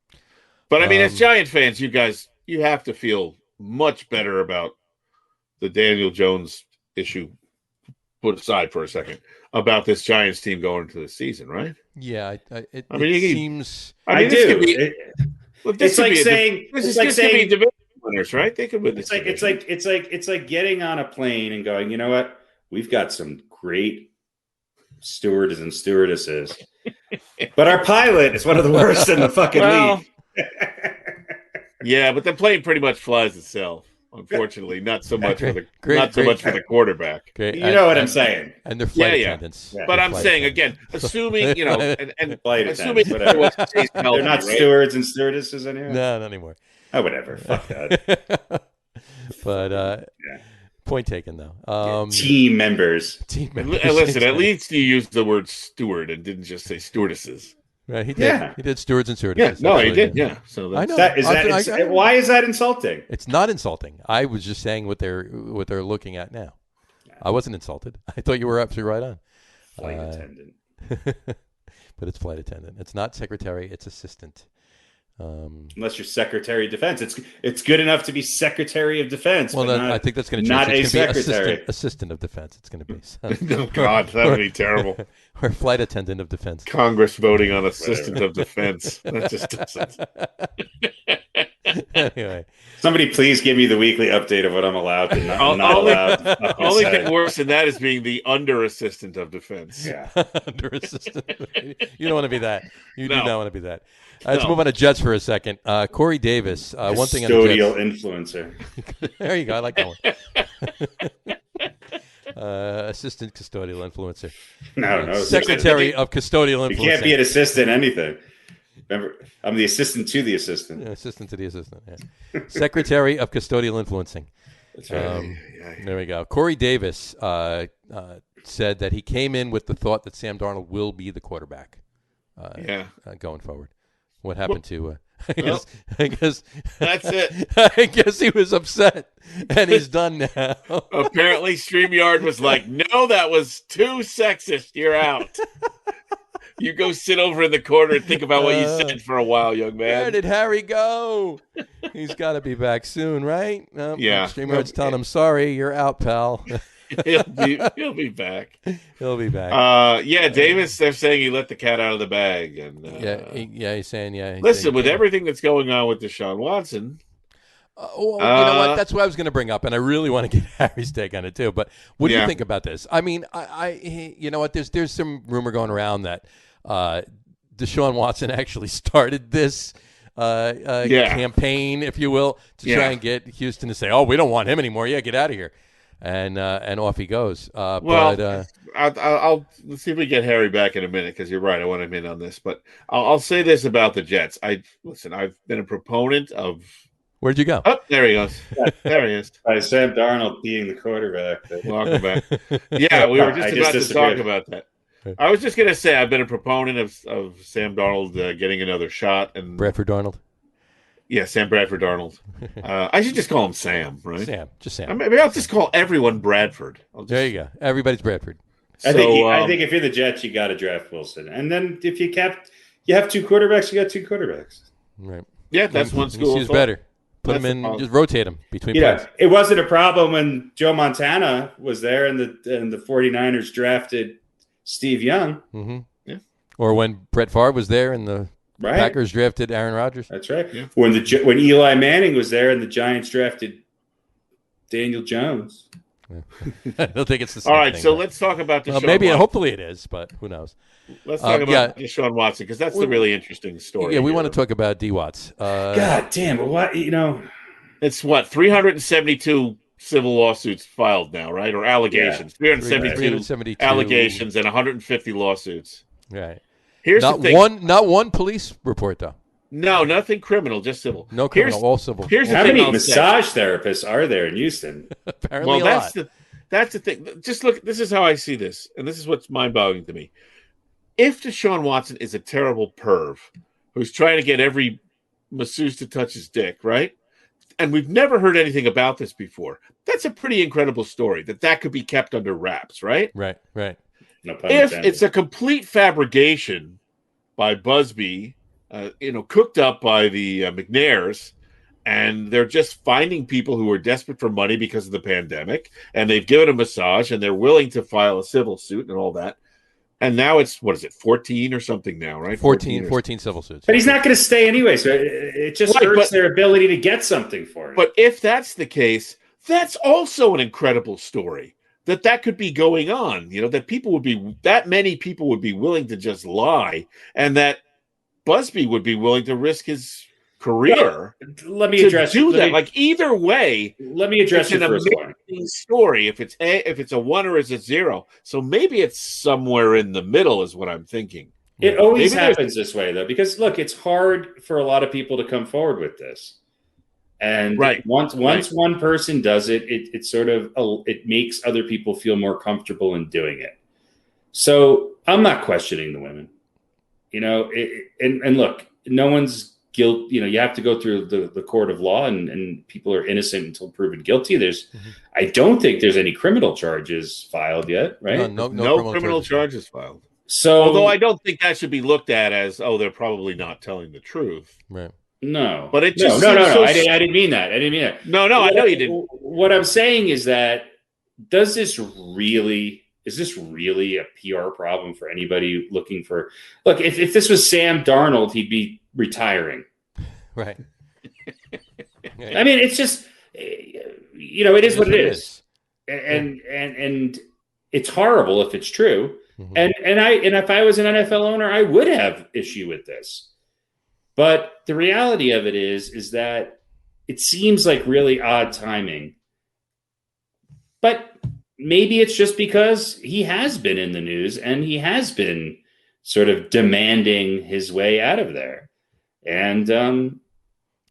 But, I mean, as Giant fans, you have to feel much better about the Daniel Jones issue, put aside for a second, about this Giants team going into the season, right? Yeah, it seems. I do. It's like saying division winners, right? They could win this. It's like getting on a plane and going, you know what? We've got some great stewards and stewardesses, but our pilot is one of the worst in the fucking league. Yeah, but the plane pretty much flies itself. Unfortunately, not so much for the quarterback. You know what I'm saying? And their flight attendants. Yeah. But I'm saying again, assuming and flight assuming attendants, they're not stewards and stewardesses anymore. No, not anymore. Oh, whatever. Fuck that. But point taken though. Team members. Listen, at least you used the word steward and didn't just say stewardesses. Right, he did. Yeah. He did stewards and stewardesses. Yeah, no, he did. Yeah, so I know. Why is that insulting? It's not insulting. I was just saying what they're looking at now. I wasn't insulted. I thought you were absolutely right on. Flight attendant. But it's flight attendant. It's not secretary. It's assistant. Unless you're Secretary of Defense, it's good enough to be Secretary of Defense. Well, then I think that's going to change. Not a secretary. Assistant of Defense. It's going to be. Oh God, that would be terrible. Or flight attendant of Defense. Congress voting on Assistant of Defense. That just doesn't. Anyway, somebody please give me the weekly update of what I'm allowed to not allowed. Only thing worse than that is being the under Assistant of Defense. Yeah, under Assistant. You don't want to be that. You do not want to be that. Let's move on to Jets for a second. Corey Davis. One thing on the Jets. Custodial influencer. There you go. I like that one. Assistant custodial influencer. No. Secretary of custodial influencer. You can't be an assistant anything. Remember, I'm the assistant to the assistant. Yeah, assistant to the assistant. Yeah. Secretary of custodial influencing. That's right. There we go. Corey Davis said that he came in with the thought that Sam Darnold will be the quarterback. Going forward. What happened to? I guess that's it. I guess he was upset, and he's done now. Apparently, StreamYard was like, "No, that was too sexist. You're out. You go sit over in the corner and think about what you said for a while, young man." Where did Harry go? He's got to be back soon, right? Yeah. StreamYard's telling him, "Sorry, you're out, pal." He'll be back. He'll be back. Davis, they're saying he let the cat out of the bag, and he's saying listen, with everything that's going on with Deshaun Watson. You know what? That's what I was going to bring up, and I really want to get Harry's take on it too. But what do you think about this? I mean, you know what? There's some rumor going around that Deshaun Watson actually started this campaign, if you will, to try and get Houston to say, "Oh, we don't want him anymore. Yeah, get out of here." And off he goes. I'll let's see if we get Harry back in a minute, because you're right. I want him in on this, but I'll say this about the Jets. I've been a proponent of. Where'd you go? Oh, there he goes. There he is. By Sam Darnold being the quarterback. Welcome back. Yeah, we were just about to talk about that. I was just going to say I've been a proponent of Sam Darnold getting another shot. And Bradford Darnold? Yeah, Sam Bradford Darnold. I should just call him Sam, right? Just Sam. Maybe I'll just call everyone Bradford. There you go. Everybody's Bradford. I think if you're the Jets, you got to draft Wilson. And then if you have two quarterbacks, you got two quarterbacks. Right. Yeah, that's one school. He's better. Put him in, just rotate him between plays. It wasn't a problem when Joe Montana was there and the 49ers drafted Steve Young. Mm-hmm. Yeah. Or when Brett Favre was there and the Packers drafted Aaron Rodgers. That's right. Yeah. When Eli Manning was there and the Giants drafted Daniel Jones. Yeah. I don't think it's the same All right, thing, so let's talk about Deshaun maybe, Watson. Hopefully it is, but who knows. Let's talk about Deshaun Watson, because that's the really interesting story. Yeah, we want to talk about D. Watts. God damn, what, It's what, 372 civil lawsuits filed now, right? Or allegations. 372 allegations and 150 lawsuits. Right. Here's not the thing. Not one police report, though. No, nothing criminal, just civil. No criminal, all civil. How many massage therapists are there in Houston? Apparently, that's the thing. Just look. This is how I see this, and this is what's mind-boggling to me. If Deshaun Watson is a terrible perv who's trying to get every masseuse to touch his dick, right? And we've never heard anything about this before. That's a pretty incredible story. That could be kept under wraps, right? Right. No pun if intended. it's a complete fabrication by Busby, cooked up by the McNairs, and they're just finding people who are desperate for money because of the pandemic, and they've given a massage, and they're willing to file a civil suit and all that. And now it's, 14 or something now, right? 14 civil suits. But he's not going to stay anyway, so it just hurts their ability to get something for him. But if that's the case, that's also an incredible story. That could be going on, that many people would be willing to just lie, and that Busby would be willing to risk his career. Let me address that. Either way, let me address your first point. Story. If it's a 1 or is it 0, so maybe it's somewhere in the middle, is what I'm thinking. It always happens this way, though, because look, it's hard for a lot of people to come forward with this. And once one person does it, it sort of it makes other people feel more comfortable in doing it. So I'm not questioning the women, and look, no one's guilt. You have to go through the court of law, and people are innocent until proven guilty. I don't think there's any criminal charges filed yet, right? No criminal charges filed. So, although I don't think that should be looked at as, they're probably not telling the truth, right? No, but it just no. I didn't mean that. No, I know you didn't. What I'm saying is that is this really a PR problem for anybody looking for? Look, if this was Sam Darnold, he'd be retiring. Right. I mean, it's just it is what it is, and it's horrible if it's true. Mm-hmm. And if I was an NFL owner, I would have issue with this. But the reality of it is that it seems like really odd timing. But maybe it's just because he has been in the news and he has been sort of demanding his way out of there. And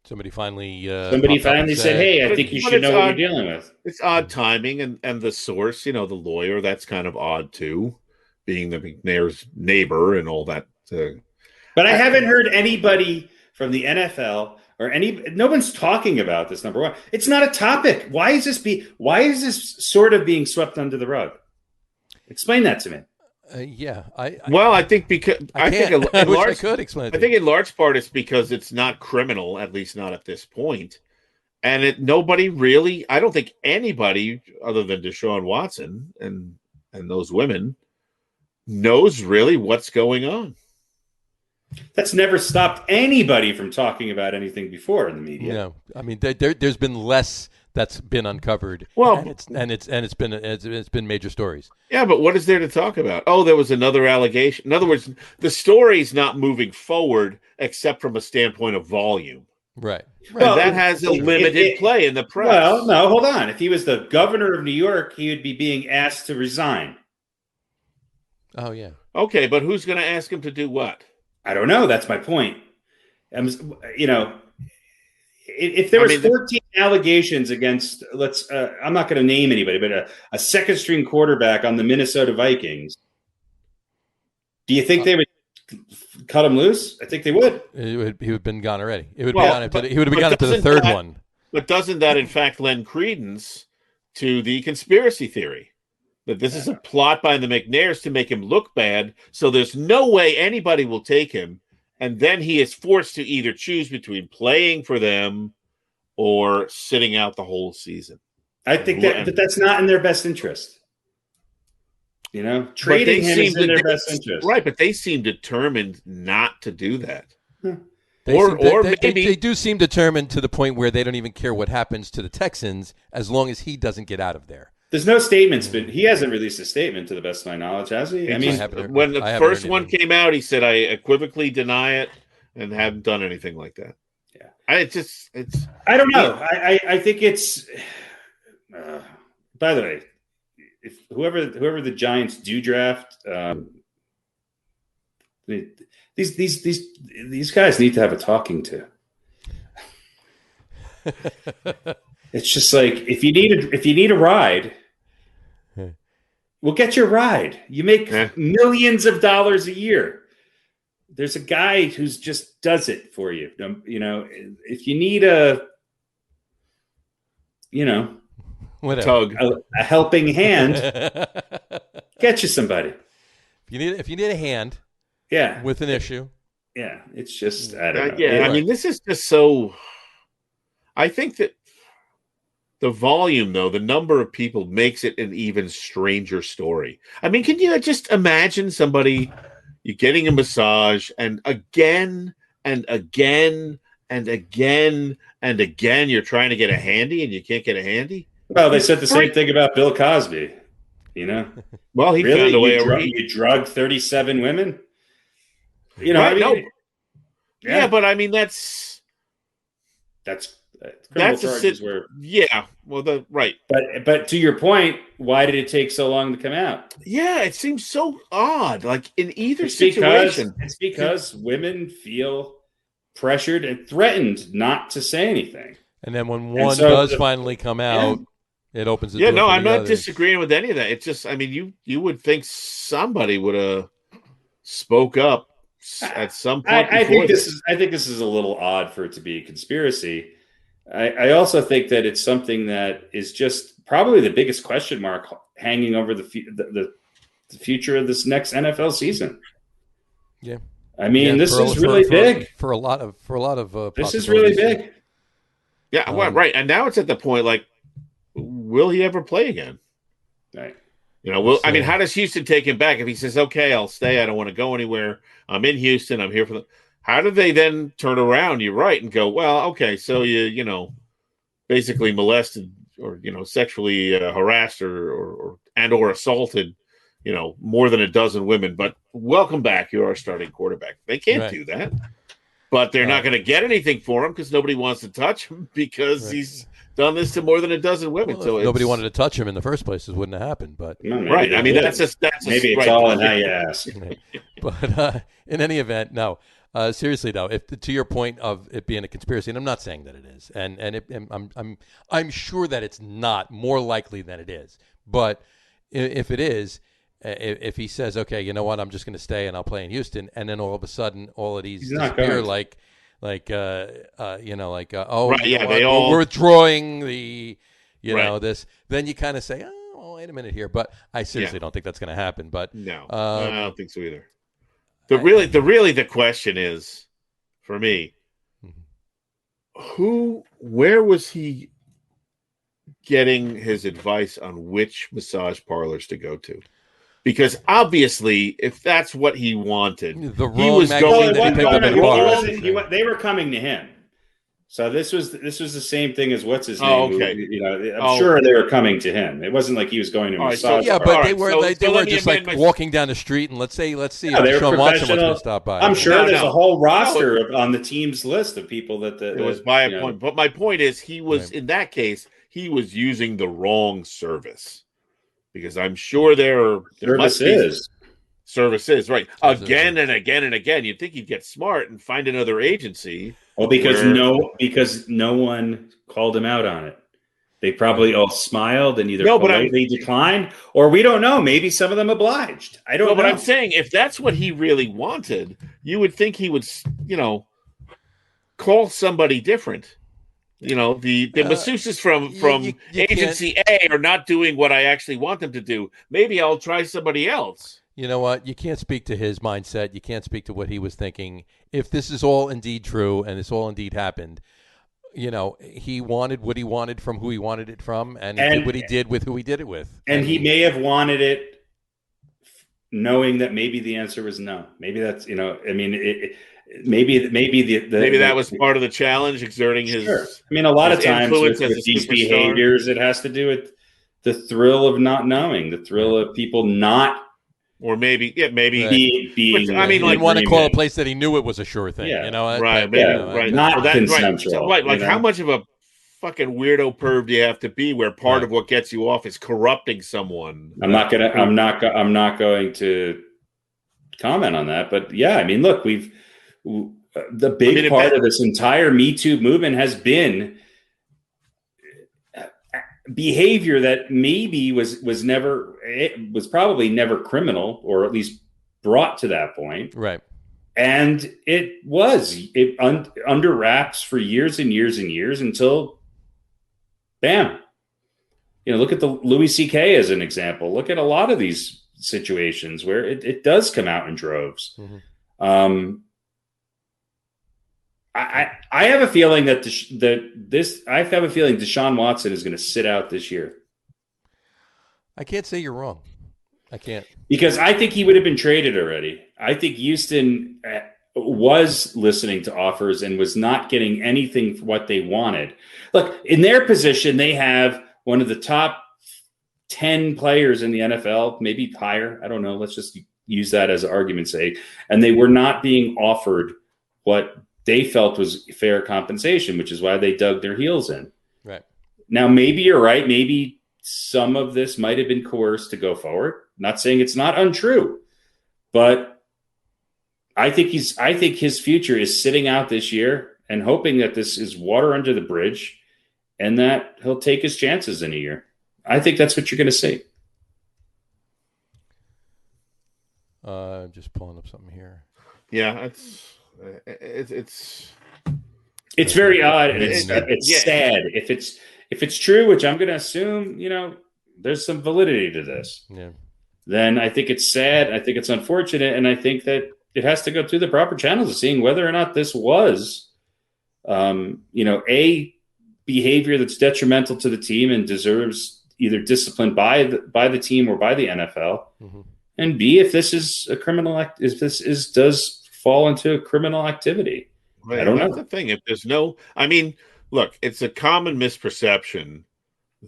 somebody finally said, "Hey, I think you should know what you're dealing with." It's odd timing, and the source, the lawyer, that's kind of odd too, being the McNair's neighbor and all that. But I haven't heard anybody from the NFL or no one's talking about this. Number one, it's not a topic. Why is this sort of being swept under the rug? Explain that to me. I think because I think in large part it's because it's not criminal, at least not at this point, and nobody really. I don't think anybody other than Deshaun Watson and those women knows really what's going on. That's never stopped anybody from talking about anything before in the media. No, I mean there's been less that's been uncovered. Well, it's been major stories. Yeah, but what is there to talk about? Oh, there was another allegation. In other words, the story's not moving forward except from a standpoint of volume. Right. Well, that has a limited play in the press. Well, no, hold on. If he was the governor of New York, he would be being asked to resign. Oh, yeah. Okay, but who's going to ask him to do what? I don't know. That's my point. If there was 14 allegations against, I'm not going to name anybody, but a second string quarterback on the Minnesota Vikings, do you think they would cut him loose? I think they would. He would have been gone already. He would have been gone up to the third one. But doesn't that, in fact, lend credence to the conspiracy theory? That this is a plot by the McNairs to make him look bad, so there's no way anybody will take him, and then he is forced to either choose between playing for them or sitting out the whole season. I think that that's not in their best interest. Trading him is in their best interest. Right, but they seem determined not to do that. They do seem determined to the point where they don't even care what happens to the Texans as long as he doesn't get out of there. There's no statements, but he hasn't released a statement to the best of my knowledge, has he? When the first one came out, he said, "I equivocally deny it," and haven't done anything like that. Yeah, I don't know. I think it's. By the way, if whoever the Giants do draft, these guys need to have a talking to. It's just like if you need a ride, we'll get your ride. You make millions of dollars a year. There's a guy who's just does it for you. You know, if you need a helping hand, get you somebody. If you need a hand, with an issue, it's just I don't know. Yeah, I mean, this is just so. I think that the volume, though, the number of people makes it an even stranger story. I mean, can you just imagine somebody, you're getting a massage, and again and again and again and again, you're trying to get a handy and you can't get a handy? Well, they said the same thing about Bill Cosby, you know? Well, he found a way around. You drugged 37 women? You know, right, I mean, yeah, but I mean, that's charges were right. But to your point, why did it take so long to come out? Yeah, it seems so odd. Like in either situation, it's because women feel pressured and threatened not to say anything. And then when one does finally come out, it opens the door. Yeah, no, I'm not others. disagreeing with any of that. It's just, I mean, you would think somebody would have spoke up at some point. I think this is a little odd for it to be a conspiracy. I also think that it's something that is just probably the biggest question mark hanging over the future of this next NFL season. Yeah, I mean, this is really big for a lot of. This is really big. Yeah, well, right, and now it's at the point like, will he ever play again? Right. You know, I mean, how does Houston take him back if he says, "Okay, I'll stay. I don't want to go anywhere. I'm in Houston. I'm here for the." How do they then turn around? You're right, and go, well, okay, so you basically molested or sexually harassed or assaulted, more than a dozen women. But welcome back. You're our starting quarterback. They can't do that, but they're not going to get anything for him because nobody wants to touch him because he's done this to more than a dozen women. Well, so nobody wanted to touch him in the first place. It wouldn't have happened. But right. I mean, that's maybe it's all in how you ask. But in any event, no. Seriously though, if to your point of it being a conspiracy, and I'm not saying that it is, and I'm sure that it's not, more likely than it is. But if it is, if he says, okay, you know what, I'm just going to stay and I'll play in Houston, and then all of a sudden all of these disappear, we're withdrawing the, this, then you kind of say, oh, well, wait a minute here. But I seriously don't think that's going to happen. But no, I don't think so either. The question is, for me, where was he getting his advice on which massage parlors to go to? Because obviously, if that's what he wanted, he was going to. They were coming to him. So this was the same thing as what's his name? Oh, okay. I'm sure they were coming to him. It wasn't like he was going to massage. But they were just like walking down the street and let's see if Sean Watson was going to stop by. I'm sure there's a whole roster on the team's list of people that it was by a point. But my point is, he was in that case, he was using the wrong service, because I'm sure services, right? Again and again and again. You'd think he'd get smart and find another agency. Well, because no one called him out on it. They probably all smiled and either politely declined, or we don't know. Maybe some of them obliged. I don't know. But I'm saying, if that's what he really wanted, you would think he would, call somebody different. The masseuses from agency A are not doing what I actually want them to do. Maybe I'll try somebody else. You know what? You can't speak to his mindset. You can't speak to what he was thinking. If this is all indeed true and this all indeed happened, he wanted what he wanted from who he wanted it from, and he did what he did with who he did it with. And he may have wanted it knowing that maybe the answer was no. Maybe that's, maybe that was part of the challenge, exerting his. Sure. I mean, a lot of times with these behaviors, it has to do with the thrill of not knowing, the thrill of people not. Or maybe being. I mean, he'd want to call a place that he knew it was a sure thing. Yeah. Right. Not consensual. Right. Like, how much of a fucking weirdo perv do you have to be where part of what gets you off is corrupting someone? I'm not going to comment on that, but yeah, I mean, look, the big part of this entire Me Too movement has been behavior that maybe was probably never criminal, or at least brought to that point. Right. And it was under wraps for years and years and years until, bam. Look at the Louis C.K. as an example. Look at a lot of these situations where it does come out in droves. Mm-hmm. I have a feeling that Deshaun Watson is going to sit out this year. I can't say you're wrong. I can't, because I think he would have been traded already. I think Houston was listening to offers and was not getting anything for what they wanted. Look, in their position, they have one of the top 10 players in the NFL, maybe higher. I don't know. Let's just use that as an argument's sake. And they were not being offered what they felt was fair compensation, which is why they dug their heels in. Right. Now, maybe you're right. Maybe some of this might have been coerced to go forward. Not saying it's not untrue, but I think his future is sitting out this year and hoping that this is water under the bridge and that he'll take his chances in a year. I think that's what you're going to see. Just pulling up something here. Yeah, it's very odd, and it's sad. If it's true, which I'm going to assume, there's some validity to this. Yeah. Then I think it's sad. I think it's unfortunate, and I think that it has to go through the proper channels of seeing whether or not this was, a behavior that's detrimental to the team and deserves either discipline by the team or by the NFL, mm-hmm. and B, if this is a criminal act, if this does fall into a criminal activity. Right. I don't know. That's the thing. If there's look, it's a common misperception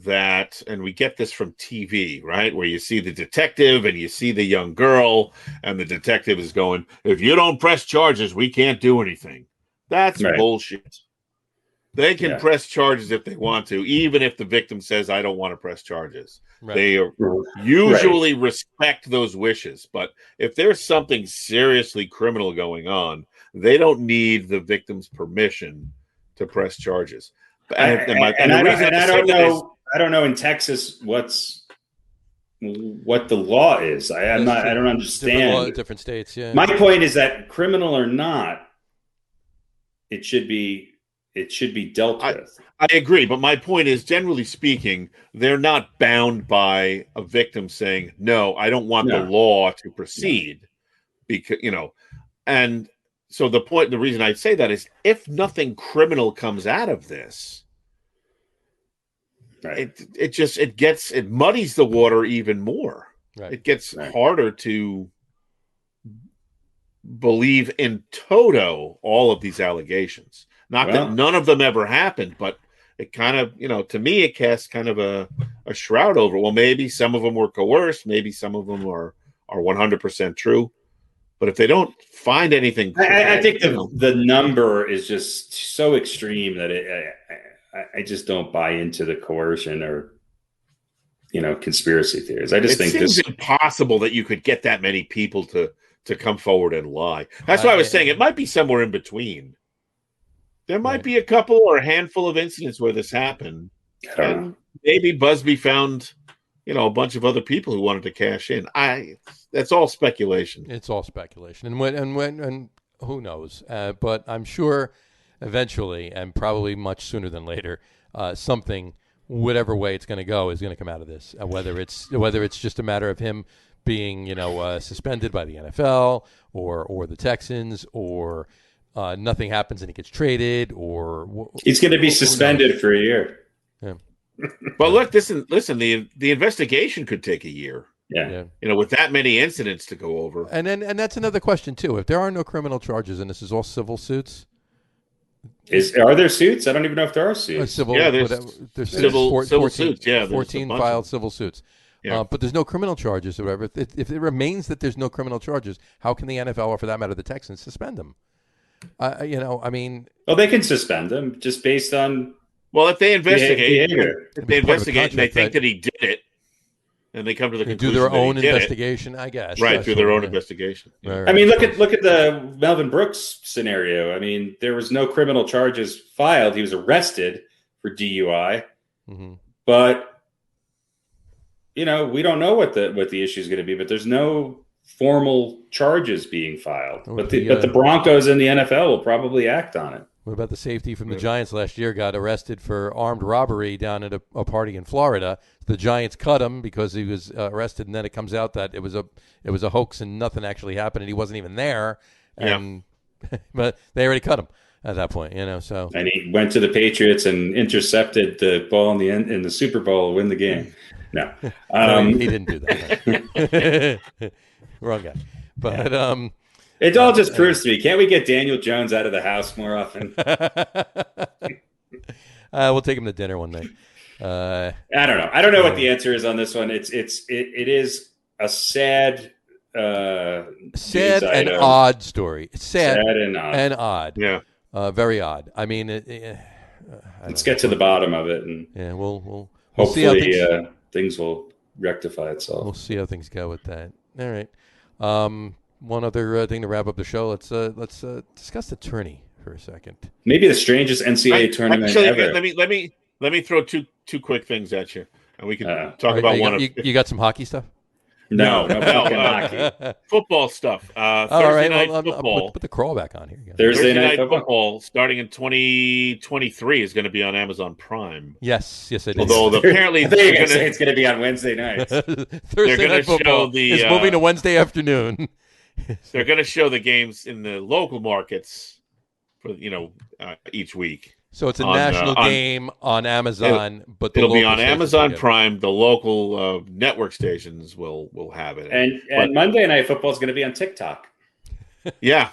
that, and we get this from TV, right? Where you see the detective and you see the young girl and the detective is going, if you don't press charges, we can't do anything. That's right. Bullshit. They can press charges if they want to, even if the victim says, I don't want to press charges. Right. They usually respect those wishes. But if there's something seriously criminal going on, they don't need the victim's permission to press charges. I don't know in Texas what the law is. I don't understand. Different states, yeah. My point is that criminal or not, it should be dealt with. I agree, but my point is, generally speaking, they're not bound by a victim saying, no, I don't want the law to proceed. Because, and so the reason I say that is if nothing criminal comes out of this, right. it muddies the water even more. Right. It gets harder to believe in toto all of these allegations. Not that none of them ever happened, but it kind of, to me, it casts kind of a shroud over. Well, maybe some of them were coerced. Maybe some of them are 100% true. But if they don't find anything, I think the number is just so extreme that I just don't buy into the coercion or, conspiracy theories. I just think it's impossible that you could get that many people to come forward and lie. That's why I was saying it might be somewhere in between. There might be a couple or a handful of incidents where this happened. And maybe Busby found, a bunch of other people who wanted to cash in. That's all speculation. It's all speculation. And who knows? But I'm sure eventually, and probably much sooner than later, something, whatever way it's going to go, is going to come out of this. Whether it's just a matter of him being, suspended by the NFL or the Texans, or nothing happens and he gets traded, or he's going to be suspended for a year. Yeah. But look, listen. The investigation could take a year. Yeah. With that many incidents to go over. And that's another question too. If there are no criminal charges and this is all civil suits, are there suits? I don't even know if there are suits. There's civil 14 suits. Yeah, 14 filed civil suits. Yeah. But there's no criminal charges or whatever. If it remains that there's no criminal charges, how can the NFL, or for that matter, the Texans, suspend them? Well, they can suspend them just based on Well, if they investigate, and they think that he did it, and they come to the conclusion do their that own he did investigation, I guess. Right, do their own investigation. I mean, look at the Melvin Brooks scenario. I mean, there was no criminal charges filed. He was arrested for DUI, but we don't know what the issue is going to be. But there's no formal charges being filed. But the Broncos and the NFL will probably act on it. What about the safety from the Giants last year? Got arrested for armed robbery down at a party in Florida. The Giants cut him because he was arrested, and then it comes out that it was a hoax and nothing actually happened, and he wasn't even there. And but they already cut him at that point, So and he went to the Patriots and intercepted the ball in the Super Bowl, win the game. No, he didn't do that. Wrong guy, but. It all just proves to me. Can't we get Daniel Jones out of the house more often? We'll take him to dinner one night. I don't know. I don't know what the answer is on this one. It is a sad and odd story. It's sad and odd. Yeah, very odd. I mean, let's get to the bottom of it, and we'll hopefully see how things will rectify itself. We'll see how things go with that. All right. One other thing to wrap up the show. Let's discuss the tourney for a second. Maybe the strangest NCAA tournament ever. Let me throw two quick things at you, and we can talk about one. You got some hockey stuff? No hockey. Football stuff. Thursday night football. Put the crawl back on here. Thursday night football starting in 2023 is going to be on Amazon Prime. Yes, it is. Although apparently it's going to be on Wednesday nights. Thursday night football is moving to Wednesday afternoon. They're going to show the games in the local markets for each week. So it's a national game on Amazon, but it'll be on Amazon Prime. The local network stations will have it. And Monday Night Football is going to be on TikTok. Yeah.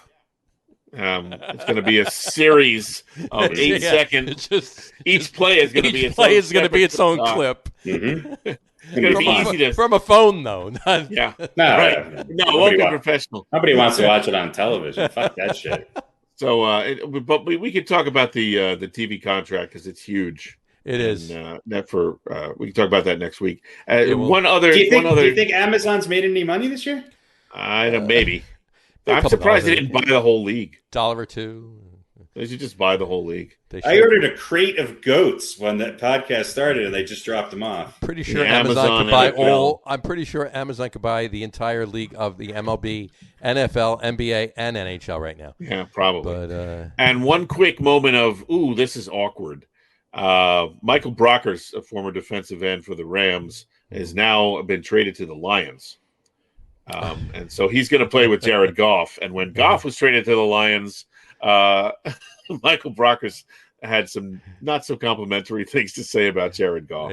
It's going to be a series of 8 seconds. Each play is going to be its own clip. Mm-hmm. It's going to be easy from a phone, though. No, it won't be professional. Nobody wants to watch it on television. Fuck that shit. So, but we could talk about the TV contract because it's huge. It is. We can talk about that next week. Do you think Amazon's made any money this year? I don't. Maybe. I'm surprised they didn't buy the whole league. $1 or $2. They should just buy the whole league. I ordered a crate of goats when that podcast started, and they just dropped them off. Pretty sure Amazon could buy all. I'm pretty sure Amazon could buy the entire league of the MLB, NFL, NBA, and NHL right now. Yeah, probably. But and one quick moment of this is awkward. Michael Brockers, a former defensive end for the Rams, has now been traded to the Lions. And so he's going to play with Jared Goff. And when Goff was traded to the Lions, Michael Brockers had some not so complimentary things to say about Jared Goff.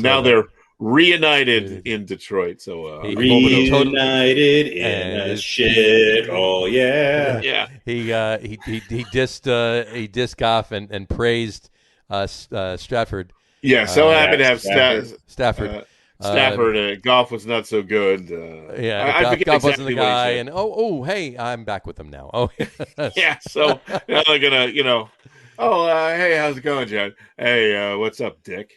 Now they're reunited in Detroit. So reunited in a shit. Oh yeah, yeah. He dissed Goff and praised Stafford. Yeah, so happy to have Stafford. Goff was not so good. Goff wasn't the guy. And hey, I'm back with them now. Oh, yeah. So now they're gonna, hey, how's it going, John? Hey, what's up, Dick?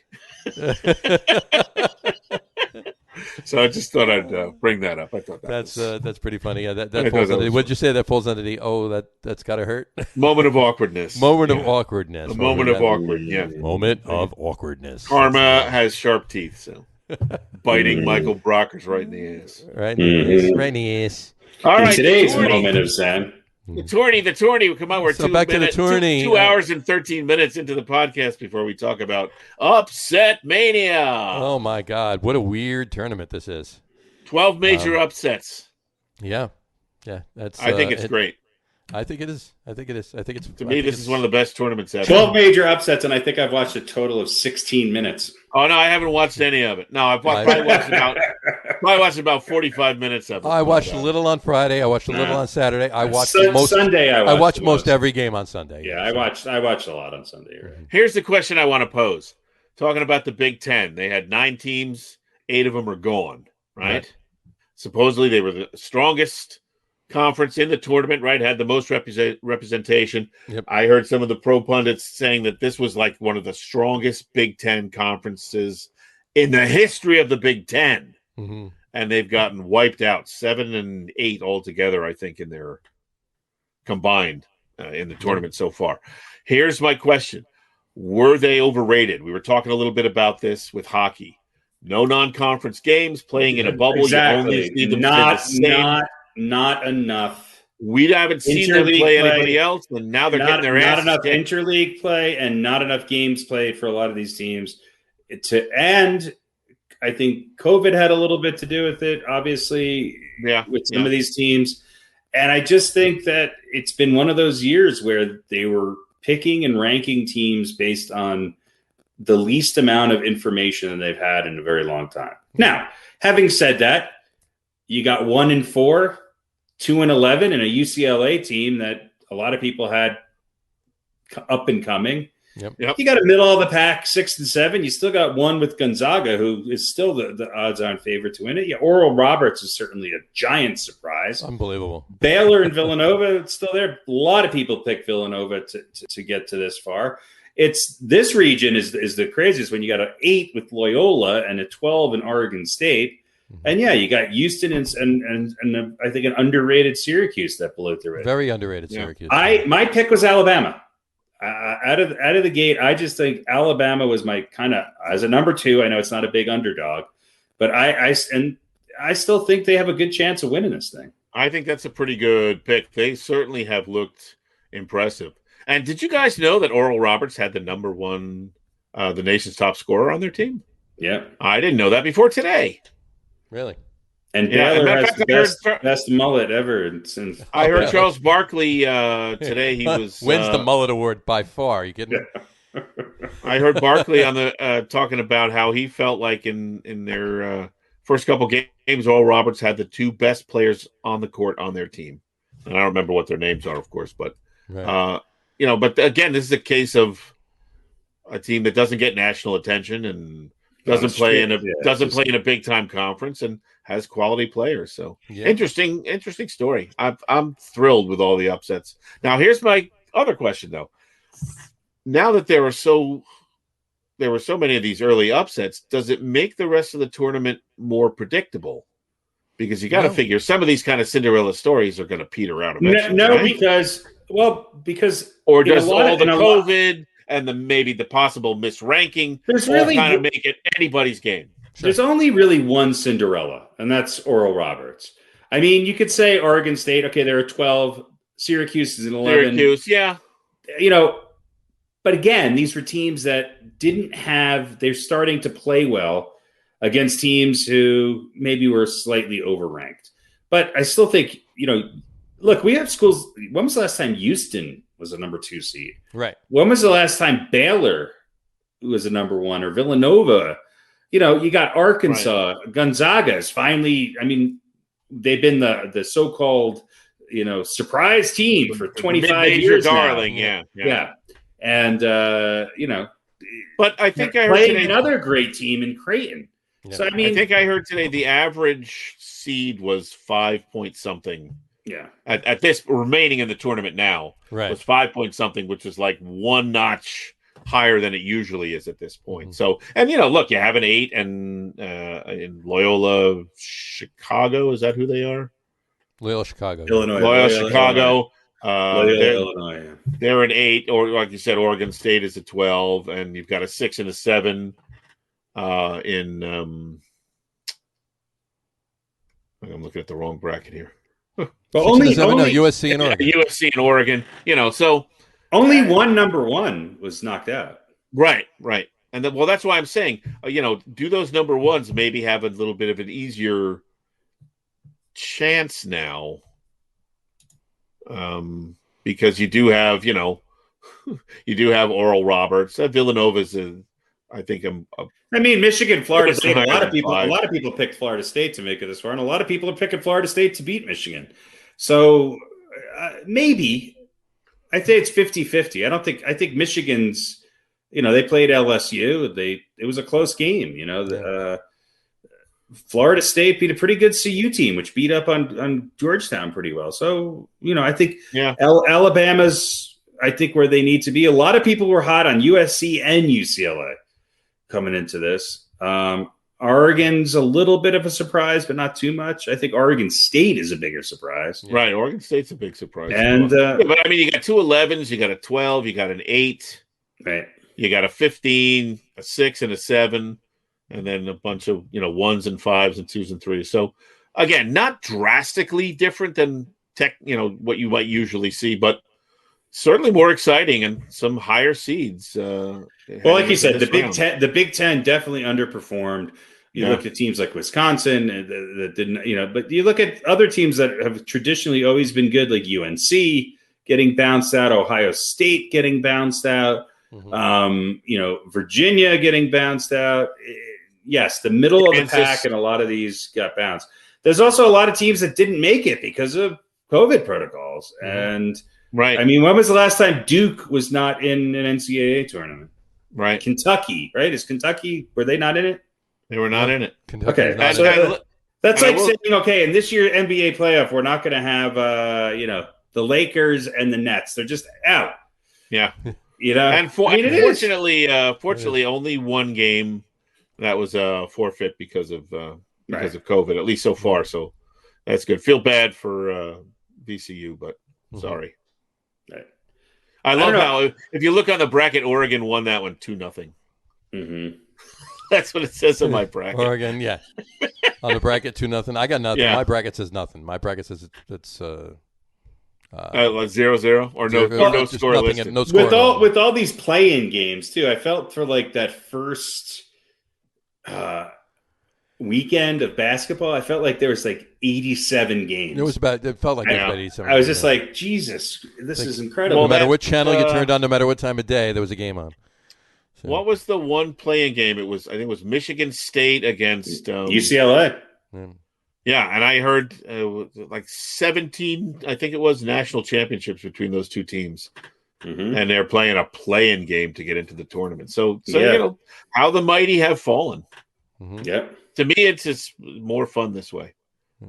So I just thought I'd bring that up. I thought that's pretty funny. Yeah, that falls under. What'd you say? That falls under the that's gotta hurt. Moment of awkwardness. Moment of awkwardness. A moment of awkward. Yeah. Moment of awkwardness. Karma has sharp teeth, so. Biting Michael Brockers right in the ass. Right in the ass. All right. Today's moment of Zen. The tourney. Come on, we're back to the tourney. 2 hours and 13 minutes into the podcast before we talk about Upset Mania. Oh my God, what a weird tournament this is. 12 major upsets. Yeah. I think it's great. I think it is. To me, this is one of the best tournaments ever. 12 major upsets, and I think I've watched a total of 16 minutes. Oh no, I haven't watched any of it. No, I've probably watched about 45 minutes of it. I watched a little on Friday. I watched a little on Saturday. I watched Sunday. I watched most every game on Sunday. Yeah, I watched a lot on Sunday. Right. Here's the question I want to pose. Talking about the Big Ten, they had 9 teams. 8 of them are gone. Right? Supposedly they were the strongest conference in the tournament, right? Had the most representation. Yep. I heard some of the pro pundits saying that this was like one of the strongest Big Ten conferences in the history of the Big Ten. Mm-hmm. And they've gotten wiped out 7-8 altogether, I think, in their combined in the tournament so far. Here's my question. Were they overrated? We were talking a little bit about this with hockey. No non-conference games, playing in a bubble. Exactly. You only see them play the same. Not enough. We haven't seen them play anybody else, and now they're getting their asses Not enough kicked. interleague play and not enough games played for a lot of these teams. And I think COVID had a little bit to do with it, obviously, with some of these teams. And I just think that it's been one of those years where they were picking and ranking teams based on the least amount of information that they've had in a very long time. Now, having said that, you got 1-4, 2-11, and a UCLA team that a lot of people had up and coming. Yep. You got a middle of the pack, 6-7. You still got one with Gonzaga, who is still the odds-on favorite to win it. Yeah, Oral Roberts is certainly a giant surprise. Unbelievable. Baylor and Villanova, it's still there. A lot of people pick Villanova to get to this far. This region is the craziest when you got an 8 with Loyola and a 12 in Oregon State. And you got Houston and I think an underrated Syracuse that blew through it. Very underrated Syracuse. My pick was Alabama. Out of the gate, I just think Alabama was my kind of as a number 2. I know it's not a big underdog, but I still think they have a good chance of winning this thing. I think that's a pretty good pick. They certainly have looked impressive. And did you guys know that Oral Roberts had the number 1, the nation's top scorer on their team? Yeah, I didn't know that before today. Really? And Baylor has the best mullet ever since. I heard Charles Barkley today. He was wins the mullet award by far. Are you kidding? I heard Barkley on the talking about how he felt like in their first couple games, Oral Roberts had the 2 best players on the court on their team. And I don't remember what their names are, of course, but right. But again, this is a case of a team that doesn't get national attention and doesn't play in a big time conference and has quality players. So interesting story. I'm thrilled with all the upsets. Now here's my other question though. Now that there were so many of these early upsets, does it make the rest of the tournament more predictable? Because you got to figure some of these kind of Cinderella stories are going to peter out eventually. No, right? because or does all the COVID and maybe the possible misranking kind of make it anybody's game? Sure. There's only really one Cinderella, and that's Oral Roberts. I mean, you could say Oregon State. Okay, there are 12. Syracuse is an 11. Syracuse, yeah. But again, these were teams that didn't have. They're starting to play well against teams who maybe were slightly overranked. But I still think, look, we have schools. When was the last time Houston was a number 2 seed? Right. When was the last time Baylor was a number 1 or Villanova? You got Arkansas. Right. Gonzaga is finally, they've been the so-called, surprise team for 25 years darling, now. Yeah. And, but I think I heard playing today another great team in Creighton. Yeah. So, I think I heard today the average seed was 5 point something. Yeah. At this remaining in the tournament now was 5 point something, which is like one notch higher than it usually is at this point. So, and look, you have an 8 and in Loyola Chicago. Is that who they are? Loyola Chicago. Illinois. Loyola Chicago. Illinois. They're an 8, or like you said, Oregon State is a 12, and you've got a 6 and a 7 in. I'm looking at the wrong bracket here. But only USC and Oregon. USC and Oregon. So only one number 1 was knocked out. Right. And that's why I'm saying, do those number 1s maybe have a little bit of an easier chance now? Because you do have, Oral Roberts. Villanova's Michigan, Florida State. A lot of people picked Florida State to make it this far, and a lot of people are picking Florida State to beat Michigan. So maybe I think it's 50-50. I think Michigan's. They played LSU. It was a close game. Florida State beat a pretty good CU team, which beat up on Georgetown pretty well. So, I think Alabama's, I think, where they need to be. A lot of people were hot on USC and UCLA coming into this. Oregon's a little bit of a surprise, but not too much. I think Oregon State is a bigger surprise. Right. Oregon State's a big surprise. And but I mean, you got 2 11s, you got a 12, you got an 8. Right. You got a 15, a 6, and a 7, and then a bunch of 1s and 5s and 2s and 3s. So again, not drastically different than what you might usually see, but certainly more exciting and some higher seeds. Well, like you said, the Big Ten definitely underperformed. You look at teams like Wisconsin that didn't, but you look at other teams that have traditionally always been good, like UNC getting bounced out, Ohio State getting bounced out, Virginia getting bounced out. Yes, the middle of the pack and a lot of these got bounced. There's also a lot of teams that didn't make it because of COVID protocols. And right. I mean, when was the last time Duke was not in an NCAA tournament? Right. Kentucky, right? Were they not in it? They were not in it. Okay. That's like saying, okay, in this year's NBA playoff, we're not going to have, the Lakers and the Nets. They're just out. Yeah. And fortunately, only one game that was a forfeit because of COVID, at least so far. So that's good. Feel bad for VCU, but sorry. Right. I love how if you look on the bracket, Oregon won that one 2-0. Mm-hmm. That's what it says on my bracket. Oregon, yeah. On the bracket, 2-0. I got nothing. Yeah. My bracket says nothing. My bracket says it's 0-0 or no score listed. No score with all these play-in games too. I felt for like that first weekend of basketball, I felt like there was like 87 games. It felt like about 87. I was just like, Jesus, this is incredible. No matter what channel you turned on, no matter what time of day, there was a game on. So. What was the one playing game? I think it was Michigan State against UCLA. Yeah, and I heard like 17, I think it was, national championships between those two teams. Mm-hmm. And they're playing a play-in game to get into the tournament. So how the mighty have fallen. Mm-hmm. Yep. To me, it's just more fun this way.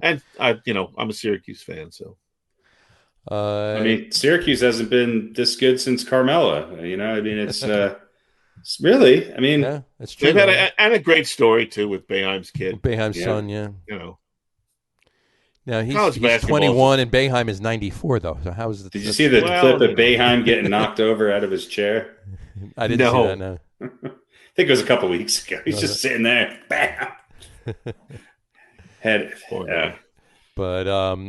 And I'm a Syracuse fan, so. I mean, Syracuse hasn't been this good since Carmella. It's really. I mean, yeah, it's true. They've had a great story too with Boeheim's kid, Boeheim's son. Yeah. Now he's 21 and Boeheim is 94 though. So how is it? Did you see the clip of Boeheim getting knocked over out of his chair? I didn't see that. No. I think it was a couple weeks ago. He's just sitting there, bam. Head. Yeah. But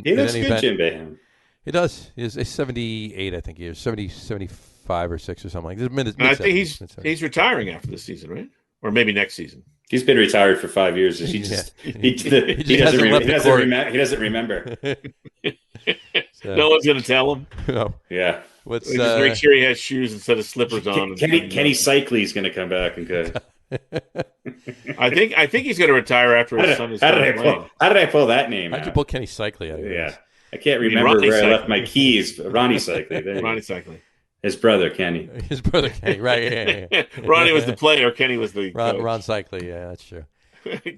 he looks good, Jim Boeheim. He does. He's 78, I think he is 75 or 6 or something like that. I think he's retiring after this season, right? Or maybe next season. He's been retired for 5 years. He doesn't remember. So. No one's going to tell him. No. Yeah. Just make sure he has shoes instead of slippers on. Kenny Cycley is going to come back and go. I think he's going to retire after his son is playing. How did I pull that name? How'd you pull Kenny Cycley out of Yeah. I can't remember where I left my keys. Ronnie Cycley. Ronnie Cycley. His brother, Kenny. Right. Yeah. Ronnie was the player. Kenny was the Ron Cycley. Yeah, that's true.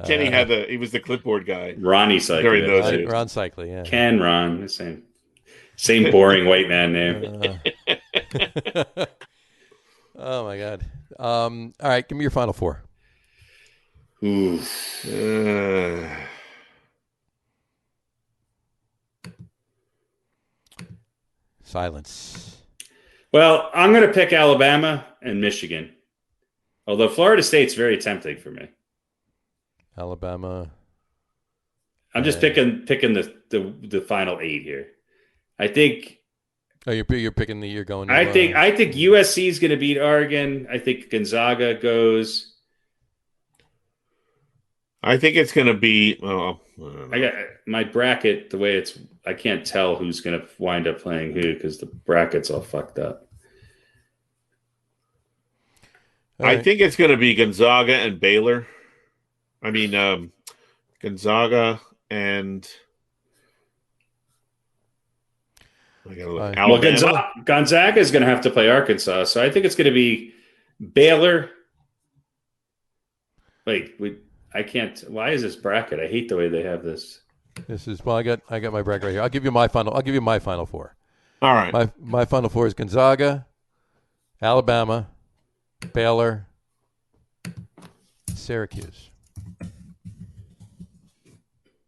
Kenny he was the clipboard guy. Ronnie Cycley. Ron Cycley, yeah. Ken Ron, the same boring white man name. Oh my God. All right, give me your final four. Ooh. Silence. Well, I'm going to pick Alabama and Michigan, although Florida State's very tempting for me. Alabama. I'm just picking the final 8 here. I think. Oh, you're picking you're going. I think USC is going to beat Oregon. I think Gonzaga goes. I think it's going to be. I got my bracket the way it's. I can't tell who's going to wind up playing who because the bracket's all fucked up. I think it's going to be Gonzaga and Baylor. I mean, Gonzaga and I got to look. Well, Gonzaga is going to have to play Arkansas, so I think it's going to be Baylor. Wait, I can't. Why is this bracket? I hate the way they have this. This is I got my bracket right here. I'll give you my final four. All right. My final four is Gonzaga, Alabama, Baylor, Syracuse.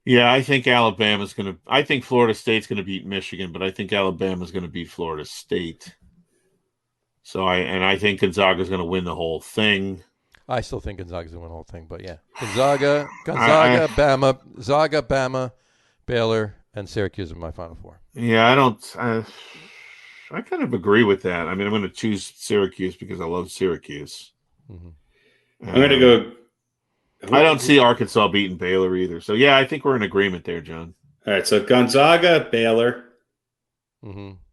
Yeah, I think I think Florida State's going to beat Michigan, but I think Alabama's going to beat Florida State. So I think Gonzaga's going to win the whole thing. I still think Gonzaga's going to win the whole thing, but yeah. Gonzaga, Bama, Baylor, and Syracuse are my final four. Yeah, I kind of agree with that. I mean, I'm going to choose Syracuse because I love Syracuse. Mm-hmm. I'm going to go. I don't see Arkansas beating Baylor either. So, yeah, I think we're in agreement there, John. All right, so Gonzaga, Baylor,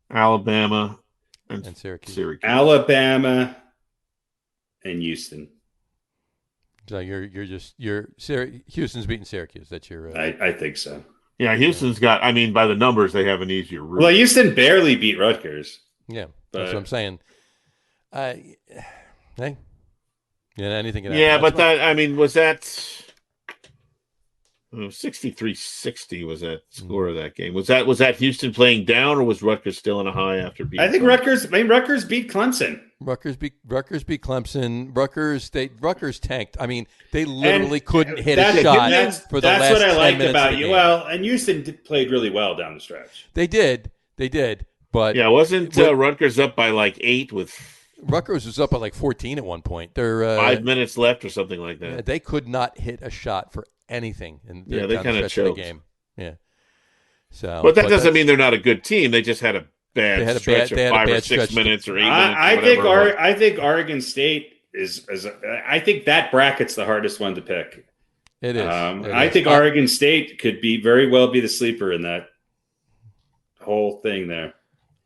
Alabama, and Syracuse. Alabama, and Houston. So Houston's beating Syracuse. That's your. I think so. Yeah, Houston's got. I mean, by the numbers, they have an easier route. Well, Houston barely beat Rutgers. Yeah, that's what I'm saying. Hey, yeah, anything. Yeah, but was that 63-60 was that score of that game? Was that Houston playing down, or was Rutgers still in a high after beating? I think Rutgers beat Clemson. Rutgers beat Clemson. Rutgers tanked. I mean, they literally couldn't hit a shot for the last 10 minutes. That's what I like about you. Well, and Houston played really well down the stretch. They did. But yeah, wasn't Rutgers up by like 8 with? Rutgers was up by like 14 at one point. They're 5 minutes left or something like that. They could not hit a shot for anything in the they kind of choked the game. Yeah. So, but that doesn't mean they're not a good team. They just had a bad stretch of 5 or 6 minutes or 8 minutes. I think Oregon State is. I think that bracket's the hardest one to pick. It is. I think Oregon State could very well be the sleeper in that whole thing there.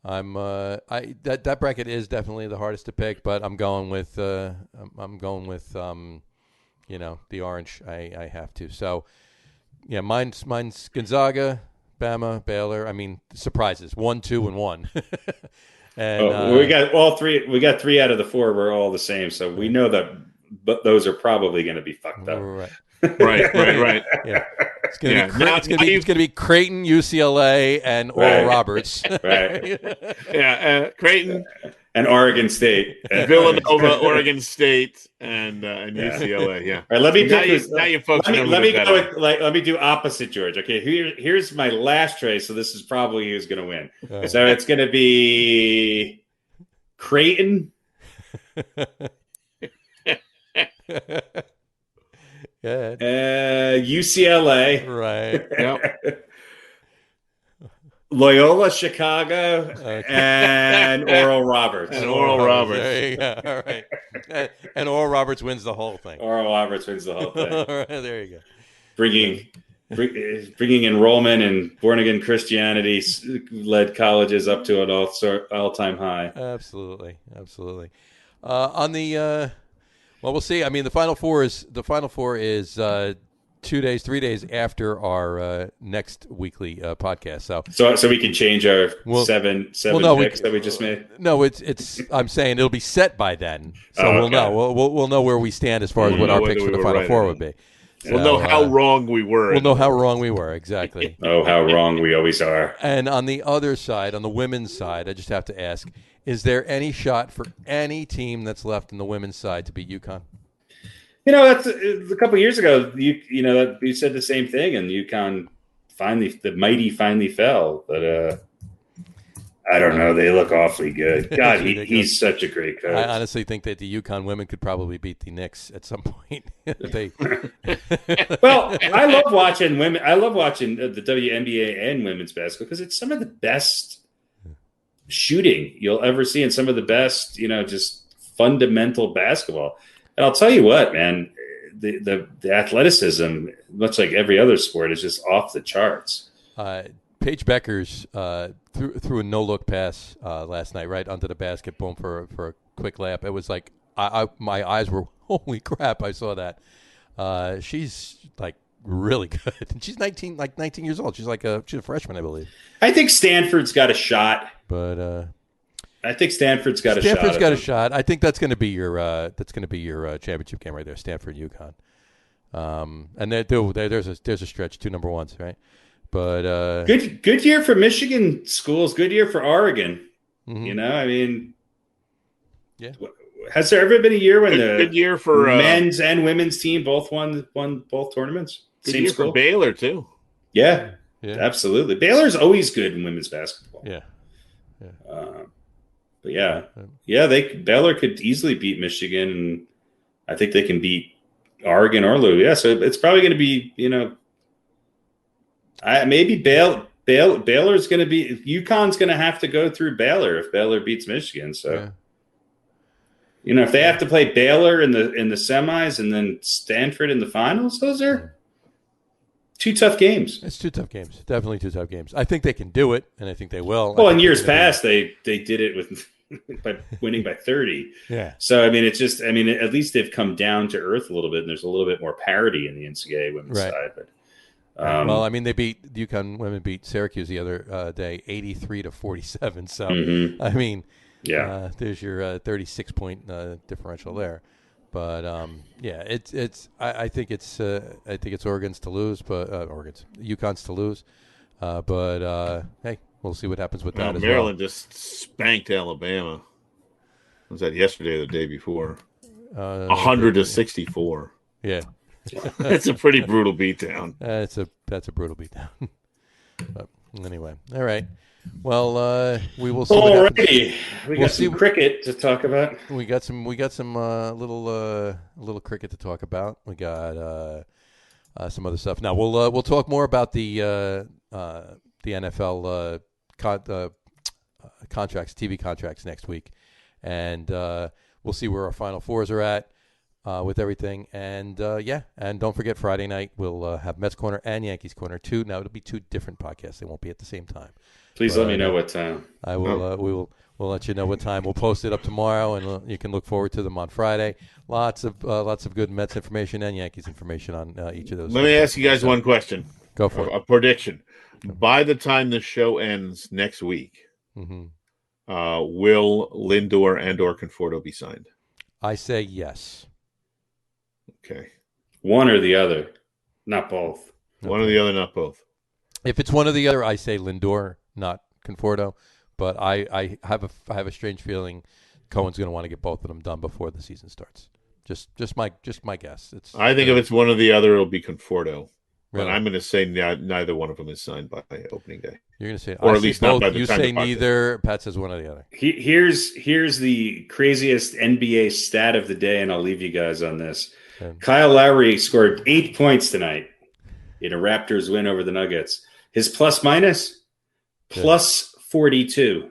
That bracket is definitely the hardest to pick, but I'm going with the orange. I have to. So yeah, mine's Gonzaga, Bama, Baylor. I mean, surprises 1, 2, and 1. And we got all three. We got 3 out of the 4. We're all the same, so we know that. But those are probably going to be fucked up. Right. Right. Yeah. It's going to be Creighton, UCLA, and Oral Roberts. Right. Yeah, Creighton and Oregon State, Villanova, Oregon State, and UCLA. Yeah. All right. Let me let me do opposite, George. Okay. Here's my last trace. So this is probably who's going to win. So it's going to be Creighton. UCLA, right? Yep. Loyola Chicago, and Oral Roberts. There you go. All right. And Oral Roberts wins the whole thing. Oral Roberts wins the whole thing. All right, there you go. Bringing enrollment in born again Christianity led colleges up to an all-time high. Absolutely. On the well, we'll see. I mean, the Final Four is 3 days after our next weekly podcast. So we can change our seven picks that we just made. No, it's. I'm saying it'll be set by then, so we'll know. We'll know where we stand as far as what our picks for the Final Four would be. We'll know how wrong we were. We'll know how wrong we were, exactly. Oh, how wrong we always are. And on the other side, on the women's side, I just have to ask: is there any shot for any team that's left in the women's side to beat UConn? That's a couple of years ago. You said the same thing, and UConn the mighty finally fell. But I don't know. They look awfully good. God, he's such a great coach. I honestly think that the UConn women could probably beat the Knicks at some point. Well, I love watching women. I love watching the WNBA and women's basketball because it's some of the best shooting you'll ever see, and some of the best, just fundamental basketball. And I'll tell you what, man, the athleticism, much like every other sport, is just off the charts. Paige Beckers threw a no-look pass last night right onto the basket, boom, for a quick layup. It was like my eyes were, holy crap, I saw that. She's like really good. And she's 19 years old. She's she's a freshman, I believe. I think Stanford's got a shot. But I think Stanford's got a shot. Stanford's got a shot. I think that's going to be your championship game right there, Stanford UConn. And there's a stretch, 2 number ones, right? But good year for Michigan schools. Good year for Oregon. Mm-hmm. You know, I mean, yeah. Has there ever been a year when good year for men's and women's team both won both tournaments? Good year for Baylor too. Yeah, absolutely. Baylor's always good in women's basketball. Yeah. But Baylor could easily beat Michigan, and I think they can beat Oregon or Louisville. Yeah, so it's probably going to be, maybe Baylor's going to be. UConn's going to have to go through Baylor if Baylor beats Michigan. So, if they have to play Baylor in the semis and then Stanford in the finals, those are 2 tough games. It's 2 tough games. Definitely 2 tough games. I think they can do it, and I think they will. Well, in years past, they did it by winning by 30. Yeah. So, I mean, at least they've come down to earth a little bit, and there's a little bit more parity in the NCAA women's side. But, UConn women beat Syracuse the other day, 83-47. So, I mean, there's your 36-point differential there. But I think it's Oregon's to lose, but UConn's to lose. But hey, we'll see what happens with that as Maryland just spanked Alabama. Was that yesterday or the day before? 100-64. Yeah. That's a pretty brutal beatdown. That's a brutal beatdown. But anyway, all right. Well, we will see. Alrighty, we got some cricket to talk about. We got some little cricket to talk about. We got some other stuff. Now we'll talk more about the NFL contracts, TV contracts next week, and we'll see where our Final Fours are at. With everything, and and don't forget Friday night we'll have Mets Corner and Yankees Corner too. Now it'll be 2 different podcasts; they won't be at the same time. Please let me know what time. I will. We'll let you know what time. We'll post it up tomorrow, and you can look forward to them on Friday. Lots of good Mets information and Yankees information on each of those. Let me ask you guys one question. Go for it. A prediction: by the time the show ends next week, will Lindor and/or Conforto be signed? I say yes. Okay. One or the other, not both. One or the other, not both. If it's one or the other, I say Lindor, not Conforto. But I have a strange feeling Cohen's going to want to get both of them done before the season starts. Just my guess. I think if it's one or the other, it'll be Conforto. Really? But I'm going to say neither one of them is signed by opening day. You're going to say, or at least both. Not by the you time say neither. Pat says one or the other. Here's the craziest NBA stat of the day, and I'll leave you guys on this. Okay. Kyle Lowry scored 8 points tonight in a Raptors win over the Nuggets. His plus minus, plus 42.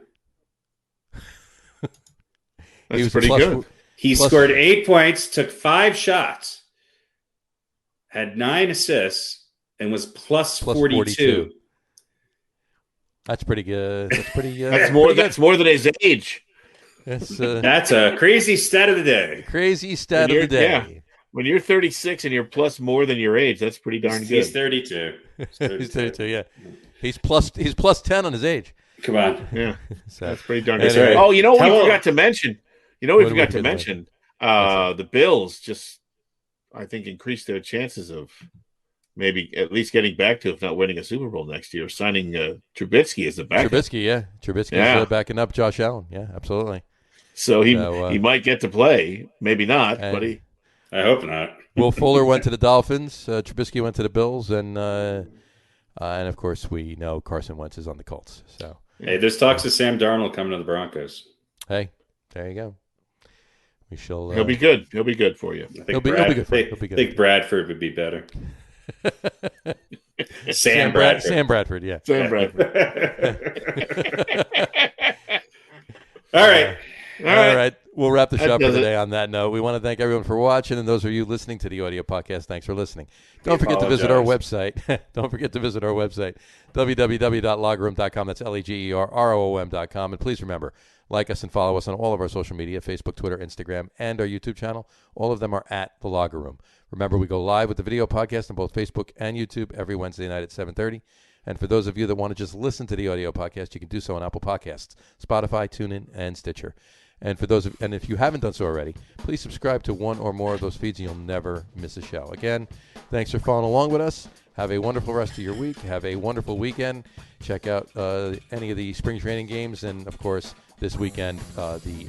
That's pretty good. He scored 8 points, took 5 shots, had 9 assists, and was plus 42. That's pretty good. That's pretty. That's more than his age. That's a crazy stat of the day. Crazy stat of the day. Yeah. When you're 36 and you're plus more than your age, that's pretty darn good. He's 32. He's 32. Yeah, he's plus 10 on his age. Come on. Yeah, that's pretty darn good. Anyway, oh, you know what we forgot to mention? The Bills just, I think, increased their chances of maybe at least getting back to, if not winning a Super Bowl next year, signing Trubisky as the backup. Trubisky's backing up Josh Allen. Yeah, absolutely. So he might get to play, maybe not, but he. I hope not. Will Fuller went to the Dolphins. Trubisky went to the Bills, and of course we know Carson Wentz is on the Colts. So hey, there's talks of Sam Darnold coming to the Broncos. Hey, there you go. We shall. He'll be good. He'll be good for you. He'll be good. I think Bradford would be better. Sam Bradford. Sam Bradford. Yeah. Sam Bradford. All right. All right. We'll wrap the show for today on that note. We want to thank everyone for watching, and those of you listening to the audio podcast, thanks for listening. Don't forget to visit our website. Don't forget to visit our website, www.logroom.com. That's LEGERROOM.com. And please remember, like us and follow us on all of our social media, Facebook, Twitter, Instagram, and our YouTube channel. All of them are at The Locker Room. Remember, we go live with the video podcast on both Facebook and YouTube every Wednesday night at 7:30. And for those of you that want to just listen to the audio podcast, you can do so on Apple Podcasts, Spotify, TuneIn, and Stitcher. And if you haven't done so already, please subscribe to one or more of those feeds, and you'll never miss a show. Again, thanks for following along with us. Have a wonderful rest of your week. Have a wonderful weekend. Check out any of the spring training games, and of course, this weekend the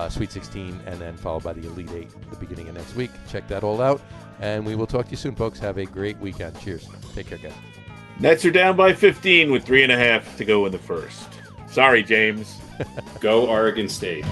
Sweet 16, and then followed by the Elite 8 at the beginning of next week. Check that all out, and we will talk to you soon, folks. Have a great weekend. Cheers. Take care, guys. Nets are down by 15 with 3.5 to go in the first. Sorry, James. Go Oregon State.